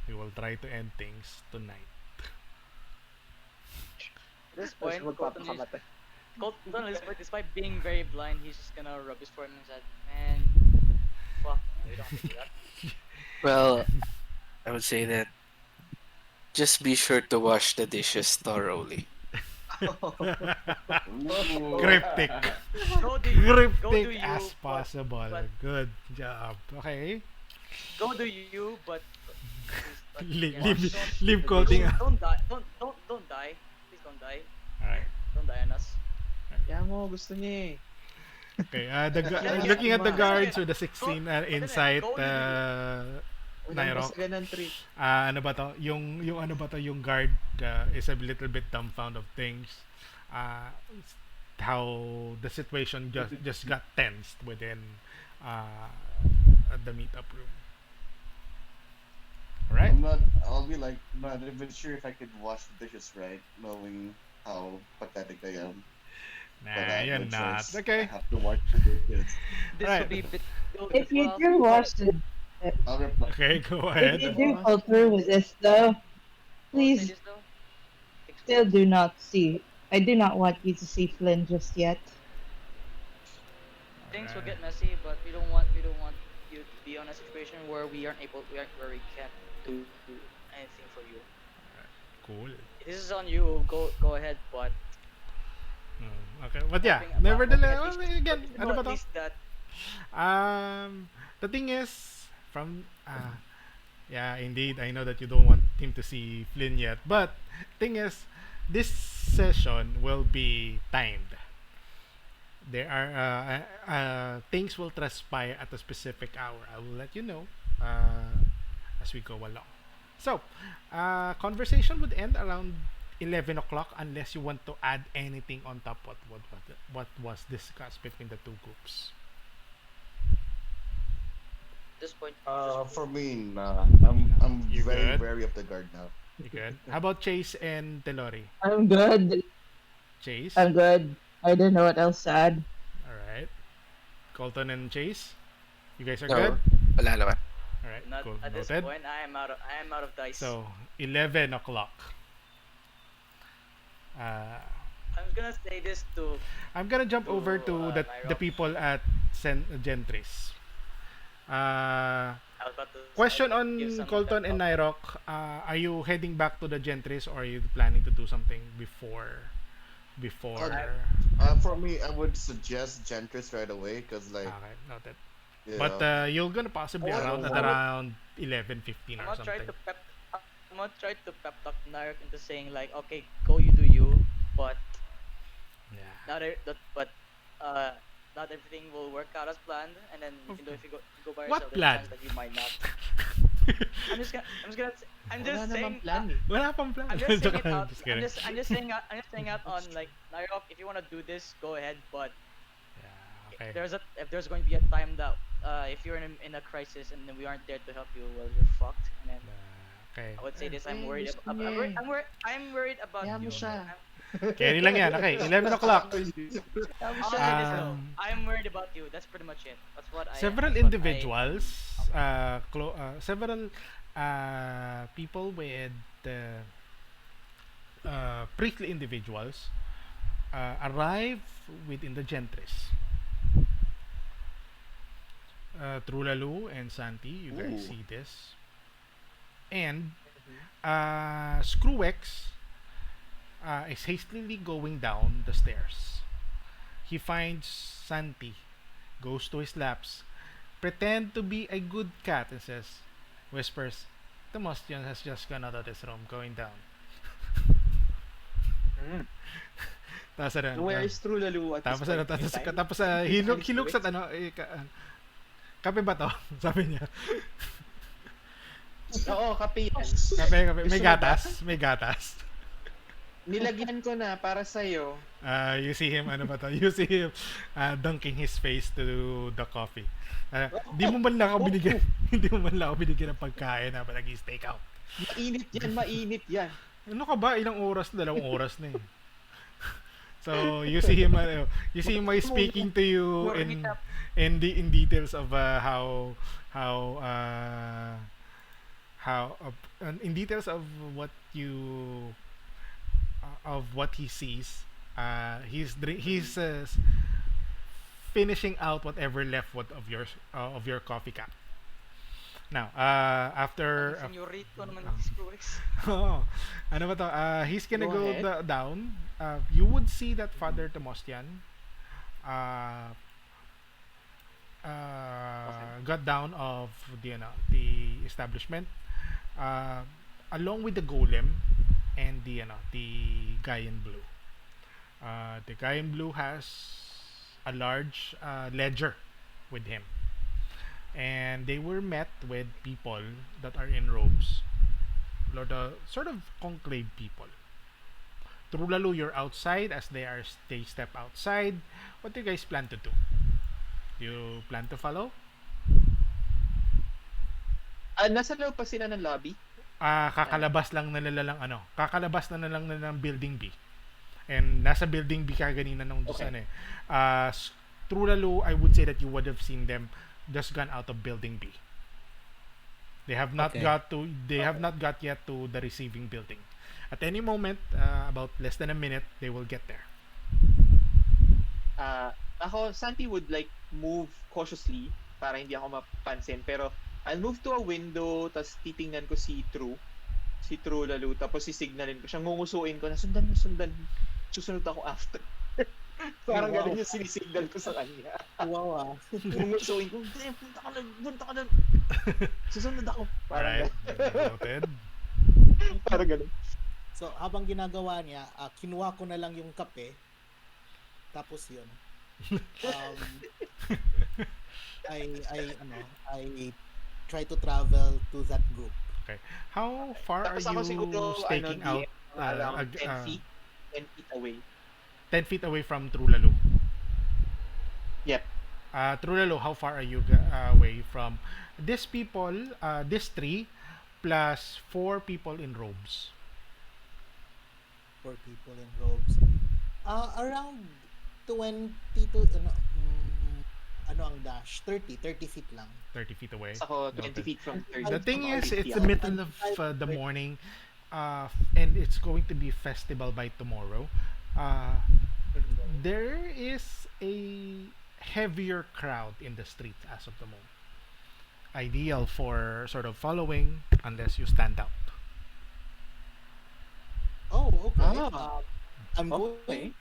we will try to end things tonight. at this Tapos point, magpapakamatay. Colton is despite being very blind, he's just gonna rub his forehead and said, "Man, fuck, man, we don't have to do that." Well, I would say that just be sure to wash the dishes thoroughly. Ooh. Cryptic. Go do you, go do Cryptic you, as possible. but Good job. Okay. go do you, but Leave, yeah, leave, don't leave quoting. don't die, don't die, please don't die, Alright. don't die on us. Kaya mo, gusto niya eh. Okay. Yeah, yeah, Looking at the mas. guards with the Go, 16 but then insight, go do you. Unang Nyrok. basagan ng trip. Ano ba to? Yung ano ba to? Yung guard is a little bit dumbfounded of things. Uh, how the situation just got tensed within uh, the meetup room. Alright? I'll be like, not even sure if I could wash the dishes right, knowing how pathetic I am. But I Nah, have you're no not. choice. I Okay. have to wash the dishes. This Right. will be bit filled If as you well. do watch the, I'll reply. Okay, go if ahead. you do go through with this though, I will say please this though. still Expose. do not see. I do not want you to see Flynn just yet. Things will Alright. get messy, but we don't want you to be on a situation where where we can't do anything for you. Cool. This is on you. Go ahead, but Okay, but yeah, Hoping nevertheless, at least, well, again, hoping to ano know ba at to? least that. The thing is, from yeah, indeed, I know that you don't want him to see Flynn yet, but thing is, this session will be timed. There are things will transpire at a specific hour. I will let you know as we go along. So, conversation would end around 11 o'clock unless you want to add anything on top of what was discussed between the two groups. This point, just For me, nah. I'm You very good? wary of the guard now. You good? How about Chase and Telori? I'm good. Chase? I'm good. I don't know what else to add. Alright. Colton and Chase? You guys are good? No, wala naman. Alright, not cool. at this Noted. point. I am out of dice. So, 11 o'clock. Uh, I'm gonna say this to I'm gonna jump over to the NYROC. people at Gentris. Uh, I was about to question give on some of them Colton and up. Nyrok. Are you heading back to the Gentris or are you planning to do something before? Uh, for me, I would suggest Gentris right away because, like, Okay, noted. you But know, you're gonna possibly I would, around at I would, around 11:15 I'm or not trying something. to pep. I'm not trying to pep talk Narek into saying like, okay, go, you do you, but Yeah. but uh, not everything will work out as planned, and then even though if you go by What yourself, there's a plan? chance that you might not. I'm just gonna, I'm Wala just namang saying, plan eh. Wala pang plan. I'm just saying it I'm out. just kidding. I'm just saying out on like Nairok. If you wanna do this, go ahead. But Yeah, okay. if there's going to be a time that if you're in a crisis and then we aren't there to help you, well, you're fucked. And then Okay. I would say this: I'm Eh, worried. gusto niya eh. I'm worried about Kaya mo you. siya. Carry lang yan. Okay, 11 o'clock. Kaya mo I'll siya. say this though. Um, I'm worried about you. That's pretty much it. Several That's what individuals, several people with priestly individuals arrive within the Gentris. Trulalu and Santi, you guys ooh, see this. And Screwex is hastily going down the stairs. He finds Santi, goes to his laps, pretend to be a good cat and whispers, the Mostian has just gone out of this room, going down. Mm. Tapos ano, Where is Trulalu at this tapos point ano, in tapos, time? tapos he looks at ano, kape ba to? Sabi niya. Oo, kape yan. Kape, may Gusto mo ba? gatas, may gatas. Nilagyan ko na para sa'yo. You see him, ano ba to? You see him dunking his face to the coffee. Di mo man lang ako binigyan, hindi mo man lang ako binigyan ng pagkain na nag-stake out. Mainit yan, mainit yan. Ano ka ba? Ilang oras na? Dalawang oras na eh. So, you see him, speaking to you in details of in details of what you of what he sees. He's finishing out whatever left of your coffee cup. Now, after Senyorito naman si Screwex. oh, ano ba to? He's gonna Go go ahead. down. You would see that Father Tomostian got down of the establishment along with the golem and the guy in blue. The guy in blue has a large ledger with him, and they were met with people that are in robes, the sort of conclave people. Trulalu, you're outside as they step outside. What do you guys plan to do? Do you plan to follow? Nasa loob pa sila ng lobby? Kakalabas lang na nila lang kakalabas na lang nila ng building B. And nasa building B ka ganina nung Okay. Trulalu, I would say that you would have seen them just gone out of building B. They have not Okay. got yet to the receiving building. At any moment, about less than a minute, they will get there. Ako, Santi would like move cautiously para hindi ako mapansin. Pero I'll move to a window, tapos titingnan ko si Trulalu, tapos sisignalin ko siya, ngungusuin ko na sundan mo. susunod ako after. Ay, Parang wow. ganun yung sinisignal ko sa kanya. Wow, ah. Mumutsuin ko, hindi, punta ka na, susunod ako. Parang Right. ganun. Noted. Parang ganun. So, habang ginagawa niya, kinuha ko na lang yung kape. Tapos yun. Um, I try to travel to that group. Okay. How far are Tapos ako siguro, you staking out? around 10 feet, 10 feet away. 10 feet away from Trulalu. Yep. Trulalu, how far are you away from these people, these three, plus 4 people in robes? For people in robes. Around 20 to, ano ang dash? 30 feet lang. 30 feet away. Tapos ako 20 Noted. feet from 30. The thing from is, 50 it's the ako. middle of the morning, and it's going to be festival by tomorrow. There is a heavier crowd in the street as of the moment. Ideal for sort of following unless you stand out. Oh, okay. Ah, I'm okay.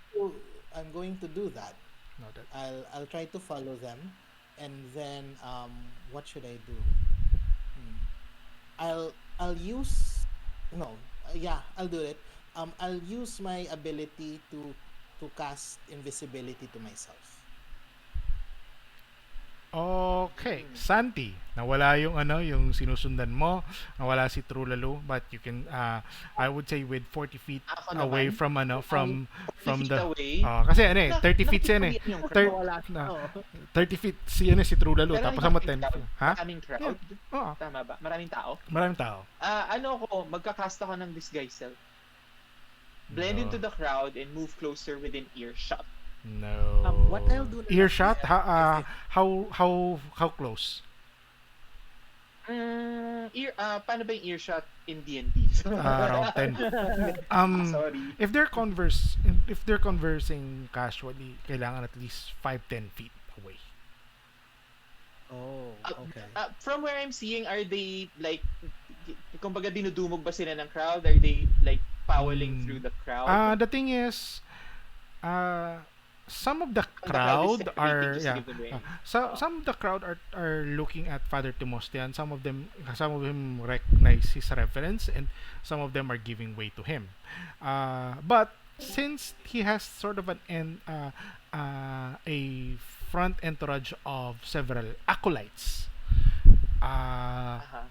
going to do that. Noted. I'll try to follow them, and then what should I do? Hmm. I'll use no yeah, I'll do it. I'll use my ability to cast invisibility to myself. Okay, Santi, nawala yung yung sinusundan mo, nawala si Trulalu, but you can I would say with 40 feet Ako away naman, from from 40 feet the away, 'Kasi 30 feet siya eh. nakikita ko yan yung Thir- crowd. Wala na, ako. 30 feet si Trulalu, Pero tapos maraming mo 10 crowd. feet. Ha? Maraming crowd. Yeah. Oo, Tama ba? Maraming tao. maraming tao. Magkakast ako ng disguise self. Blend No. into the crowd and move closer within earshot. No. What I'll do na Earshot? lang is, How close? Paano ba yung earshot in D&D? Around 10. Sorry. If they're conversing casually, kailangan at least 5-10 feet away. oh, okay. From where I'm seeing, are they like, kumbaga dinudumog ba sila ng crowd? Are they like powering through the crowd? The thing is, some of the And the crowd is crowd separating are just to give them way. some of the crowd are looking at Father Timostian. Some of them recognize his reference, and some of them are giving way to him. But since he has sort of a front entourage of several acolytes, Aha.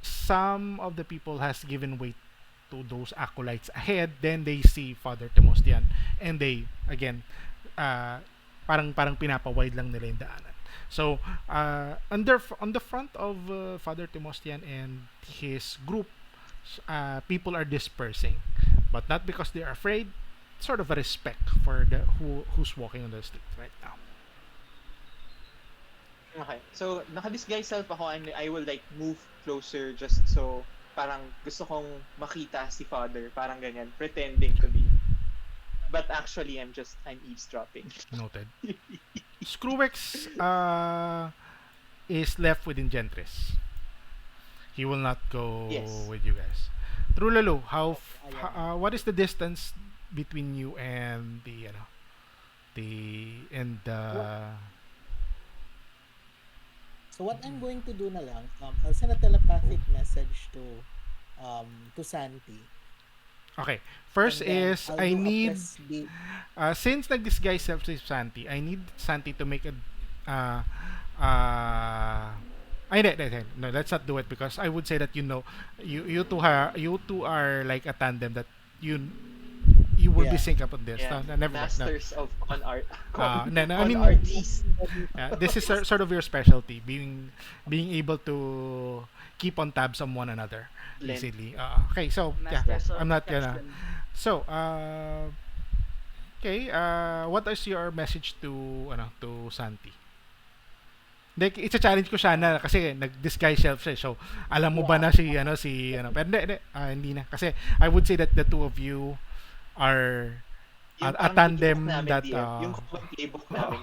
some of the people has given way to those acolytes ahead. Then they see Father Timostian, and they again parang pinapawide lang nila yung daanan. So on the front of Father Timostian and his group, people are dispersing, but not because they're afraid. Sort of a respect for the who's walking on the street right now. Okay. So, naka-disguise self ako and I will like move closer just so parang gusto kong makita si Father. Parang ganyan. Pretending to be. But actually, I'm eavesdropping. Noted. Screwex is left within Gentris. He will not go Yes. with you guys. Trulalu, Ayan. what is the distance between you and So what I'm going to do na lang, I'll send a telepathic message to Santi. Okay. First And then is I'll I do a need press B. since nag-disguise self si Santi, I need Santi to make a no, let's not do it because I would say that you two are like a tandem that you will be Yeah. sync up on this. Yeah. No, never mind. No. Masters of con art. No, I Con mean, artist. this is sort of your specialty, being able to keep on tabs on one another Blend. easily. Okay, so yeah, Masters of I'm not gonna. Deception. So, okay, what is your message to Santi? Like, it's a challenge ko siya na kasi nag-disguise self siya. So, alam mo ba na pero hindi na. Kasi I would say that the two of you are Yung a parang tandem playbook namin, that DM. Yung common playbook namin.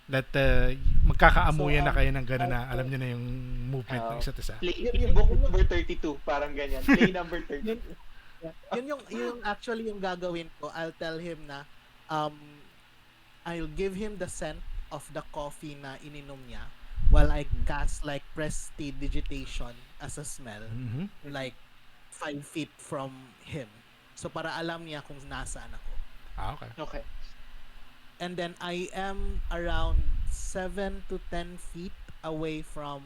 that magkakaamuyan So, na kayo ng gano'n na alam nyo na yung movement ng uh, isa't isa. Play yung book number 32. Parang ganyan. Play number 32. Yun yung actually yung gagawin ko. I'll tell him na um I'll give him the scent of the coffee na ininom niya while I Mhm. cast like prestidigitation as a smell Mhm. Mhm. like 5 feet from him. So para alam niya kung nasaan ako. Okay. Okay. And then I am around 7 to 10 feet away from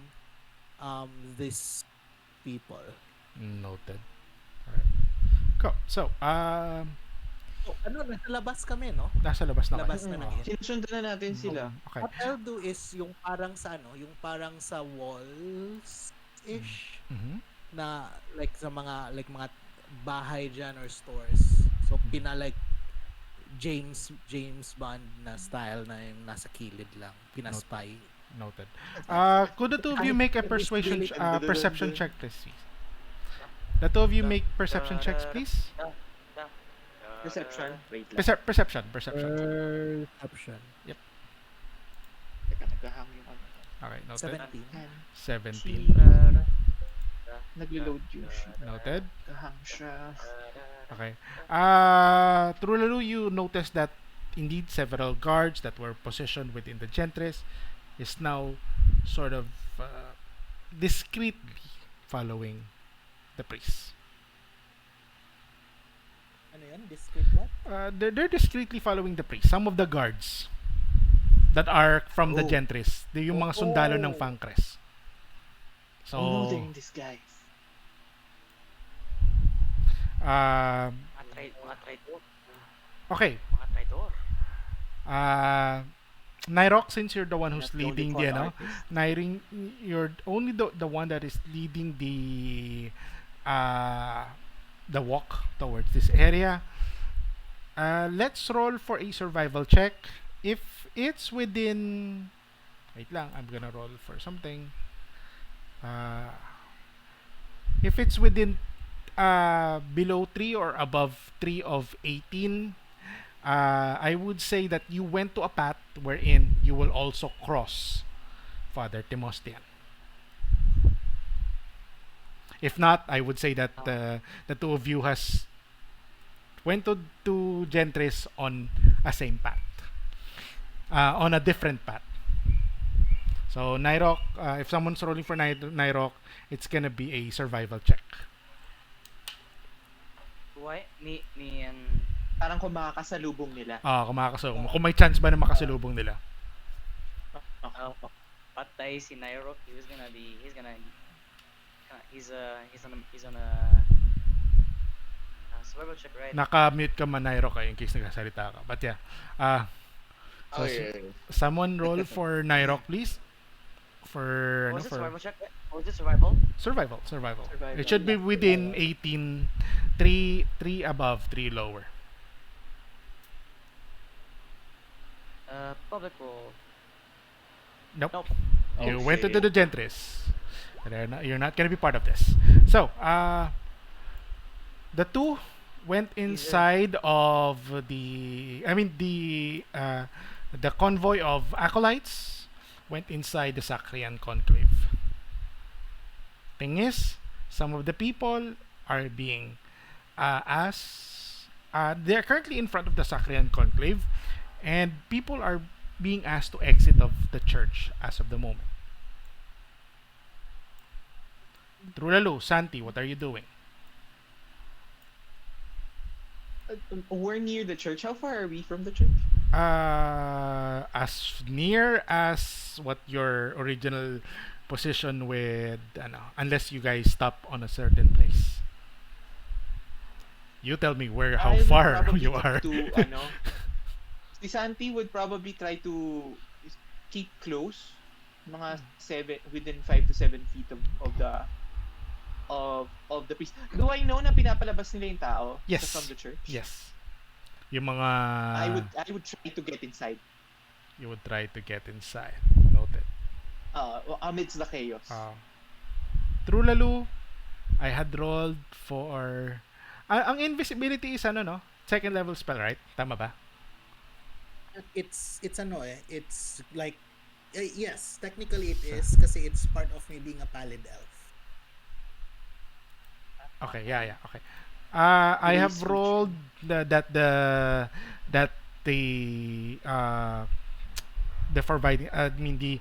these people. Noted. Alright. Go. So, So, nasa labas kami, no? nasa labas na kayo. Labas na Mm-mm. ng Oo. inn. Sinusundan na natin sila. Okay. What I'll do is yung parang sa yung parang sa walls-ish Mhm. na like sa mga bahay dyan or stores. So like James Bond na style na yung nasa kilid lang, pinaspy. Noted. Could the two of you Kahit make a invisibility. perception Dun-dun-dun-dun. check, please? The two of you Da, make da, perception checks, da, please. da, da, Perception. da. Wait lang. Perception. Perception. Teka, naghahang yung ano. Okay, noted. 17. 17. Naglo-load yung sheet. Noted. Naghahang siya. Okay. TRULALU, you notice that indeed several guards that were positioned within the Gentris is now sort of discreetly following the priest. Ano yun? Discrete what? They're discreetly following the priest. Some of the guards that are from the Oh. Gentris. Yung mga sundalo ng Fangcres. So, Oh no, they're in disguise. Mga traitor. Okay. Mga traitor. NYROC, since you're the one who's Not the only leading con the artist. Nyring, you're only the one that is leading the walk towards this area. Let's roll for a survival check. If it's within, wait lang, I'm gonna roll for something. If it's within below 3 or above 3 of 18, I would say that you went to a path wherein you will also cross Father Timostian. If not, I would say that the two of you has went to Gentris on a same path, on a different path. So NYROC, if someone's rolling for NYROC, it's gonna be a survival check. Why? Me and... Parang kung makakasalubong nila. Kung may chance ba na makasalubong nila. Patay si NYROC. He's on a survival check, right? Naka-mute ka man, NYROC, in case nagsasalita ka. But yeah. So someone roll for NYROC, please. For Was it for survival check? Or was it survival? survival. Survival. It should be within 18, 3 above, 3 lower. Public roll. Nope. Nope. You went into the Gentris. You're not gonna be part of this. So, the two went inside of the convoy of acolytes went inside the Sacrian conclave. Thing is, some of the people are being they're currently in front of the Sacrian conclave, and people are being asked to exit of the church as of the moment. TRULALU, Santi, what are you doing? We're near the church. How far are we from the church? As near as what your original position with, unless you guys stop on a certain place. You tell me how I would far probably you get are. to, Si Santi would probably try to keep close, mga within 5 to 7 feet of the priest. Do I know na pinapalabas nila yung tao Yes. from the church? Yes. Yung mga I would try to get inside. You would try to get inside. Noted. Amidst the chaos. TRULALU, I had rolled for ang invisibility is second level spell, right? Tama ba? It's like yes, technically it is kasi it's part of me being a Pallid elf. Okay, yeah. Okay. I Grace have rolled feature. that the the providing I mean the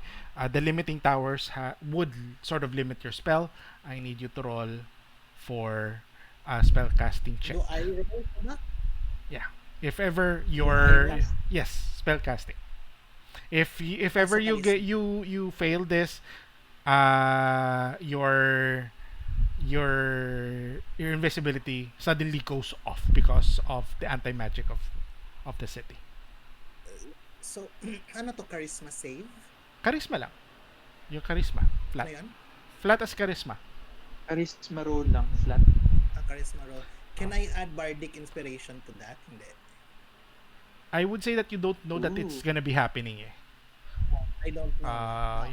limiting towers would sort of limit your spell. I need you to roll for a spell casting check. Do I roll for that? Yeah. If ever Do I your roll? Spellcast. yes, spell casting. If Ah, ever so you get charisma. you fail this, your your invisibility suddenly goes off because of the anti magic of the city. So, ano to, charisma save? Charisma lang. Yung charisma. Ano Flat. yun? Flat as charisma. Charisma roll lang, flat. Charisma roll. Can Oh. I add bardic inspiration to that? Hindi. I would say that you don't know that it's Ooh, gonna be happening eh. I don't know that.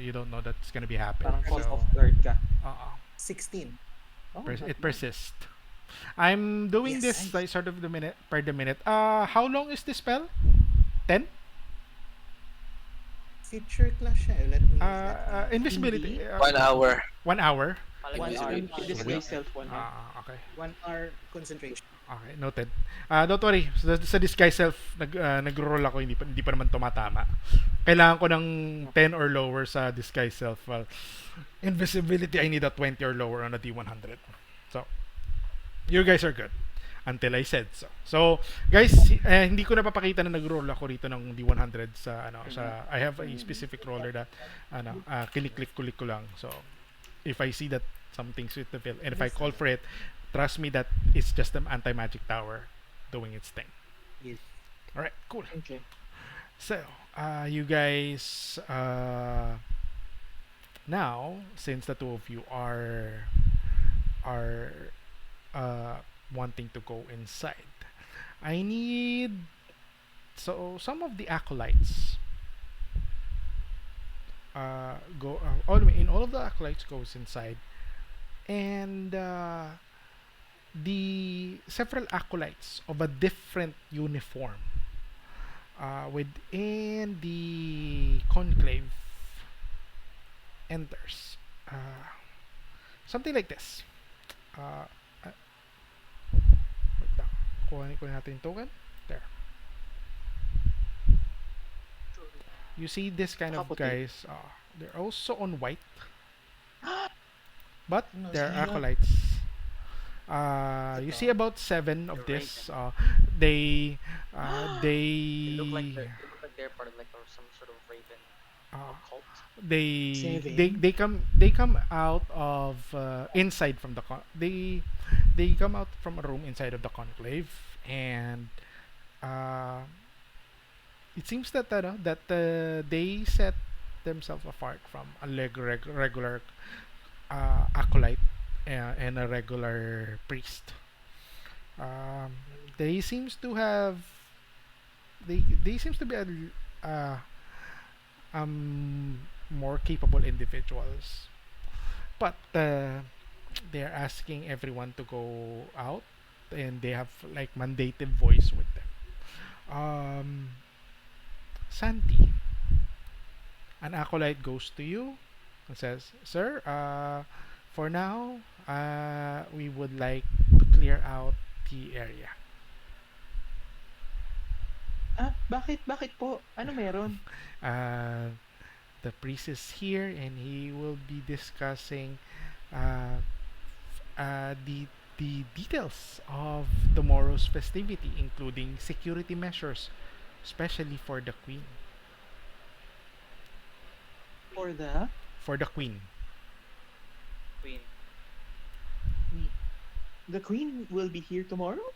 You don't know that's gonna be happening. parang caught So, off guard ka. uh, 16. Oh, not it bad. persists. I'm doing Yes. this like sort of the minute per the minute. How long is this spell? 10? Feature class siya. Let me. Invisibility. Hindi. 1 hour. 1 hour. Palagi One ko hour. yun. Disguise self 1 hour. Okay. 1 hour concentration. Okay, noted. Don't worry. Sa disguise self, nag-roll ako, hindi pa naman tumatama. Kailangan ko ng 10 or lower sa disguise self. Well, invisibility, I need a 20 or lower on a D100. So, you guys are good. Until I said so. So, guys, hindi ko napapakita na nag-roll ako rito ng D100 sa I have a specific roller that kilik-click ko lang. So, if I see that something's with the fill and if I call for it, trust me that it's just an anti-magic tower doing its thing. Yes. All right, cool. Okay. So, you guys now since the two of you are wanting to go inside, I need some of the acolytes go all of the acolytes goes inside, and the several acolytes of a different uniform within the conclave enters. Something like this. Uh, uh, wait lang. Kuhanin ko natin yung token. There. You see this kind of Nakaputi. guys. They're also on white, but Ano they're siya? acolytes. You see Ito. about 7 of They're this. They They look like they're part of like some sort of raven uh, cult. they come out of inside from the they come out from a room inside of the conclave, and uh, it seems that they set themselves apart from a regular acolyte and a regular priest. Um, they seems to have they seems to be uh, more capable individuals, but they're asking everyone to go out, and they have like mandated voice with them. Santi, an acolyte goes to you and says, "Sir, for now, we would like to clear out the area." Bakit? Bakit po? Ano meron? Uh, the priest is here, and he will be discussing uh, the details of tomorrow's festivity, including security measures, especially for the queen. For the For the queen. Queen. the queen will be here tomorrow?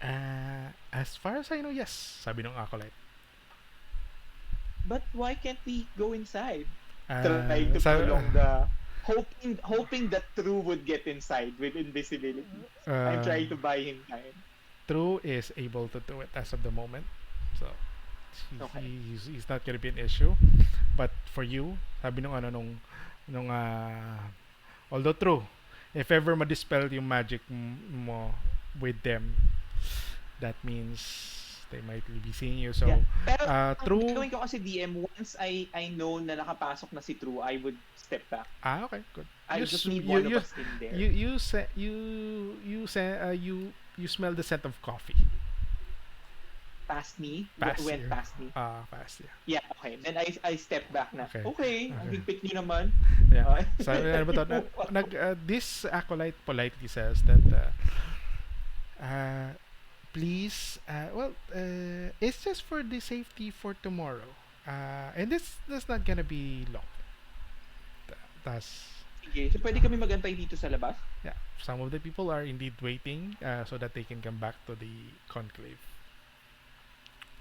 As far as I know, yes, sabi ng acolyte. But why can't we go inside? Uh, Trying to sa- prolong the hoping that True would get inside with invisibility. I'm uh, trying to buy him time. True is able to do it as of the moment, so Okay. he's not gonna be an issue. But for you, sabi nung nung although True, if ever ma-dispel yung magic mo with them, that means They might be seeing you. Yeah. So, Pero ang through. gagawin ko kasi DM, once I know na nakapasok na si True, I would step back. Okay, good. I You just s- need you one of you us in there. you smell the scent of coffee. Past me, Past went you. past me. Past you. Yeah, okay. Then I step back na. Okay. Okay, ang Okay. higpit niyo naman. Yeah. Okay. So, ano ba to? This acolyte politely says that, please, it's just for the safety for tomorrow. And this not gonna be long. That's, Sige, so pwede kami magantay dito sa labas? yeah. Some of the people are indeed waiting so that they can come back to the conclave.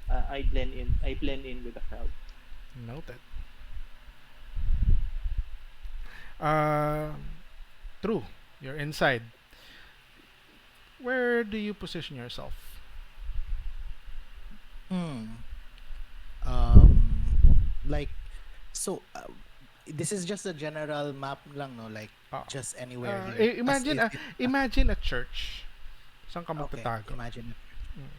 I blend in with the crowd. Noted. Uh, True. You're inside. Where do you position yourself? Hmm. Like, so this is just a general map lang, no? Like, Ah. just anywhere Uh, here. imagine As a if it- imagine a church. Saan ka Okay, magtatago? imagine. Mm.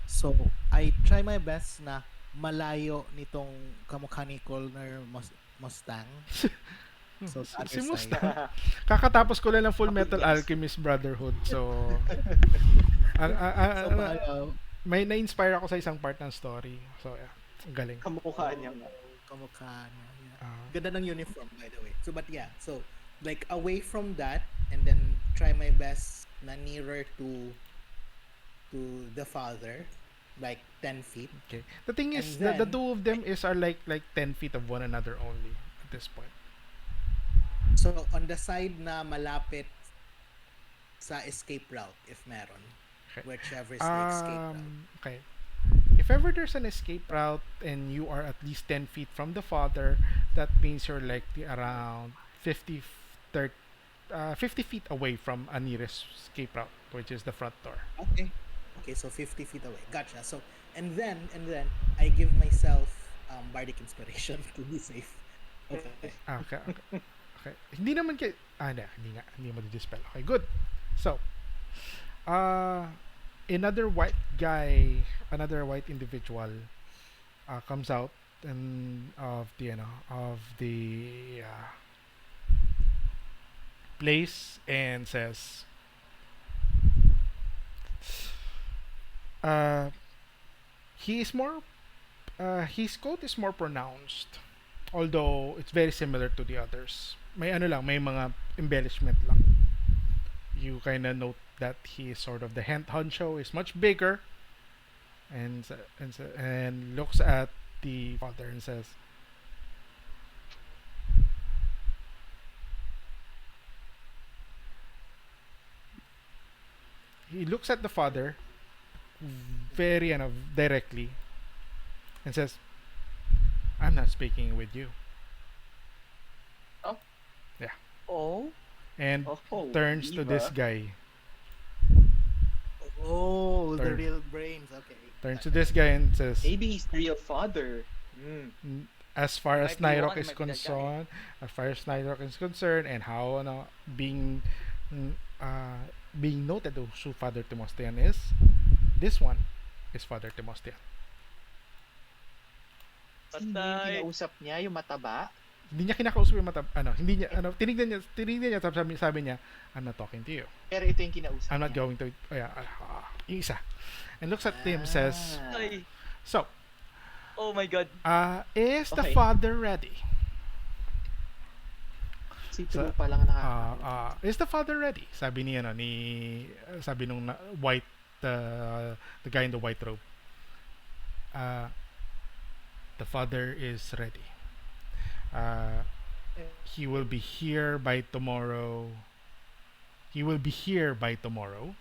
So, I try my best na malayo nitong kamukha ni Colner Mustang. So, the Si other Mustang. side. Kakatapos ko lang ng Full Ako, Metal yes. Alchemist Brotherhood. So, ang- So, malayo. may na-inspire ako sa isang part ng story. So, yeah. Ang galing. Kamukhaan niya nga. Kamukha niya. Yeah. Ah. Ganda ng uniform, by the way. So, but yeah. So, like, away from that, and then try my best na nearer to the father, like 10 feet. Okay. The thing is, And the then- two of them are like 10 feet of one another only at this point. So, on the side na malapit sa escape route, if meron. Okay. Whichever is the escape route. Okay. If ever there's an escape route and you are at least 10 feet from the father, that means you're likely around 50 feet away from a nearest escape route, which is the front door. Okay. Okay, so 50 feet away. Gotcha. So, and then, I give myself bardic inspiration to be safe. Okay. Okay, okay. Okay. Hindi naman kay hindi mo dispel. Okay, good. So, another white individual comes out and of the place and says, he is more his coat is more pronounced, although it's very similar to the others. May may mga embellishment lang. You kind of note that he is sort of the honcho is much bigger, and looks at the father and says, he looks at the father very directly and says, "I'm not speaking with you." Oh, And Oh, turns to this diva. guy. Oh, the Turn. real brains. Okay. Turns to this guy and says, Maybe he's the real father. as far as Might be NYROC one, is might be that guy. concerned, as far as NYROC is concerned, and how mm, being noted who Father Timostean is, this one is Father Timostean. Sino yung patay. kinausap niya, yung mataba? Hindi niya kinakausap yung hindi niya, tinignan niya, sabi niya, "I'm not talking to you. Pero ito yung kinausap I'm not niya. going to," yung isa. And looks at him, says, Ay. "So, Oh my god. is the Okay. father ready? Si Sa- True pa lang nakakaalam. Is the father ready?" Sabi niya sabi nung white, the guy in the white robe. The father is ready. He will be here by tomorrow. He will be here by tomorrow.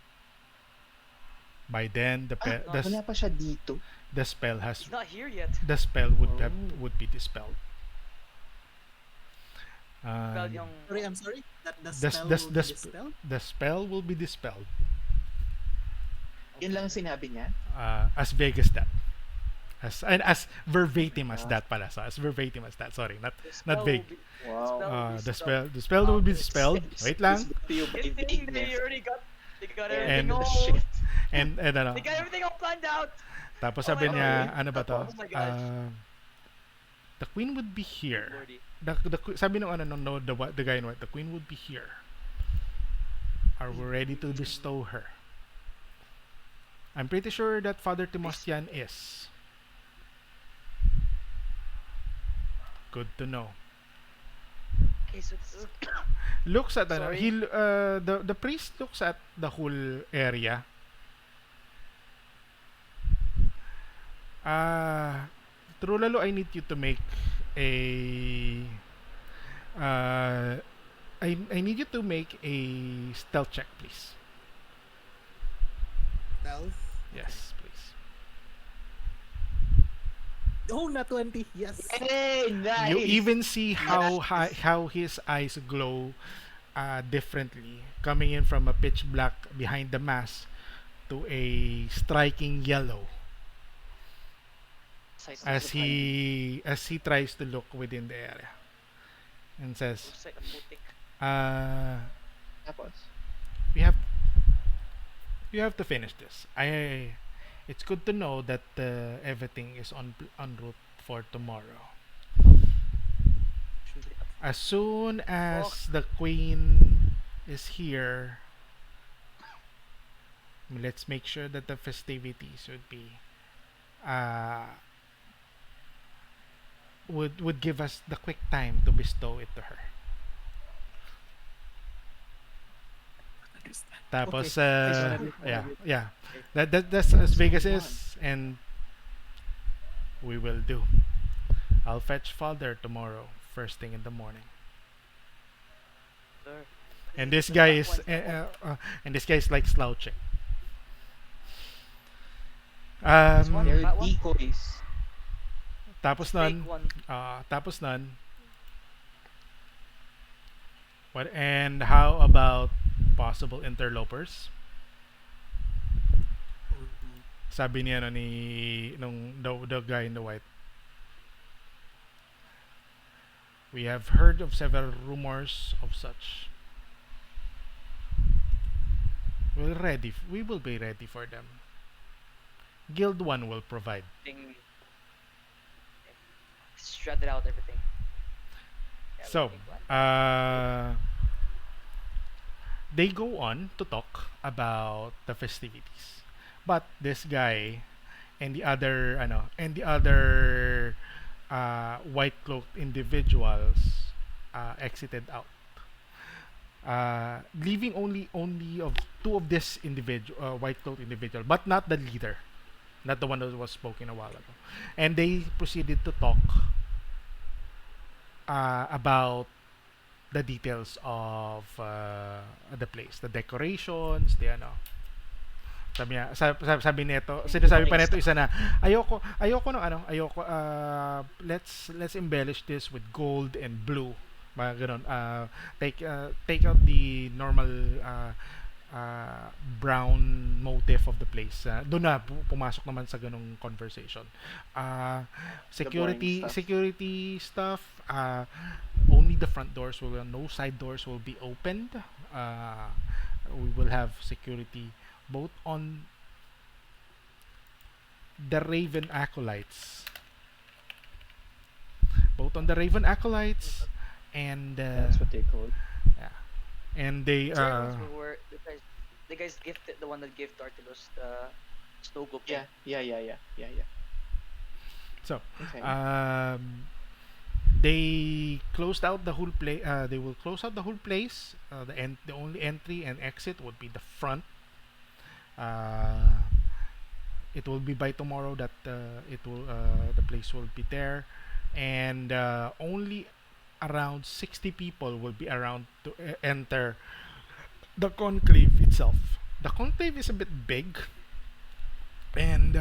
By then, Wala pa siya dito. the spell has He's not here yet. the spell Oh. would be dispelled. Well, And yung Sorry, I'm sorry. That the the, spell the, will the, be sp- dispelled? the spell will be dispelled. Yun lang ang sinabi niya. As big as that. As verbatim as that pala. So as verbatim as that. Sorry, not spell big. will be- Wow. The spell will be dispelled. Wait lang. It's to you by Good thing vagueness. they already got And everything And- all shit. And they got everything all planned out. Tapos Oh my sabi god. niya, Okay. ano ba to? Oh my god. Uh, the queen would be Good here. lordy. Sabi nung ano, nung, no, the guy in white, the queen would be here. Are we ready to bestow her? I'm pretty sure that Father This Timostian is. Good to know. okay, so this is Looks at ano, sorry. the priest looks at the whole area. Uh Trulalo, I need you to make a uh I need you to make a stealth check, please. Stealth. Okay. Yes, please. Oh, not 20. Yes. Hey, You nice. even see Nice. how his eyes glow differently, coming in from a pitch black behind the mask to a striking yellow Sight of Sight of lightning. as he tries to look within the area and says, looks like a putik. uh, Tapos. "We have to finish this. It's good to know that everything is on route for tomorrow. Shoot. As soon Oh, as the queen is here, let's make sure that the festivities uh would give us the quick time to bestow it to her." Understand. Okay. Tapos, Nice one. yeah, Every- yeah. Okay. That's as Nice Vegas one. is, and we will do. I'll fetch father tomorrow, first thing in the morning. sir. And this Step guy one, is, step one. and this guy is like slouching. This one, Um, They're that one. decoys. tapos Take nun, one. tapos nun, what? And how about possible interlopers? Mhm. Sabi niya no ni nung the guy in the white. We have heard of several rumors of such. We will be ready for them. Guild 1 will provide. Thing. Shredded out everything. Yeah, we So, take one. they go on to talk about the festivities. But this guy and the other white cloaked individuals exited out. Leaving only of two of this individual white cloaked individual, but not the leader, not the one that was spoken a while ago. And they proceeded to talk about the details of the place, the decorations, the ano. Sabi nito, sinasabi pa Boring nito isa stuff. na, let's embellish this with gold and blue. Mga ganun. Take out the normal brown motif of the place. Doon na pumasok naman sa ganung conversation. Uh, The boring stuff. security stuff. Only the front doors will, no side doors will be opened. We will have security both on the Raven acolytes, and That's what they call. yeah, and they Sorry, ones were the guys gifted the one that gave Tartarus the snow globe thing. Yeah. so Okay. they closed out the whole place. They will close out the whole place. The only entry and exit would be the front. Uh, it will be by tomorrow that the place will be there, and only around 60 people will be around to enter the conclave itself. The conclave is a bit big, and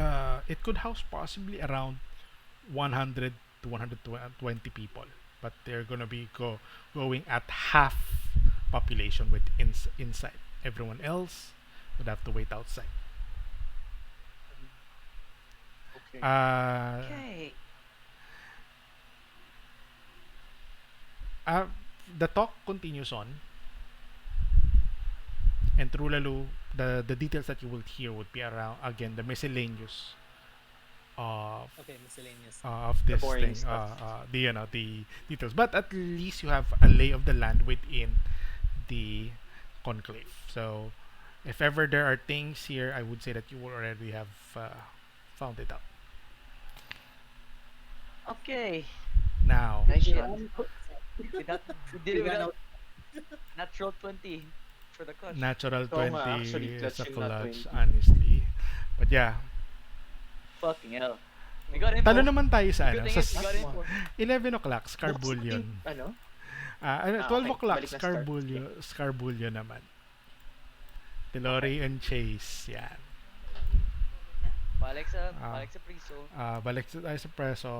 it could house possibly around 100 to 120 people, but they're gonna be going at half population with inside. Everyone else would have to wait outside. Okay. uh, Okay. uh, the talk continues on, and Trulalu, the details that you will hear would be around again the miscellaneous of Okay, miscellaneous. The this boring thing, stuff. the the details. But at least you have a lay of the land within the conclave. So, if ever there are things here, I would say that you will already have found it out. Okay. Now, We Nice did it. run. We not we did We it ran without out. natural 20 for the clutch. natural Oo nga, actually, 20 is a clutching na clutch, 20. honestly. But yeah, Fucking hell. We got talo info. naman tayo The sa good ano, thing sa is we got Asmo. info. 11 o'clock, Bukas na Scarbullion. yung, ano? 12 Okay, o'clock, balik na start. Okay. Scarbullion naman. Okay. Tellori and Chase, yan. Ah, Balik sa priso. balik tayo sa preso.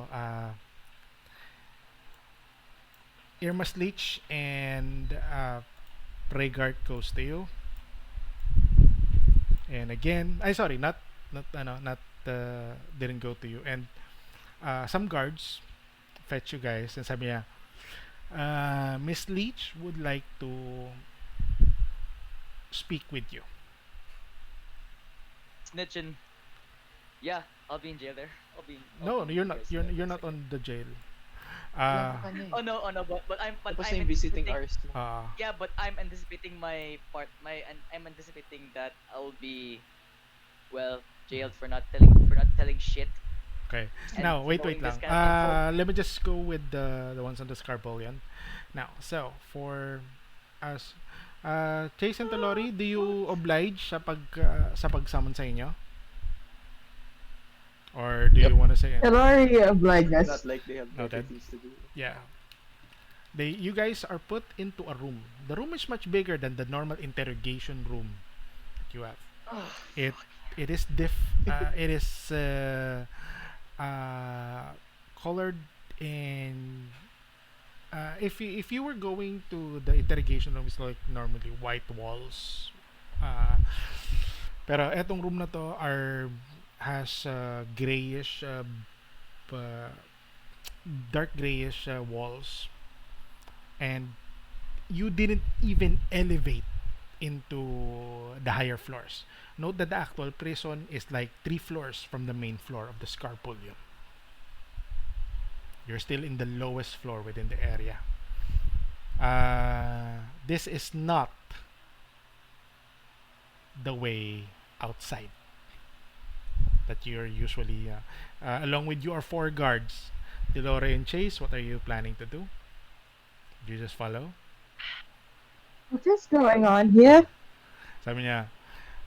Irma's Leech and Praegard goes to you. And again, I sorry, not didn't go to you. And some guards fetch you guys and sabi niya, Miss Leech would like to speak with you. Snitching. Yeah, I'll be in jail there. No, I'll be you're in not. guys You're there for you're a not second. on the jail. Wala Uh, pa ka na eh. Oh no, but Tapos na I'm yung visiting anticipating. hours mo. uh, Yeah, but I'm anticipating my part. And I'm anticipating that I'll be well jailed for not telling shit okay. and Now, wait knowing this lang. kind of info. Let me just go with the ones on the Scarbolian. Now, so for us, Chase and Tellori, do you oblige sa pag-summon sa inyo? Or do Yep. you want to say anything? Telori obliged Not us. like they have better Noted. things to do. Yeah. You guys are put into a room. The room is much bigger than the normal interrogation room that you have. Oh, It it is it is colored in if you were going to the interrogation room, it's like normally white walls. Pero etong room na to are has grayish b- dark grayish walls, and you didn't even elevate into the higher floors. Note that the actual prison is like 3 floors from the main floor of the Scarpullion. You're still in the lowest floor within the area. This is not the way outside that you're usually. Along with your 4 guards, Delore and Chase, what are you planning to do? Do you just follow? What is going on here? Sabi niya,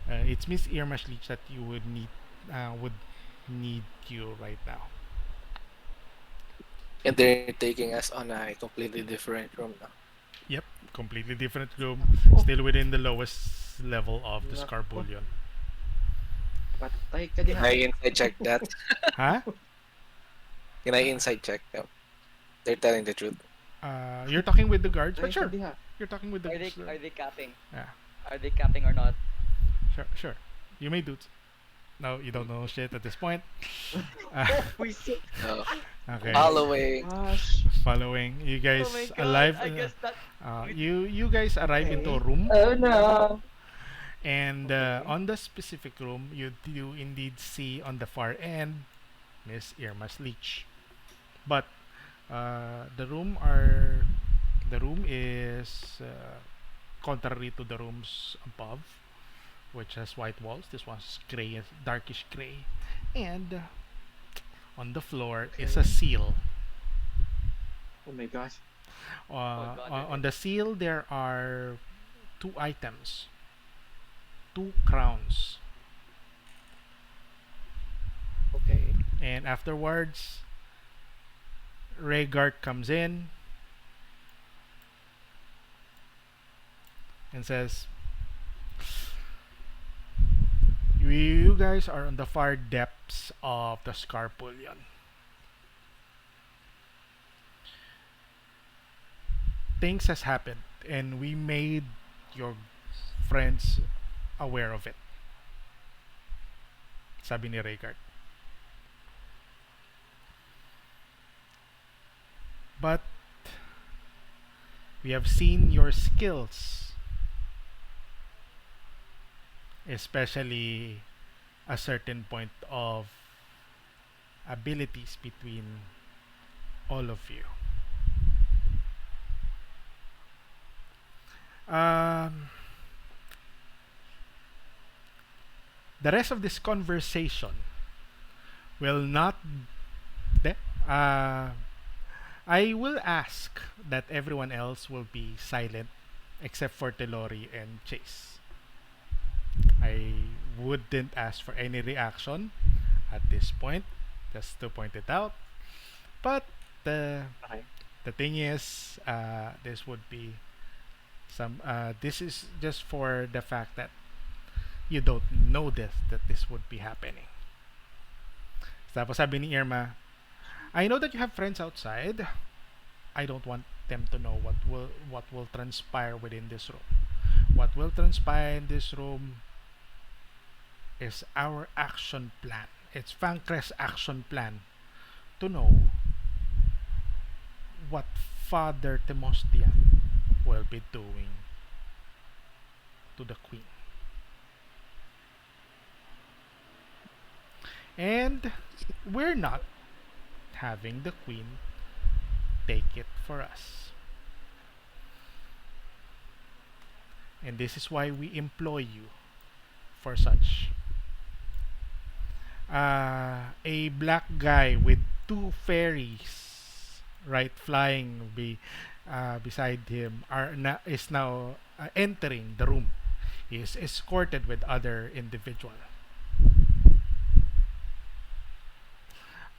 it's Miss Irma Schlich that you would need you right now. And they're taking us on a completely different room now. Yep, completely different room, still within the lowest level of the Nako. Scarbullion. Patay ka Can I diha. inside check that? Huh? Can I inside check them? They're telling the truth. You're talking with the guards, Patay but ka sure, diha. you're talking with the are they guards. are they capping? Yeah, Are they capping or not? sure. You may do it. No, you don't know shit at this point. Uh, We see. No. okay. Following. Gosh. Following you guys Oh my god! alive. I guess that. You guys arrive into a Okay. room, Oh no. and Okay. on the specific room, you do indeed see on the far end Miss Irma's Leech. But the room is contrary to the rooms above, which has white walls. This one's gray, darkish gray, and on the floor is a Okay. seal. Oh my gosh. Oh god. On the seal there are 2 items, 2 crowns, Okay. and afterwards Rhaegar comes in and says, you guys are on the far depths of the Scarpullion. Things has happened, and we made your friends aware of it. Sabi ni Rhaegar. But we have seen your skills, especially a certain point of abilities between all of you. Um, the rest of this conversation will not. De- uh, I will ask that everyone else will be silent except for Telori and Chase. I wouldn't ask for any reaction at this point, just to point it out. But the Okay. the thing is, this would be some. This is just for the fact that you don't know this that this would be happening. Tapos sabi ni Irma, I know that you have friends outside. I don't want them to know what will transpire within this room. What will transpire in this room is our action plan. It's Fancrest's action plan to know what Father Timostian will be doing to the Queen. And we're not having the Queen take it for us. And this is why we employ you for such. A black guy with two fairies, right, flying beside him is now entering the room. He is escorted with other individual.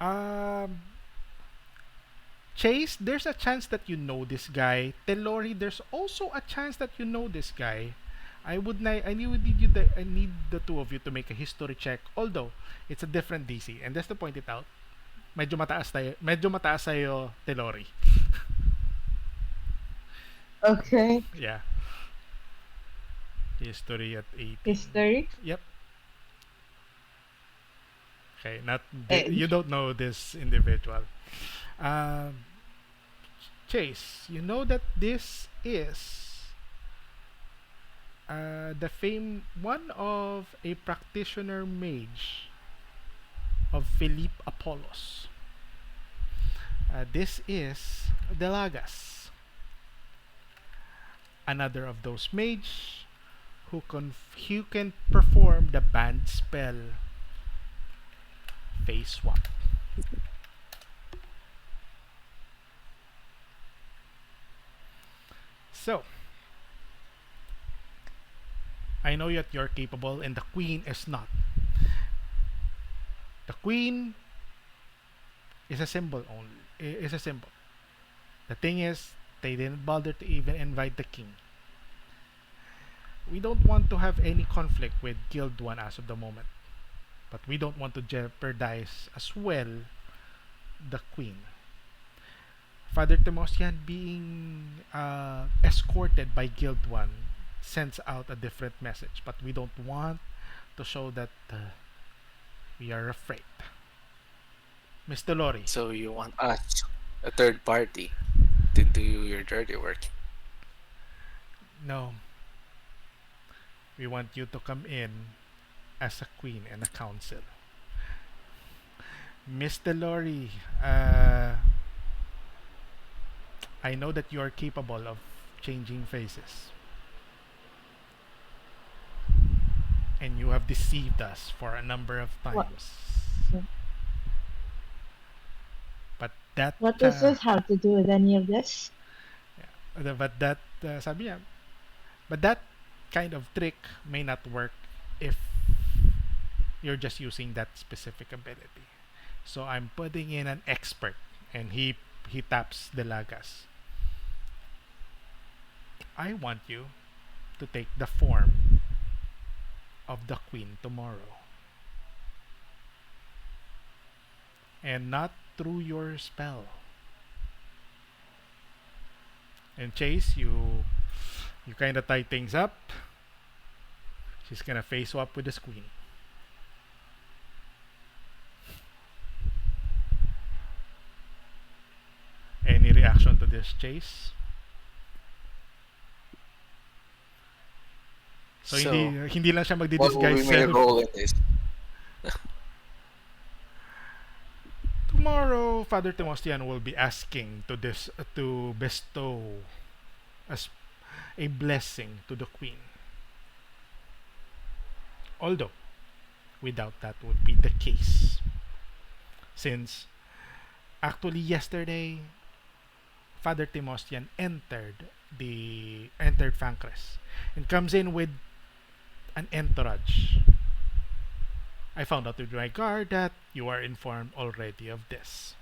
Um, Chase, there's a chance that you know this guy. Telori, there's also a chance that you know this guy. I need the two of you to make a history check. Although it's a different DC, and just to point it out, medyo mataas tayo Telori. Okay. Yeah, history at 18. History. Yep. Okay, not Eh, you don't know this individual. Um, Chase, you know that this is one of a practitioner mage of Philippe Apollos. This is Delagas, another of those mage who can perform the band spell Face Swap. So, I know that you're capable and the queen is not. The queen is a symbol only. Is a symbol. The thing is, they didn't bother to even invite the king. We don't want to have any conflict with Guild 1 as of the moment. But we don't want to jeopardize as well the queen. Father Timosian being escorted by Guild 1 sends out a different message. But we don't want to show that we are afraid. Mr. Lori. So you want us, a third party, to do your dirty work? No. We want you to come in as a queen and a council. Mr. Lori, I know that you are capable of changing faces. And you have deceived us for a number of what? times. But that What does this have to do with any of this? but that sabi niya, but that kind of trick may not work if you're just using that specific ability. So I'm putting in an expert, and he taps the Lagas. I want you to take the form of the queen tomorrow, and not through your spell. And Chase, you kind of tie things up. She's gonna face swap with the queen. Any reaction to this, Chase? So, So, hindi lang siya what will magdi-disguise be my self. role in this? Father Timostian will be asking to bestow as a blessing to the queen. Although, without that would be the case. Since actually yesterday, Father Timostian entered Fancres and comes in with an entourage. I found out with my guard that you are informed already of this.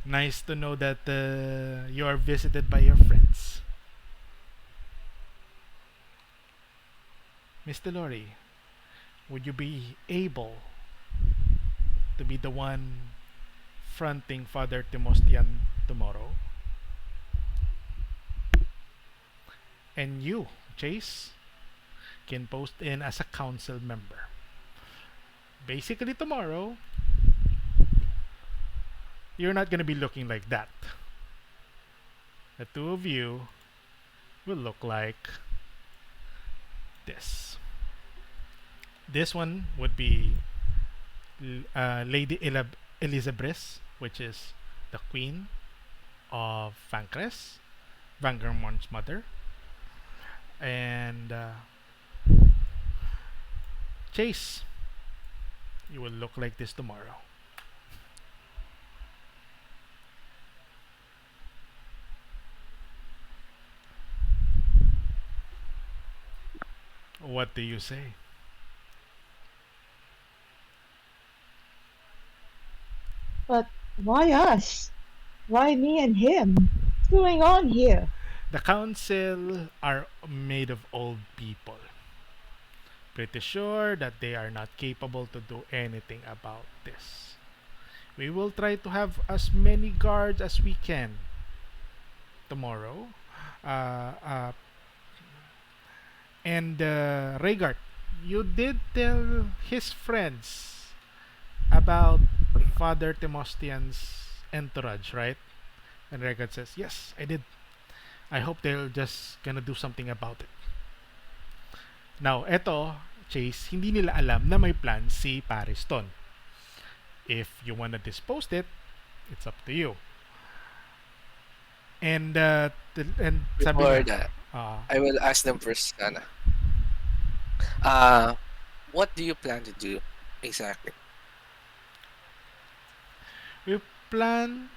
Nice to know that you are visited by your friends. Miss Telori, would you be able to be the one fronting Father Timostian tomorrow? And you, Chase, can post in as a council member. Basically, tomorrow, you're not gonna be looking like that. The two of you will look like this. This one would be Lady Elizabeth, which is the queen of Fancres, VANGERMORN's mother. And Chase, you will look like this tomorrow. What do you say? But why us? Why me and him? What's going on here? The council are made of old people. Pretty sure that they are not capable to do anything about this. We will try to have as many guards as we can tomorrow. Uh, uh, and Rhaegar, you did tell his friends about Father Timostian's entourage, right? And Rhaegar says, yes, I did. I hope they'll just gonna do something about it. Now, eto, Chase, hindi nila alam na may plan si Pariston. If you wanna dispose it, it's up to you. And sabi Before niya, that, uh, I will ask them first, Sana. Uh, what do you plan to do exactly? we plan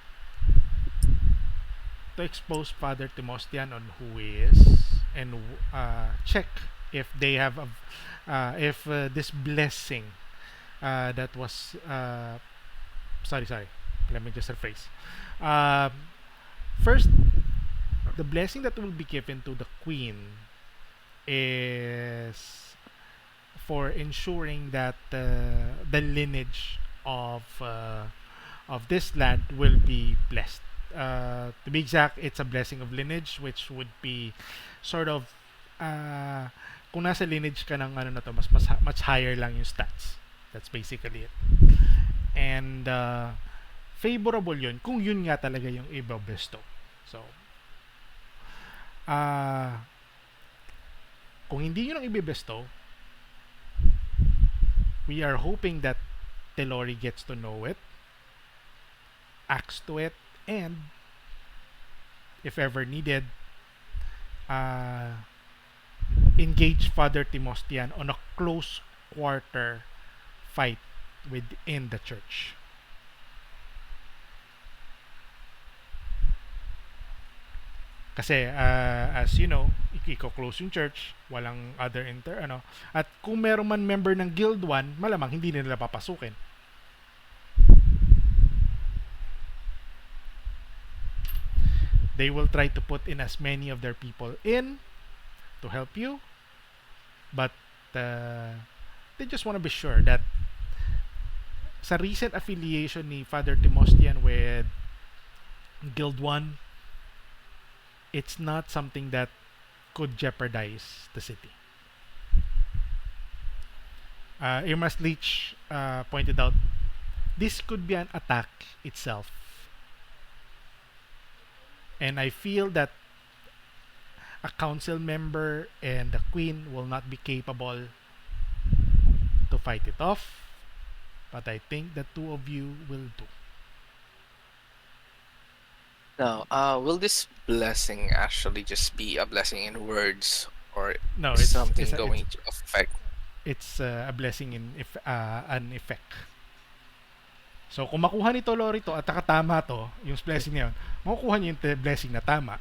to expose Father Timostian on who he is and check if they have if this blessing that was sorry, let me just rephrase. Um, First, the blessing that will be given to the queen is for ensuring that the lineage of this land will be blessed. To be exact, it's a blessing of lineage, which would be sort of kung nasa lineage ka ng ano na to, mas much higher lang yung stats. That's basically it. And favorable yun kung yun nga talaga yung ibabesto. So, kung hindi yun ang ibibesto, we are hoping that TELLORI gets to know it, acts to it, and if ever needed, engage Father Timostian on a close quarter fight within the church. Kasi as you know, i-close yung church, walang other at kung meron man member ng Guild 1, malamang hindi nila papasukin. They will try to put in as many of their people in to help you, but they just want to be sure that sa recent affiliation ni Father Timostian with Guild 1, it's not something that could jeopardize the city. Irma's Leech pointed out this could be an attack itself. And I feel that a council member and the queen will not be capable to fight it off. but I think the two of you will do. Now, will this blessing actually just be a blessing in words, or No, is something going to affect? it's a blessing in if an effect. So kung makuha ni Tolori to at tama to, yung blessing na yun, makukuha niya yung blessing na tama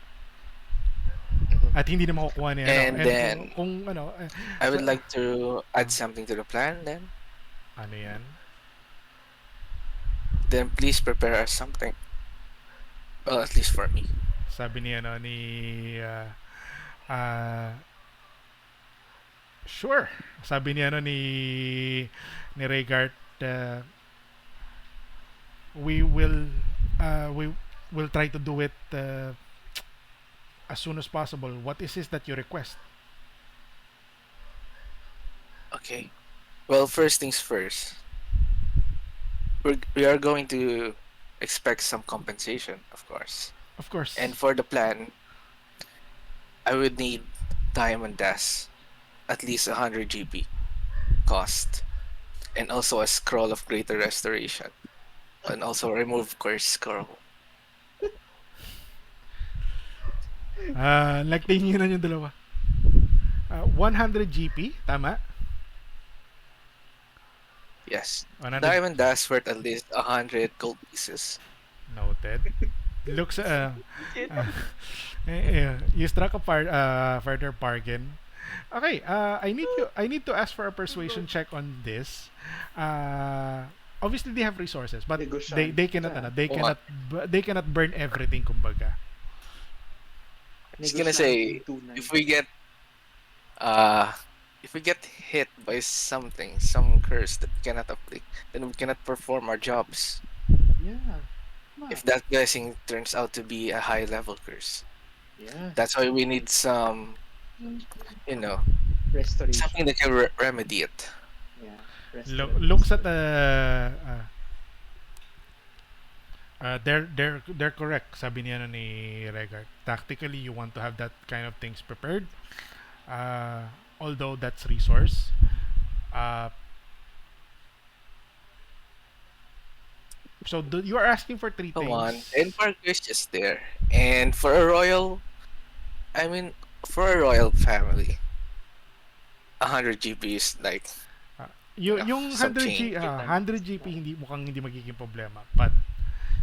Mhm. at hindi na makukuha ni ano. And And then kung ano, I would sa, like to add something to the plan. ano yan? Then please prepare us something. Well, at least for me. Sabi ni ano ni uh, sure. Sabi ni ano ni Rhaegar, uh, we will try to do it as soon as possible. What is this that you request? Okay. Well, first things first. We are going to expect some compensation, of course. Of course. And for the plan, I would need diamond dust, at least 100 GP cost, and also a scroll of greater restoration, and also remove curse scroll. Nagtinginan yung dalawa. 100 GP, tama? Yes. 100. Diamond dust worth at least 100 gold pieces. Noted. Looks you struck a further bargain. Okay, I need to ask for a persuasion check on this. Obviously they have resources, but they cannot they cannot burn everything kumbaga. I was gonna say, if we get hit by something, some curse that we cannot afflict, then we cannot perform our jobs. Yeah. If that blessing turns out to be a high level curse. Yeah. That's why we need some, Restoration. something that can remedy it. Yeah. Looks at they're correct. Sabi niya ni Rhaegar. Tactically, you want to have that kind of things prepared. Although that's resource. So you are asking for three Come things. on, Denmark is just there. And for a royal, for a royal family, 100 GP is like Yung some 100 change. 100 GP hindi magiging problema. But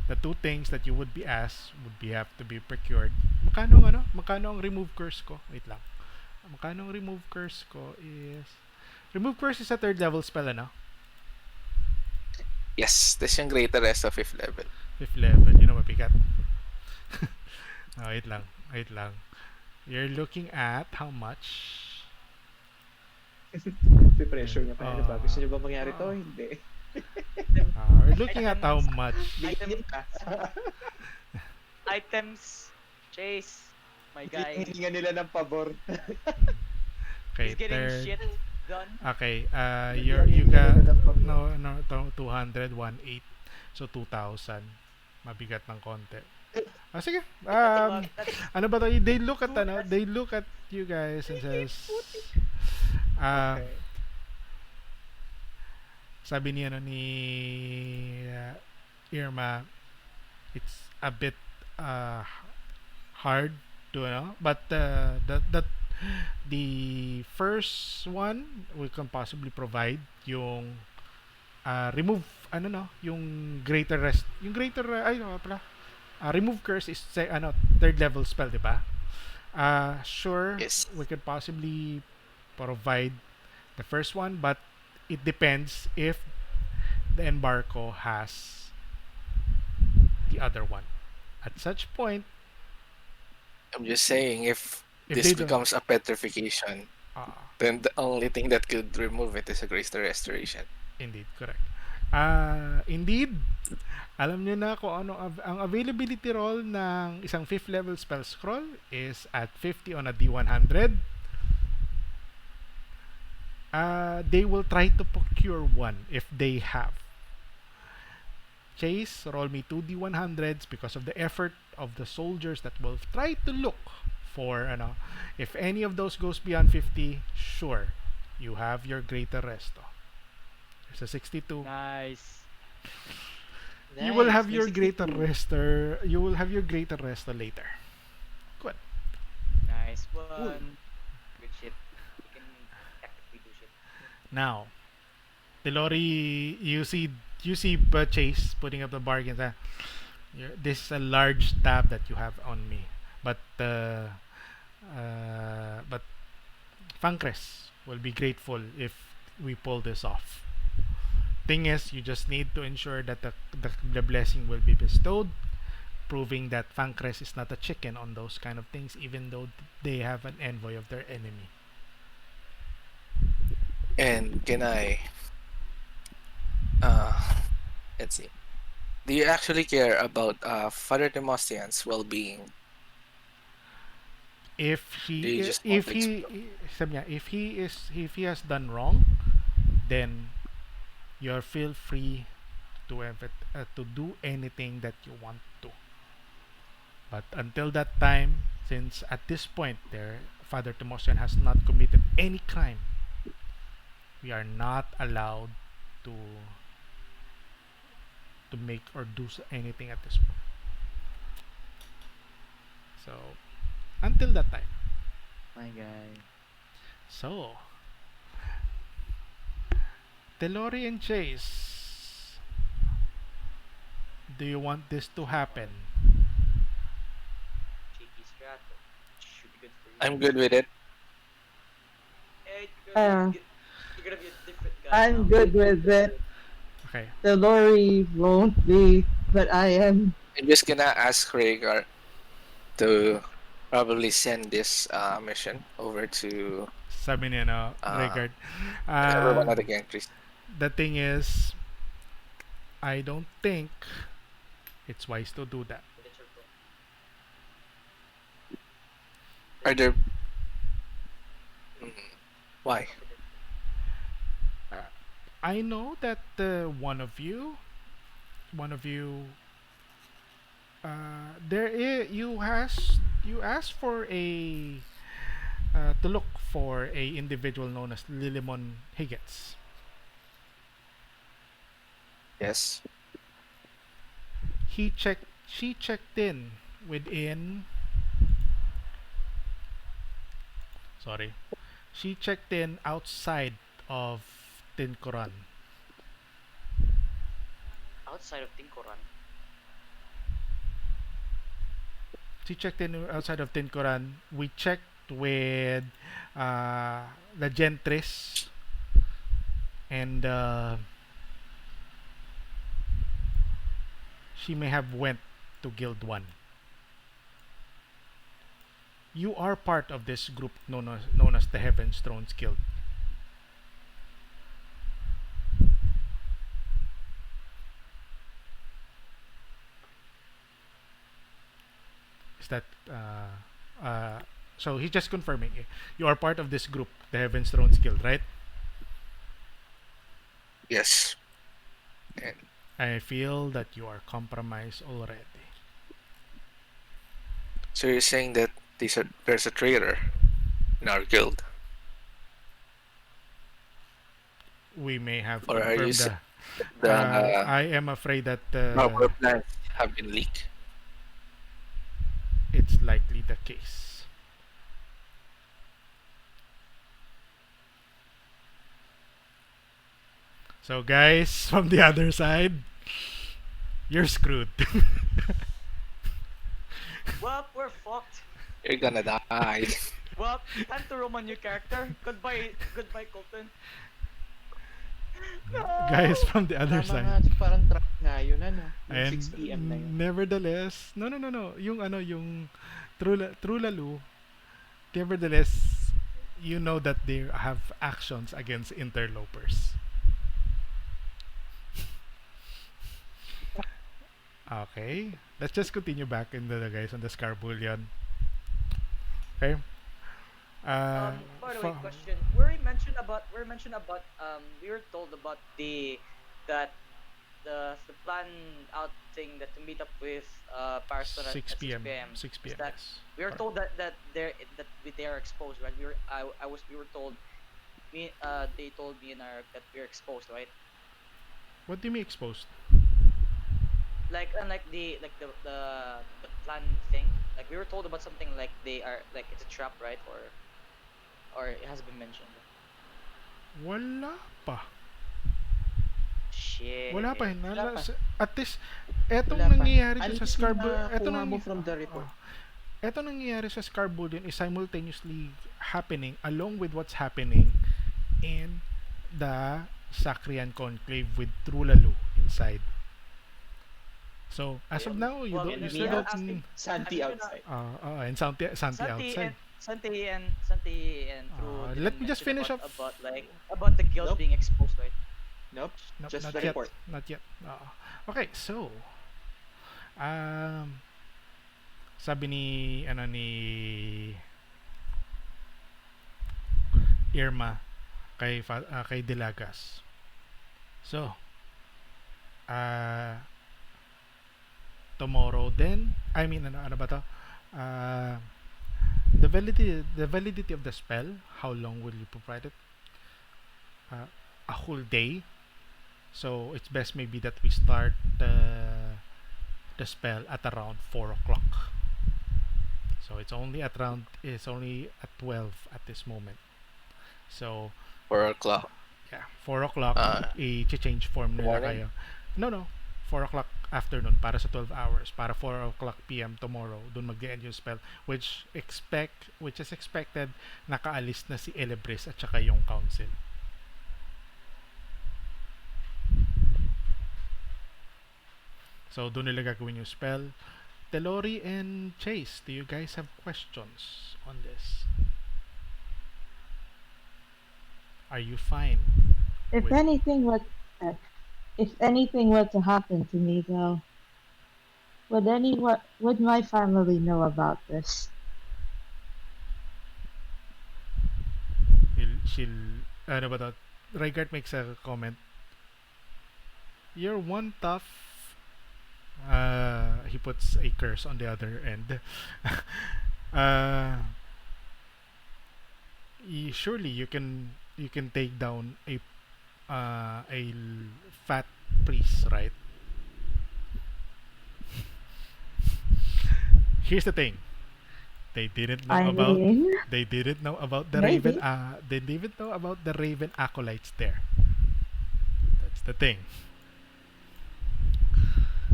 the two things that you would be asked would be have to be procured. Magkano ang remove curse ko? Wait lang. Magkano ang remove curse ko is remove curse is a third level spell, ano? Yes, this yung greater rest of 5th level. 5th level, yun ang mabigat. Wait lang. You're looking at how much? Pressure niya pa. Ano ba? Gusto niyo ba mangyari to? Hindi. We're looking at how much. Items. Chase. My guy. Hihingan nila ng pabor. Okay, He's getting third. shit done. Okay, you got 200, 1.8. So 2,000. Mabigat ng konti. Sige. Ano ba to? They look at you guys and says sabi ni Irma, it's a bit hard to but the first one we can possibly provide yung remove yung greater rest, yung greater remove curse is third level spell, di ba? Sure, Yes. we could possibly provide the first one, but it depends if the embargo has the other one. At such point, I'm just saying, if If this they don't- becomes a petrification, then the only thing that could remove it is a greater restoration. indeed, correct. Indeed, alam niyo na kung ano ang availability roll ng isang 5th level spell scroll is at 50 on a D100. They will try to procure one if they have. Chase, roll me 2 D100s because of the effort of the soldiers that will try to look for if any of those goes beyond 50, sure, you have your greater resto. There's a 62. Nice. You will Nice. have May your greater 62. rester. You will have your greater rester later. Good. Nice Cool. one. Good shit. You can technically do shit. Now, Telori, you see Chase putting up the bargains. This is a large tab that you have on me, but Fankres will be grateful if we pull this off. Thing is, you just need to ensure that the blessing will be bestowed, proving that Fankres is not a chicken on those kind of things, even though they have an envoy of their enemy. And can I, uh, let's see. Do you actually care about Father Demostian's well-being? If Do you he just want if to he explore? sabi niya, if he has done wrong, then you feel free to do anything that you want to. But until that time, since at this point their Father Timosian has not committed any crime, we are not allowed to make or do anything at this point. So until that time. My guy. So Telori and Chase, do you want this to happen? Cheeky strato. Should be good for you. I'm good with it. Hey, Uh, you're gonna be a different guy I'm now. good with it. Okay. The lorry won't be, but I am. I'm just gonna ask Rhaegar to probably send this mission over to Sabi niya no, uh, Regard. everyone Uh, at the gantries. the thing is, I don't think it's wise to do that. That's your point. Are That's there? Mm, why? okay. Uh, I know that one of you, you asked for a to look for a individual known as Lilimon Higgins. Yes. She checked in within. Sorry, she checked in outside of Tincorran. Outside of Tincorran. She checked in outside of Tincoran. We checked with uh, the Gentris, and she may have went to Guild 1. You are part of this group known as the Heaven's Thrones Guild. Is that so he's just confirming you are part of this group, the Heaven's Thrones Guild, right? Yes. And I feel that you are compromised already. so you're saying that there's a traitor in our guild, We may have or are you confirmed saying the. the I am afraid that our plans have been leaked? it's likely the case. So, guys, from the other side, you're screwed. Well, we're fucked. You're gonna die. Well, time to roam a new character. Goodbye, Colton. Guys, No. from the other Tama nga, side. parang trap nga yun, ano? Yung And 6 p.m. na yun. nevertheless, no, no, no, no. Yung Trulalu, nevertheless, you know that they have actions against interlopers. Okay, let's just continue back into the guys on the Scarbullion. Okay. By the way, For, question. We were told about that the plan out thing that to meet up with Parston at 6 6 p.m. p.m. Is 6 p.m. that Yes. we were told that they are exposed, right? We were told they told me and our that we're exposed, right? What do you mean exposed? Like unlike the plan thing. Like we were told about something like they are like it's a trap, right? Or it has been mentioned. Wala pa. Wala pa. Shit. Wala pa. At least, etong Wala pa. nangyayari dyan sa Unless yung Eto nakuha nang, mo from the report. eto nangyayari sa Scarbullion is simultaneously happening along with what's happening in the Sacrian Conclave with Trulalu inside. So, as of now, Well, you And still me don't... outside. Santi I'm gonna outside. And Santi outside. Santi and True Let didn't me just mention finish up. about like about the guild Nope. being exposed, right? Nope. Nope, Just not the yet. report. Not yet. Okay, so, um, sabi ni Irma kay Delagas. So, uh, tomorrow then, I mean, ano ba to? Uh, the validity of the spell, how long will you provide it? Uh, a whole day. So, it's best maybe that we start the spell at around 4 o'clock. So, it's only at 12 at this moment. So, 4 o'clock. yeah, 4 o'clock, i-change form nila Morning? kayo. No. 4 o'clock afternoon para sa 12 hours. Para 4 o'clock PM tomorrow, dun mag-end yung spell. Which is expected, nakaalis na si Elebris at saka yung council. So, dun nila gagawin yung spell. Tellori and Chase, do you guys have questions on this? Are you fine? If with- anything were, if anything were to happen to me, though, would my family know about this? Ano ba to? Rygart makes a comment. You're one tough. He puts a curse on the other end. uh, Surely you can take down a fat priest, right? Here's the thing. They didn't know I about mean, they didn't know about the maybe. Raven they didn't know about the Raven acolytes there. That's the thing.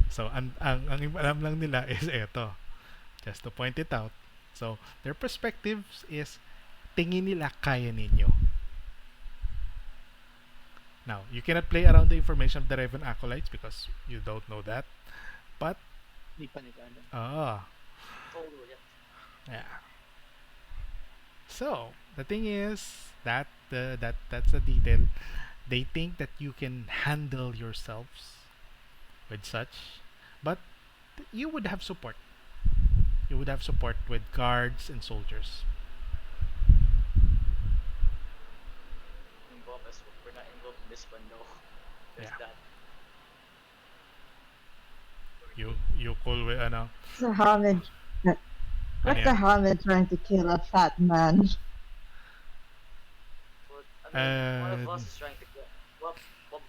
So ang alam lang nila is eto. Just to point it out. So their perspectives is tingin nila kaya ninyo. Now, you cannot play around the information of the Raven acolytes because you don't know that. But Hindi pa nila alam. Totally, yeah. yeah. So the thing is that's a detail. They think that you can handle yourselves with such, but you would have support. You would have support with guards and soldiers. Involved as we're not involved in this one though. There's Yeah. that. You cool with ano? What's the Hamid? Ano What's the yan? Hamid trying to kill a fat man? But I mean, one of Uh, us is trying to get. Well,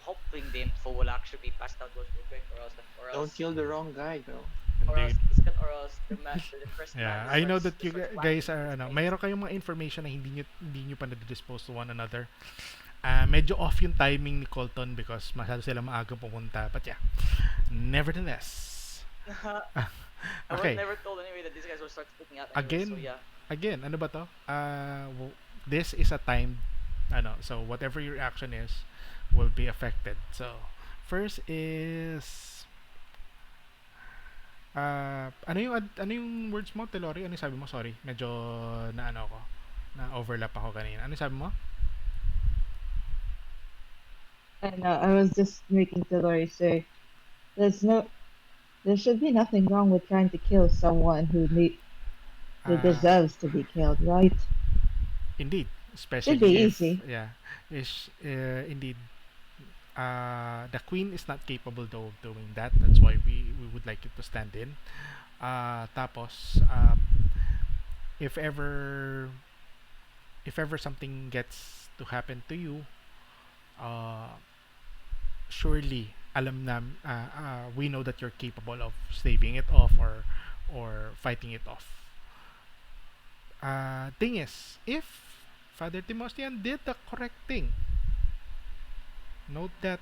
hoping the info will actually be passed out real quick, Don't kill the wrong guy, though. Hindi. or else the first Yeah, man I know starts- that you starts guys backing are this ano, guy. mayroon kayong mga information na hindi nyo pa na-dispose to one another. Medyo off yung timing ni Colton because masyado sila maaga pumunta. But yeah, nevertheless. I Okay. was never told anyway that these guys will start speaking out anyway, Again, so yeah. Again, ano ba to? This is a time, so whatever your action is will be affected. So, first is, ano yung words mo, Telori? Ano yung sabi mo? Sorry, medyo na overlap ako kanina. Ano yung sabi mo? I know, I was just making Tellori say, there should be nothing wrong with trying to kill someone who Ah, deserves to be killed, right? Indeed, especially Should be if, easy. yeah, indeed, the queen is not capable though of doing that. That's why we would like you to stand in. Tapos, if ever something gets to happen to you, surely we know that you're capable of staving it off or fighting it off. Thing is, if Father Timostian did the correct thing, note that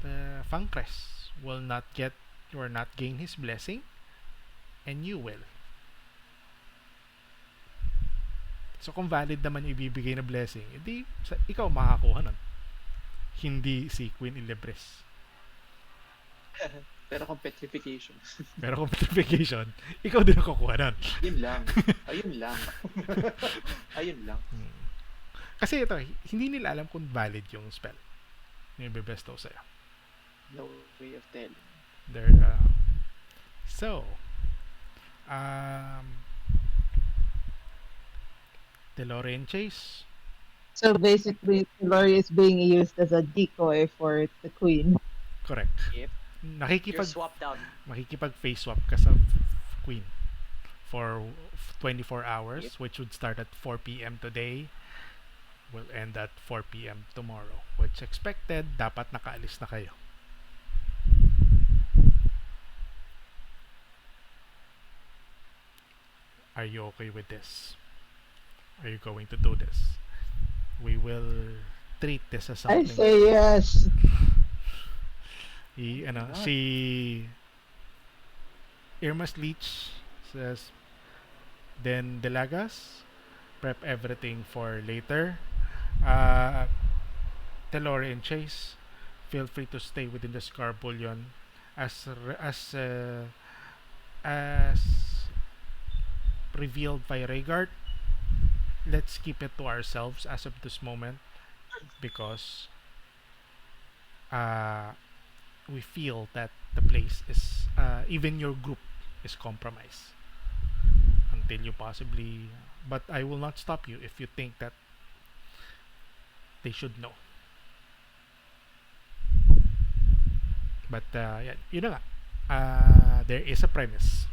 the Fankres will not get or not gain his blessing, and you will. So kung valid naman yung ibibigay na blessing, edi ikaw makakuha nun. Hindi si Queen Ilebres. Pero kung petrification. Pero kung petrification, ikaw din ang kukuha nun. Yun lang. Ayun lang. Ayun lang. Kasi ito, hindi nila alam kung valid yung spell. Yung bebesto sa'yo. No way of telling. There, so, TELLORI and Chase. So basically, TELLORI is being used as a decoy for the queen. Correct. Yep. You're swapped out. Makikipag face swap ka sa queen for 24 hours, Yep. which would start at 4 p.m. today, will end at 4 p.m. tomorrow, which expected dapat nakaalis na kayo. Are you okay with this? Are you going to do this? We will treat this as I something. say yes. Si Irma's Leech says, then Delagas, prep everything for later. TELLORI and Chase, feel free to stay within the Scar Bullion as revealed by Rhaegar. Let's keep it to ourselves as of this moment because we feel that the place is even your group is compromised until you possibly, but I will not stop you if you think that they should know. But yun na nga, there is a premise.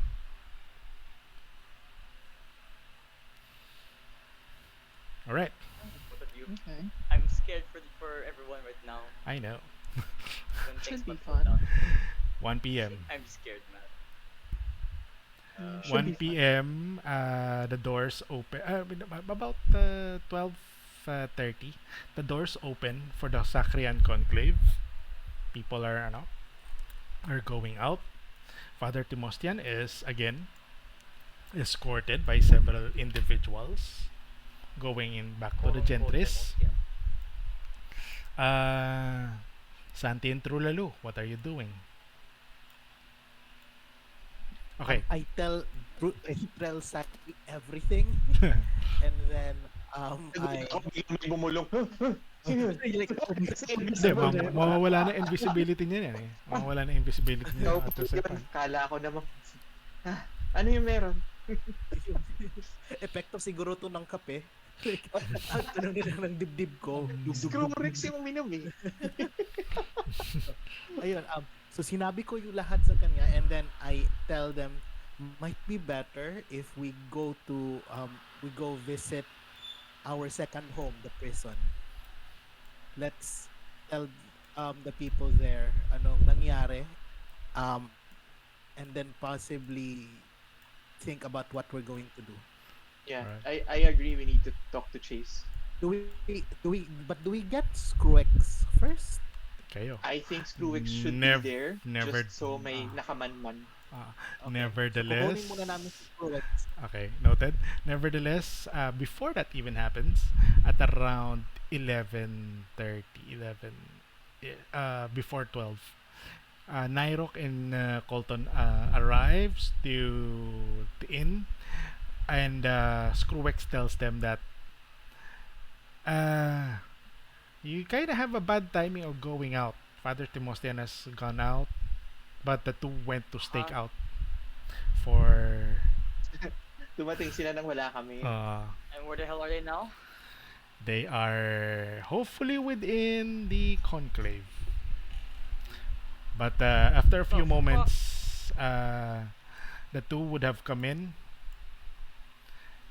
All right. Both of you. Okay. I'm scared for everyone right now. I know. When things Should be might go fun. down. 1 p.m. I'm scared, man. Should 1 be fun. p.m. The doors open. About 12:30. The doors open for the Sacrian Conclave. People are going out. Father Timostian is again escorted by several individuals going in back to the Gentries. Santi and TRULALU, what are you doing? Okay. I tell Santi everything, and then I Ako biglang may bumulong. like Hindi, mawawala na invisibility niya yan eh. Mawawala na invisibility niya Ikaw po after some yun. time. Kala ko naman. Ano yung meron? epekto siguro to ng kape. Like, ano nila ng dibdib ko. Screw-rex yung uminom eh. Ayun, so sinabi ko yung lahat sa kanya and then I tell them might be better if we go visit our second home, the prison. Let's tell the people there anong nangyari and then possibly think about what we're going to do. Yeah, Right. I agree we need to talk to Chase. Do we get Screwex first? Kayo. I think Screwex should Nev- be there never- just so may nakaman-man. Okay. Nevertheless, So, kukunin muna namin si Screwex. okay, noted. Nevertheless, before that even happens, at around 11:30, before 12, NYROC and COLTON arrives to the inn, and Screwex tells them that you kind of have a bad timing of going out. Father Timostian has gone out, but the two went to stake out for Dumating sila nang wala kami. And where the hell are they now? they are hopefully within the conclave. But after a few moments, the two would have come in,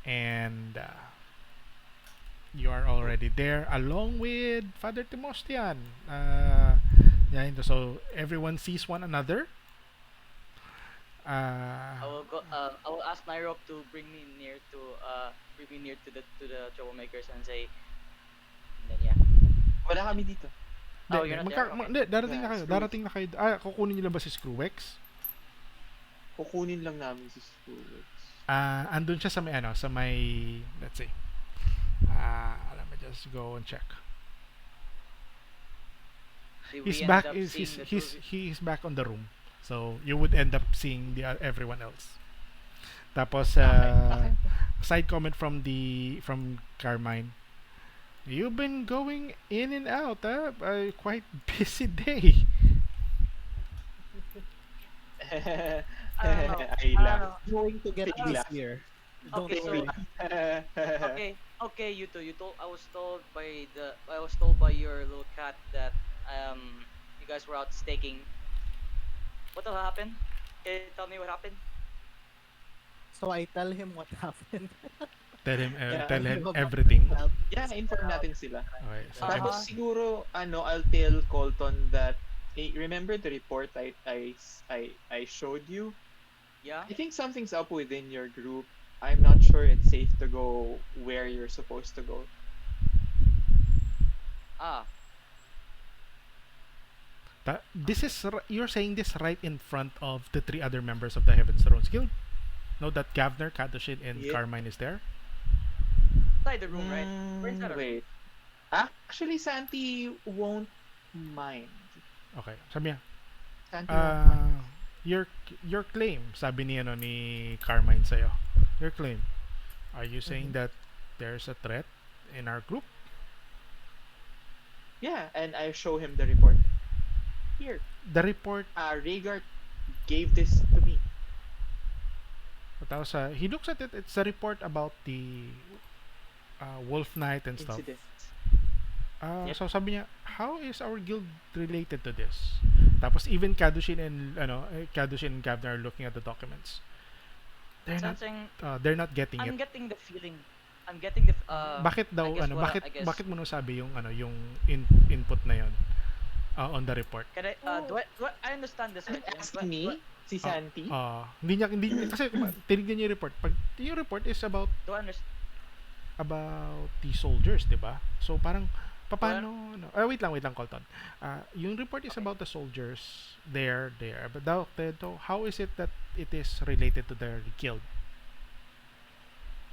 and You are already there along with Father Timostian. Yeah, so everyone sees one another. Uh, I will ask NYROC to bring me near to the troublemakers and say, and then yeah. Wala kami dito. Oh, you're not there. Okay. hindi, darating na Yeah, kayo. screw. Darating na kayo. Kukunin niyo lang ba si Screwex? Kukunin lang namin si Screwex. Andun siya sa may sa may, let's see. Let me just go and check. Did He's we end back. up seeing the two of you? He's back on the room. So you would end up seeing the everyone else. Tapos Okay. side comment from Carmine. You've been going in and out, quite busy day. I don't know. I I don't laugh. know. Going to get Fake laugh. busier. Don't Okay, worry. so okay, you two. You told I was told by your little cat that you guys were out staking. What the happened? Can you tell me what happened? So I tell him what happened. Yeah. Tell him everything. Yeah, inform natin sila. Okay, so Uh, Tapos siguro, I'll tell Colton that, remember the report I showed you? Yeah. I think something's up within your group. I'm not sure it's safe to go where you're supposed to go. Ah. this is you're saying this right in front of the three other members of the Heaven's Thrones Guild. Know that Gavner, Kadoshin, and Yeah. Carmine is there. Inside the room, right? We're inside the room. Wait. Actually, Santi won't mind. Okay, sabi niya, Santi won't mind. your claim, sabi ni ni Carmine sa'yo. Your claim. Are you saying that there's a threat in our group? Yeah, and I show him the report. Here, The report, Rhaegar gave this to me. tapos he looks at it, it's a report about the Wolf Knight and stuff. Incident. Yep. So sabi niya, how is our guild related to this? Tapos even Kadushin and Kadushin and Gavner are looking at the documents. Something. They're not getting I'm it. getting the feeling. I'm getting the. Bakit daw I guess bakit I guess. bakit mo nasabi yung yung input na yon on the report? Can I? I understand this Are you right? asking me? Si Santi? Hindi kasi tinignan niyo yung report. Pag yung report is about Do I understand? the soldiers, 'di ba? So parang paano wait lang Colton. Yung report is Okay. about the soldiers there but how is it that it is related to their guild?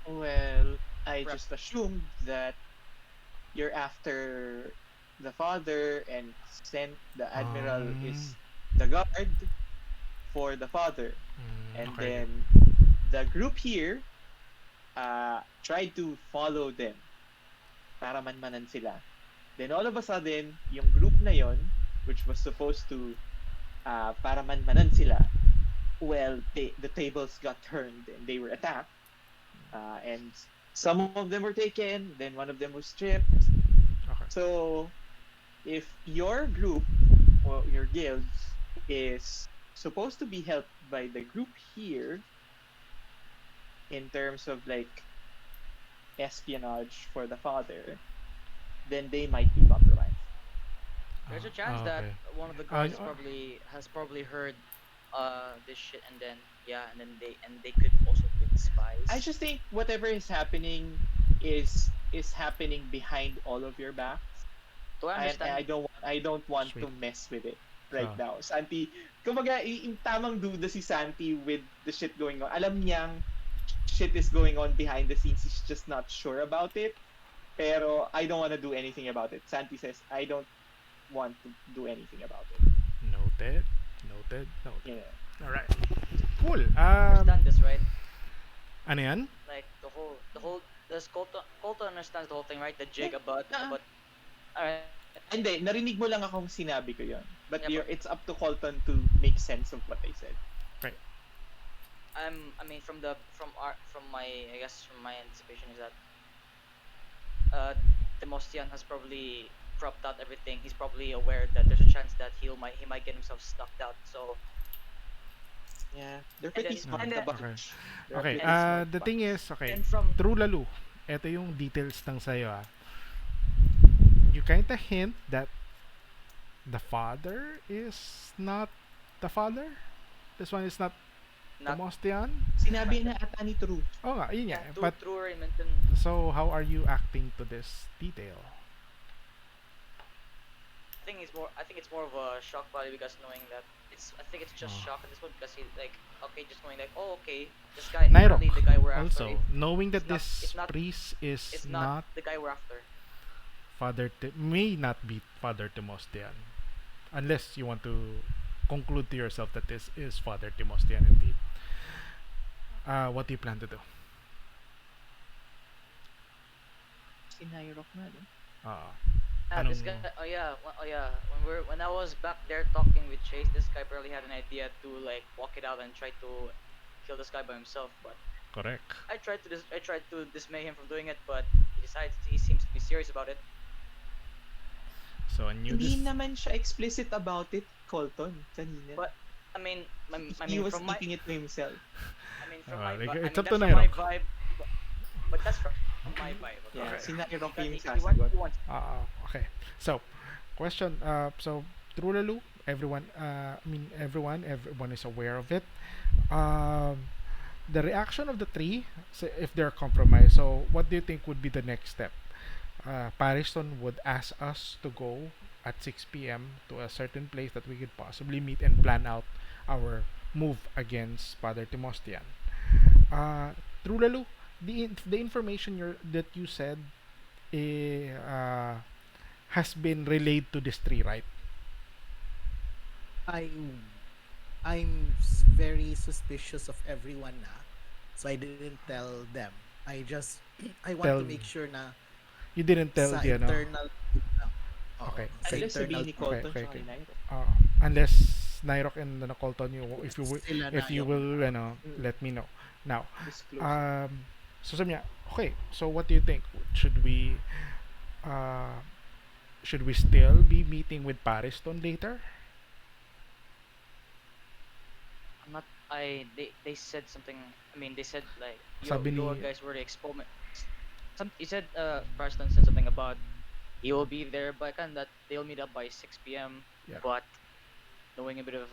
Well, I Rep. just assumed that you're after the father and sent the admiral is the guard for the father. And Okay. then the group here tried to follow them para manmanan sila. Then all of a sudden, yung group na yon, which was supposed to para manmanan sila, well, the tables got turned and they were attacked. And some of them were taken, then one of them was stripped. Okay. So, if your group or your guild is supposed to be helped by the group here in terms of like espionage for the father, then they might be compromised. There's a chance that Okay. one of the guys Uh, has probably heard this shit and then they could also be spies. I just think whatever is happening is happening behind all of your backs. Do I And understand? I don't want to Sweet. mess with it right Ah. now. Santi, kumbaga, yung tamang duda si Santi with the shit going on. Alam niyang shit is going on behind the scenes. He's just not sure about it. Pero I don't want to do anything about it. Santi says, I don't want to do anything about it. Noted. Yeah. All right. Cool. Understand this, right? Ano yan? Like the whole does Colton understands the whole thing, right? The jig Yeah. about. Alright. Hindi, narinig mo lang akong sinabi ko yon. But Yeah, it's up to Colton to make sense of what I said. I mean from my I guess from my anticipation is that Timostian has probably cropped out everything. He's probably aware that there's a chance that he might get himself snuffed out. So Yeah. They're pretty then- smart and then- about it. They're Okay. pretty smart The about thing it. is, okay. and from TRULALU. Ito yung details ng sayo You kinda hint that the father is not the father. This one is not Not Tomostian. Sinabi na ata ni True. Oh nga, yun nga. yeah, But true mention. so how are you acting to this detail? I think it's more of a shock value because knowing that I think it's just Oh. shock at this point because he like okay just knowing like oh okay this guy NYROC apparently the guy we're after also knowing that it's this not priest is it's not not the guy we're after. may not be Father Timostian, unless you want to conclude to yourself that this is Father Timostian indeed. What do you plan to do? Si NYROC na, no? This guy when I was back there talking with Chase, this guy barely had an idea to like walk it out and try to kill this guy by himself, but Correct. I tried to dismay him from doing it, but he seems to be serious about it. So a new Hindi naman siya explicit about it, Colton, kanina. But I mean, he was from my keeping it to himself. from my it's up that's to from my NYROC. vibe, but that's from my vibe. Okay? Yeah, si NYROC Because yung he sasagot. wants Okay. So, question. So Trulalu, everyone. Everyone is aware of it. The reaction of the three, so if they're compromised. So, what do you think would be the next step? Pariston would ask us to go at 6 p.m. to a certain place that we could possibly meet and plan out our move against Father Timostian. Trulalu, the information that you said has been relayed to this tree, right? I'm very suspicious of everyone na. So I didn't tell them. I just I want to make sure na You didn't tell sa the ano? internal group na. Oo, Okay. sa Unless internal sabihin ni group. Colton Okay, tsaka okay. ni NYROC. Unless NYROC and Colton, if you will, Sila na if you yung- will, let me know. Now, Disclose. so sabi niya, okay, so what do you think? Should we still be meeting with Pariston later? I'm not. They said something. I mean, they said like Sabi you ni- guys were the experiment. He said Parston said something about he will be there by kind that they'll meet up by 6 p.m. Yeah. But knowing a bit of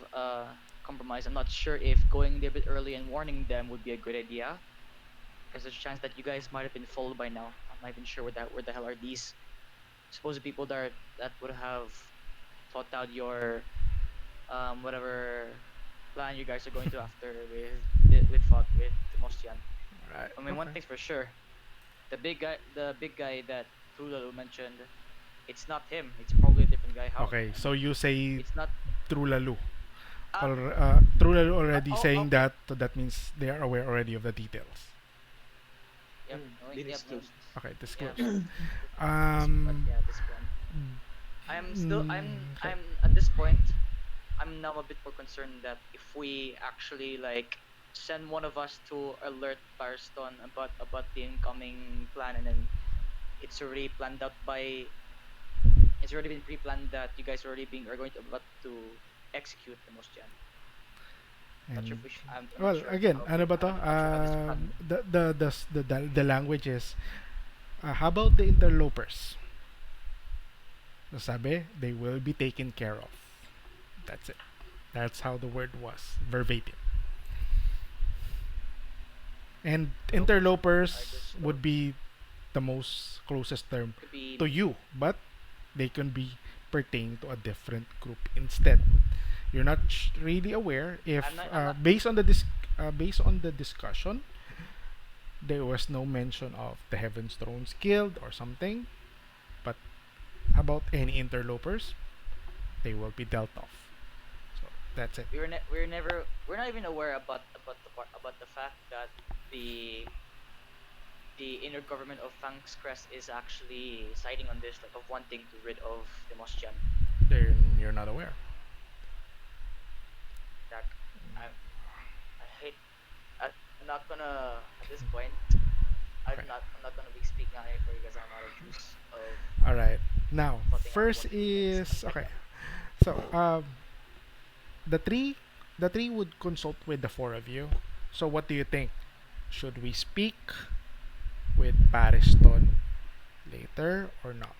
compromise, I'm not sure if going there a bit early and warning them would be a good idea. Because there's a chance that you guys might have been followed by now. I'm not even sure where the hell are these supposed people that would have thought out your whatever plan you guys are going to after with Mostian. Right. I mean, one thing's for sure, the big guy that Trulalu mentioned, it's not him. It's probably a different guy. How? Okay, so you say It's not. Trulalu. Um, Trulalu already oh, saying okay. that, so that means they are aware already of the details. Yep, They yep, disclosed. Okay, disclose. Yeah. Um, But yeah, this point. I'm still. okay. I'm at this point. I'm now a bit more concerned that if we actually like send one of us to alert Firestone about the incoming plan, and then it's already planned out by. It's already been pre-planned that you guys are going to about to execute the Mostian. Not sure if we should, I'm not Well, sure again, how- ano ba to? I'm not sure how this plan- The language is, how about the interlopers? Sabi, they will be taken care of. That's it. That's how the word was, verbatim. And interlopers would be the most closest term could be to you, but they can be pertaining to a different group instead. You're not really aware if, I'm not- based on the discussion, there was no mention of the Heaven's Thrones Guild or something, but about any interlopers, they will be dealt off. So that's it. we're not even aware about the fact that the inner government of Fang's Crest is actually siding on this, like of wanting to rid of the Mostian. Then you're not aware. That I hate. I'm not gonna at this point. Okay. I'm not gonna be speaking on it for you guys. I'm not a juice of. All right. Now, Something I first want to is fix. okay. So, the three would consult with the four of you. So, what do you think? Should we speak with Pariston later or not?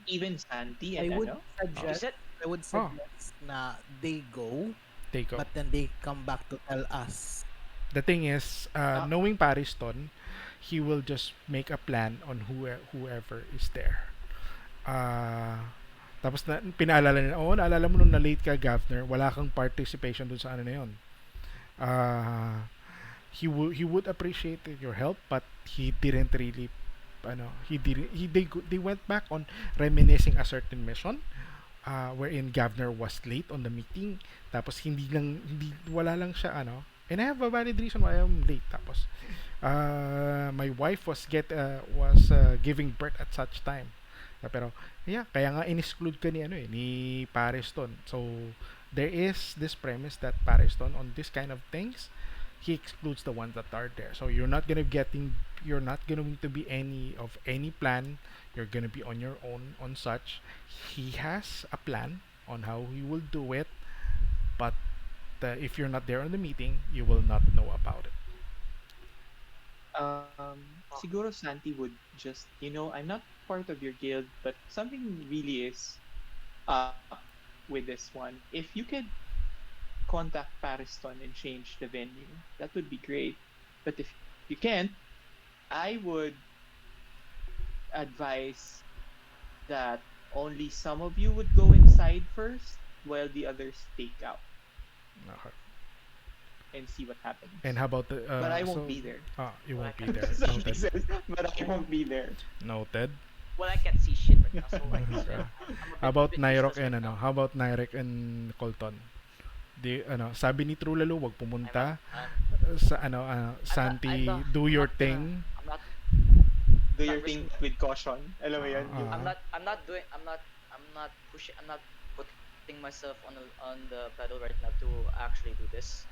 Even Santi I and would ano? Oh, You suggest said I would oh, suggest na they go, they go. but then they come back to tell us. The thing is, Ah, knowing Pariston, he will just make a plan on whoever is there. Tapos pinaalala niya, oh, naalala mo nung na-late ka, Governor, wala kang participation dun sa ano na yun. Uh, he would appreciate your help, but he didn't really he didn't he they went back on reminiscing a certain mission wherein Governor was late on the meeting, tapos hindi wala lang siya and I have a valid reason why I'm late, tapos my wife was giving birth at such time. Pero yeah, kaya nga in-exclude ka ni Pariston. So there is this premise that Pariston on this kind of things, he excludes the ones that are there. So you're not going to be any plan. You're gonna be on your own on such. He has a plan on how he will do it, but if you're not there on the meeting, you will not know about it. siguro Santi would just, I'm not part of your guild, but something really is up with this one. If you could contact Pariston and change the venue, that would be great. But if you can't, I would advise that only some of you would go inside first while the others take out Okay. and see what And happens. how about the But I so won't be there. you well, I won't be can't there. see Santi Noted. shit. says, but I won't be there. Noted. Well, I can't see shit right now, so I can. Okay. I'm How a about bit Nyrok useless and right now. How about Nyrek and Colton? Sabi ni Trulalu, wag I'm not. pumunta sa I'm not. Santi, do I'm your not gonna. thing. Do I'm not your thing risking. but with caution. Alam mo yun, yung Uh, I'm not doing. I'm not pushing. I'm not putting myself on the pedal right now to actually do this.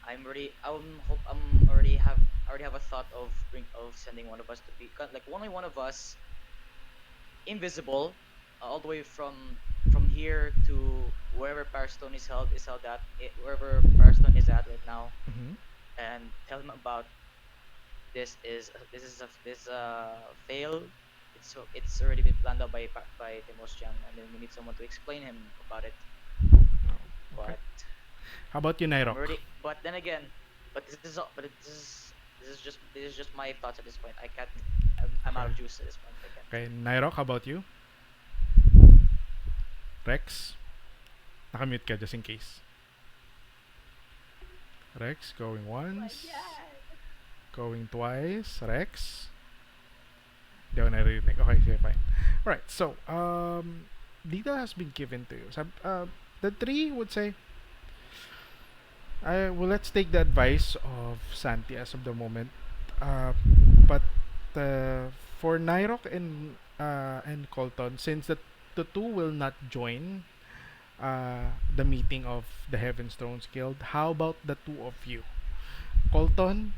I'm already have a thought of sending one of us to be like only one of us invisible, all the way from here to wherever Powerstone is held at wherever Powerstone is at right now, mhm. and tell him about this fail. It's already been planned out by Timosjan, and then we need someone to explain him about it. Oh, okay. But How about you, I'm Nyrok? already. But then again, but this is all. But this is just my thoughts at this point. I can't. I'm out Okay. of juice at this point. I can't. Okay, Nyrok, how about you? Rex? Nakamute ka just in case. Rex, going once. Going twice. Rex? Hindi ako naririnig. Okay, sige, fine. Alright, so, data has been given to you. The three would say, well, let's take the advice of Santi as of the moment. Uh, but for Nyrok and Colton, since the two will not join the meeting of the Heaven's Thrones Guild, how about the two of you? Colton,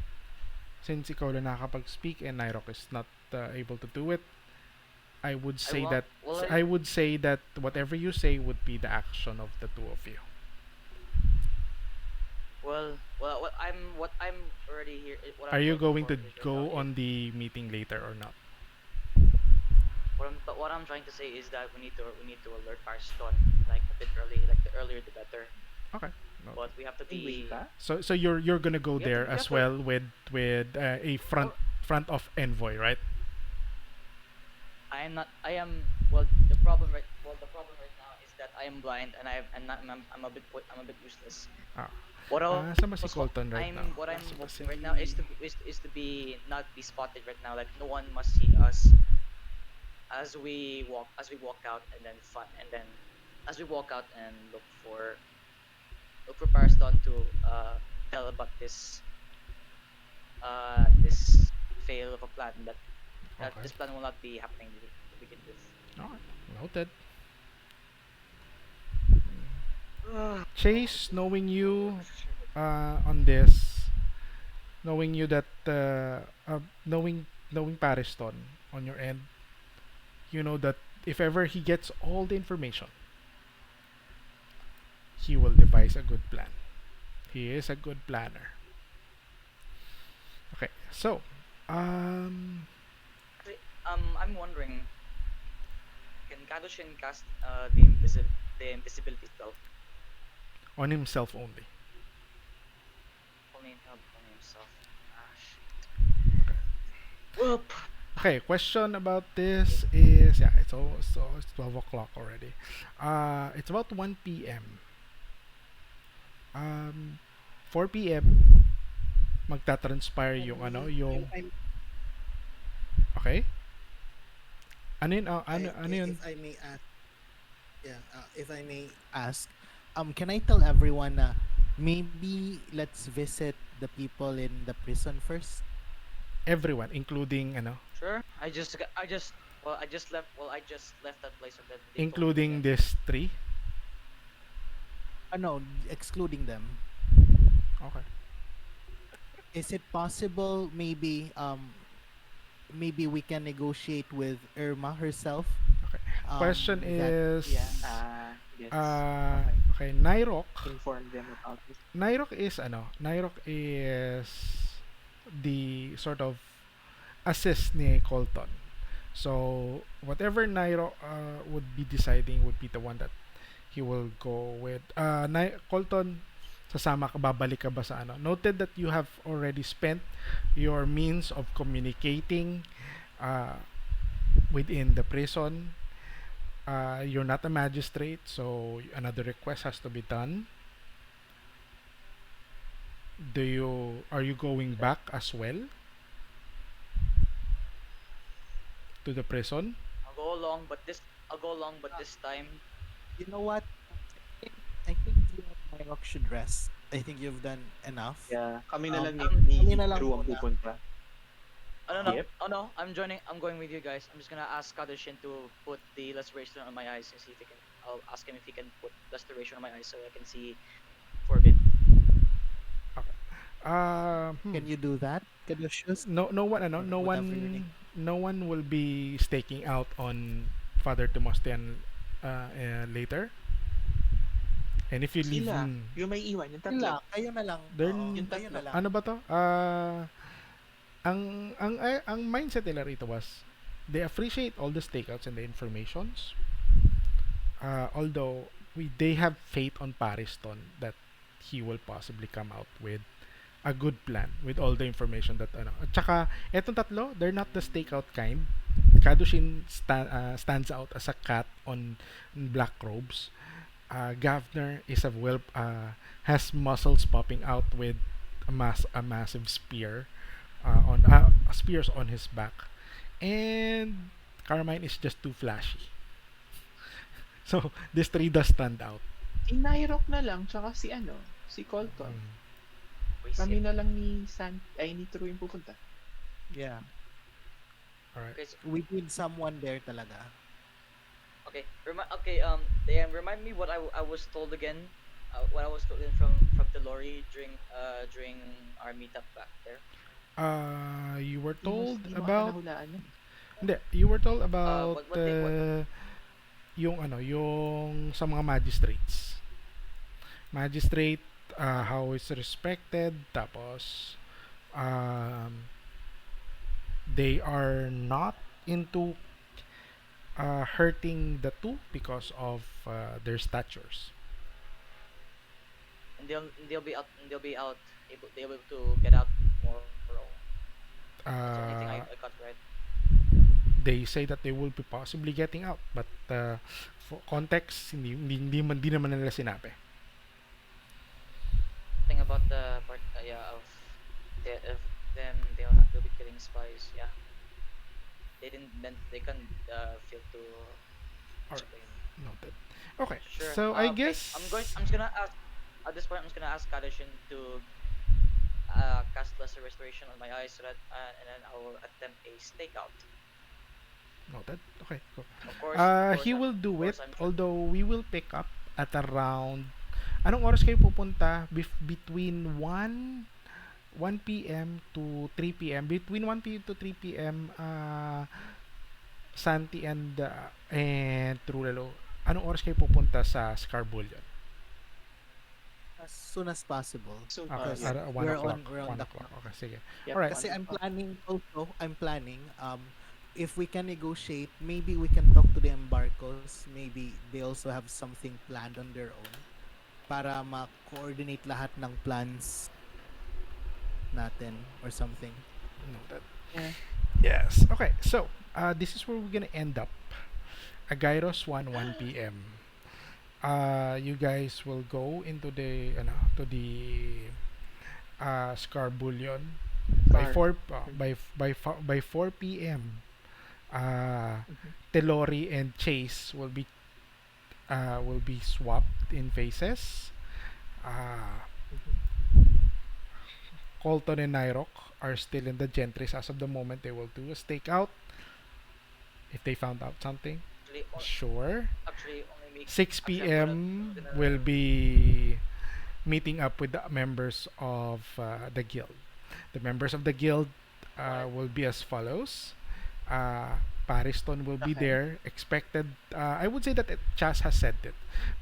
since ikaw lang nakakapag-speak and Nyrok is not able to do it, I would I say want. that Well, I would say that whatever you say would be the action of the two of you. what I'm already here. What Are I'm you looking going for to is right now go is on the meeting later or not? what I'm trying to say is that we need to alert Parston like a bit early, like the earlier the better. Okay. No. But we have to Ay, wait be. ah. So you're gonna go We have to. there We as have to. well with a Well, front of envoy, right? I am not. I am. Well, the problem right now is that I am blind and I'm a bit. I'm a bit useless. Ah, What I saan ba si was Colton right now? what I'm Nasa ba si hoping right now is to be not be spotted right now. Like no one must see us as we walk out, and then as we walk out and look for Parston to tell about this fail of a plan that Okay. this plan will not be happening to begin with. Okay. Noted. Ugh. Chase, knowing you on this, knowing you that knowing Pariston on your end, you know that if ever he gets all the information, he will devise a good plan. He is a good planner. Okay, so um, Actually, I'm wondering, can Kadoshin cast the invisibility spell on himself only. only himself? Ah, shit. Okay. Whoop. Okay, question about this is yeah, it's 12 o'clock already. It's about 1 p.m. 4 p.m. magta-transpire yung ano, yung If okay? Ano yun? Ano yun? I may ask, yeah, if I may ask, can I tell everyone na maybe let's visit the people in the prison first? Everyone, including ano, Sure. I just left that place and then they told me including again. this three. No, excluding them. Okay. Is it possible maybe we can negotiate with Irma herself Okay. Question that is Yeah. Yes. uh Okay. okay, NYROC. Inform them about this. NYROC is ano? NYROC is the sort of assist ni Colton. So whatever NYROC would be deciding would be the one that he will go with. Colton, sasama ka, babalik ka ba sa ano? Noted that you have already spent your means of communicating uh, within the prison. You're not a magistrate, so another request has to be done. Are you going back as well to the prison? I'll go along, but this time, you know what? I think you and Myrock should rest. I think you've done enough. Yeah. Kami na lang um, kami ni na lang Drew ang muna. pupunta. I don't know. Yep. Oh no, I'm joining. I'm going with you guys. I'm just gonna ask Kadoshin to put the restoration on my eyes and see if he can. I'll ask him if he can put restoration on my eyes so I can see for a bit. Okay. Can you do that? Caduceus? No one ano, Or whatever your name. no one will be staking out on Father Timostian later. And if you leave Sila. Yung may iwan. Yung Sila, tatlo. kayo na lang. Then, Oo, yung kayo tatlo. na lang. ano ba to? Ang mindset nila rito was they appreciate all the stakeouts and the informations. Although they have faith on Pariston that he will possibly come out with a good plan with all the information that ano. At saka etong tatlo, they're not the stakeout kind. Kadushin stands out as a cat on black robes. Gavner is has muscles popping out with a massive spear on spears on his back, and Carmine is just too flashy. So this three does stand out. Si NYROC na lang, tsaka si Colton. Kami na lang ni Drew yung pupunta. Yeah. Alright. Okay, so, We need someone there talaga. okay. Dan, remind me what I was told again. What I was told in from TELLORI during our meetup back there. You were told Di mo about nahulaan yun. hindi, you were told about what yung ano, yung sa mga magistrates. Magistrate how it's respected, tapos they are not into hurting the two because of their statures. And they'll be out able to get out tomorrow. That's the only thing Uh, I got right. they say that they will be possibly getting out, but for context, hindi naman nila sinabi. Thing about the part of them they'll be killing spies. Yeah, they can feel to Alright, explain. noted. Okay, Sure. so I Okay. guess I'm just gonna ask at this point. I'm just gonna ask Kadoshin to cast lesser restoration on my eyes so that and then I will attempt a stakeout. noted. Okay, cool. Of course, He will do it, I'm sure. although we will pick up at around anong oras kayo pupunta? Between 1 p.m. to 3 p.m. Between 1 p.m. to 3 p.m. Santi and Trulalo. Anong oras kayo pupunta sa Scarbullion? as soon as possible So, Okay, because yeah. at 1 o'clock. we're on 1 the o'clock. clock. Okay, sige. Yep, Alright. Kasi 1 o'clock. I'm planning if we can negotiate, maybe we can talk to the embarcos. Maybe they also have something planned on their own para ma-coordinate lahat ng plans natin or something. Noted. Yeah. Yes. Okay, so, this is where we're gonna end up. Agairos 1 p.m. You guys will go into the to the Scarbullion by Bar. 4 Mhm. by 4 p.m. uh, Mhm. Tellori and Chase will be swapped in faces. Uh, Mhm. Colton and NYROC are still in the Gentries as of the moment. They will do a stakeout if they found out something. Actually, Sure. only me. 6 Actually, p.m. gonna will be meeting up with the members of the guild. The members of the guild right. will be as follows. Pariston will be Okay. there. Expected. I would say that Chas has said it.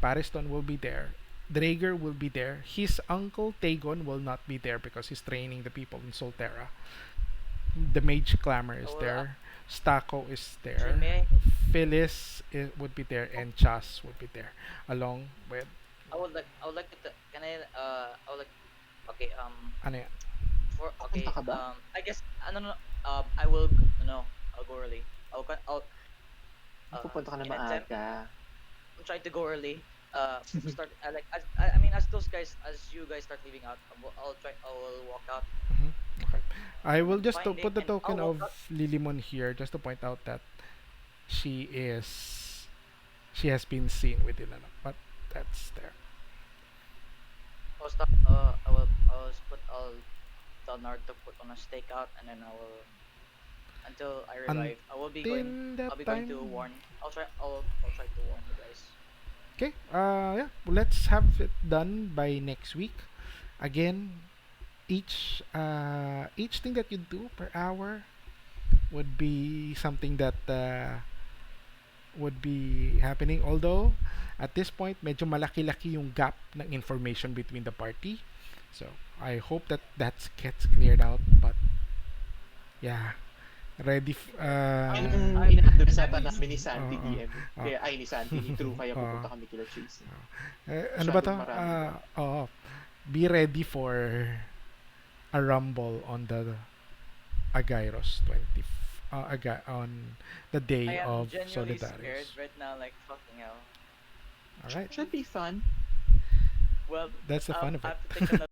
Pariston will be there. Drager will be there. His uncle Tagon will not be there because he's training the people in Solterra. The Mage Clamor I is will there. Stako is actually there. may Phyllis would be there, I, and Chas would be there, along with I would like to can I would like okay ano yan? for Pupunta okay ka ba? I guess no I will no I'll go early. I'll Pupunta ka na in attempt maaga. I'm trying to go early. Start I like I mean as those guys as you guys start leaving out, I will walk out, Mhm. Okay. I will just to finding put the and I'll token walk of out. Lilimon here just to point out that she is she has been seen within ano, but that's there. I'll stop. I'll tell Nard to put on a stakeout, and then I will until I revive. Until that I'll be going to time. warn. I'll try to warn you guys. Okay. Yeah. Let's have it done by next week. Again, each thing that you do per hour would be something that would be happening. Although, at this point, medyo malaki-laki yung gap ng information between the party. So, I hope that that gets cleared out. But, yeah. Ready. Yun Um, ang I'm ina-address I'm ata namin ni Santi Uh, DM eh. uh, Kaya, ay, ni Santi, ni True, kaya uh, pupunta kami kila Chase. Eh. ano ba to? Masyadong maraming ganun. Be ready for a rumble on the Agairos 20 on the I day am of genuinely scared Solidarius. right now. Like fucking hell. All right. Should be fun. Well, That's the fun of I it. have to take another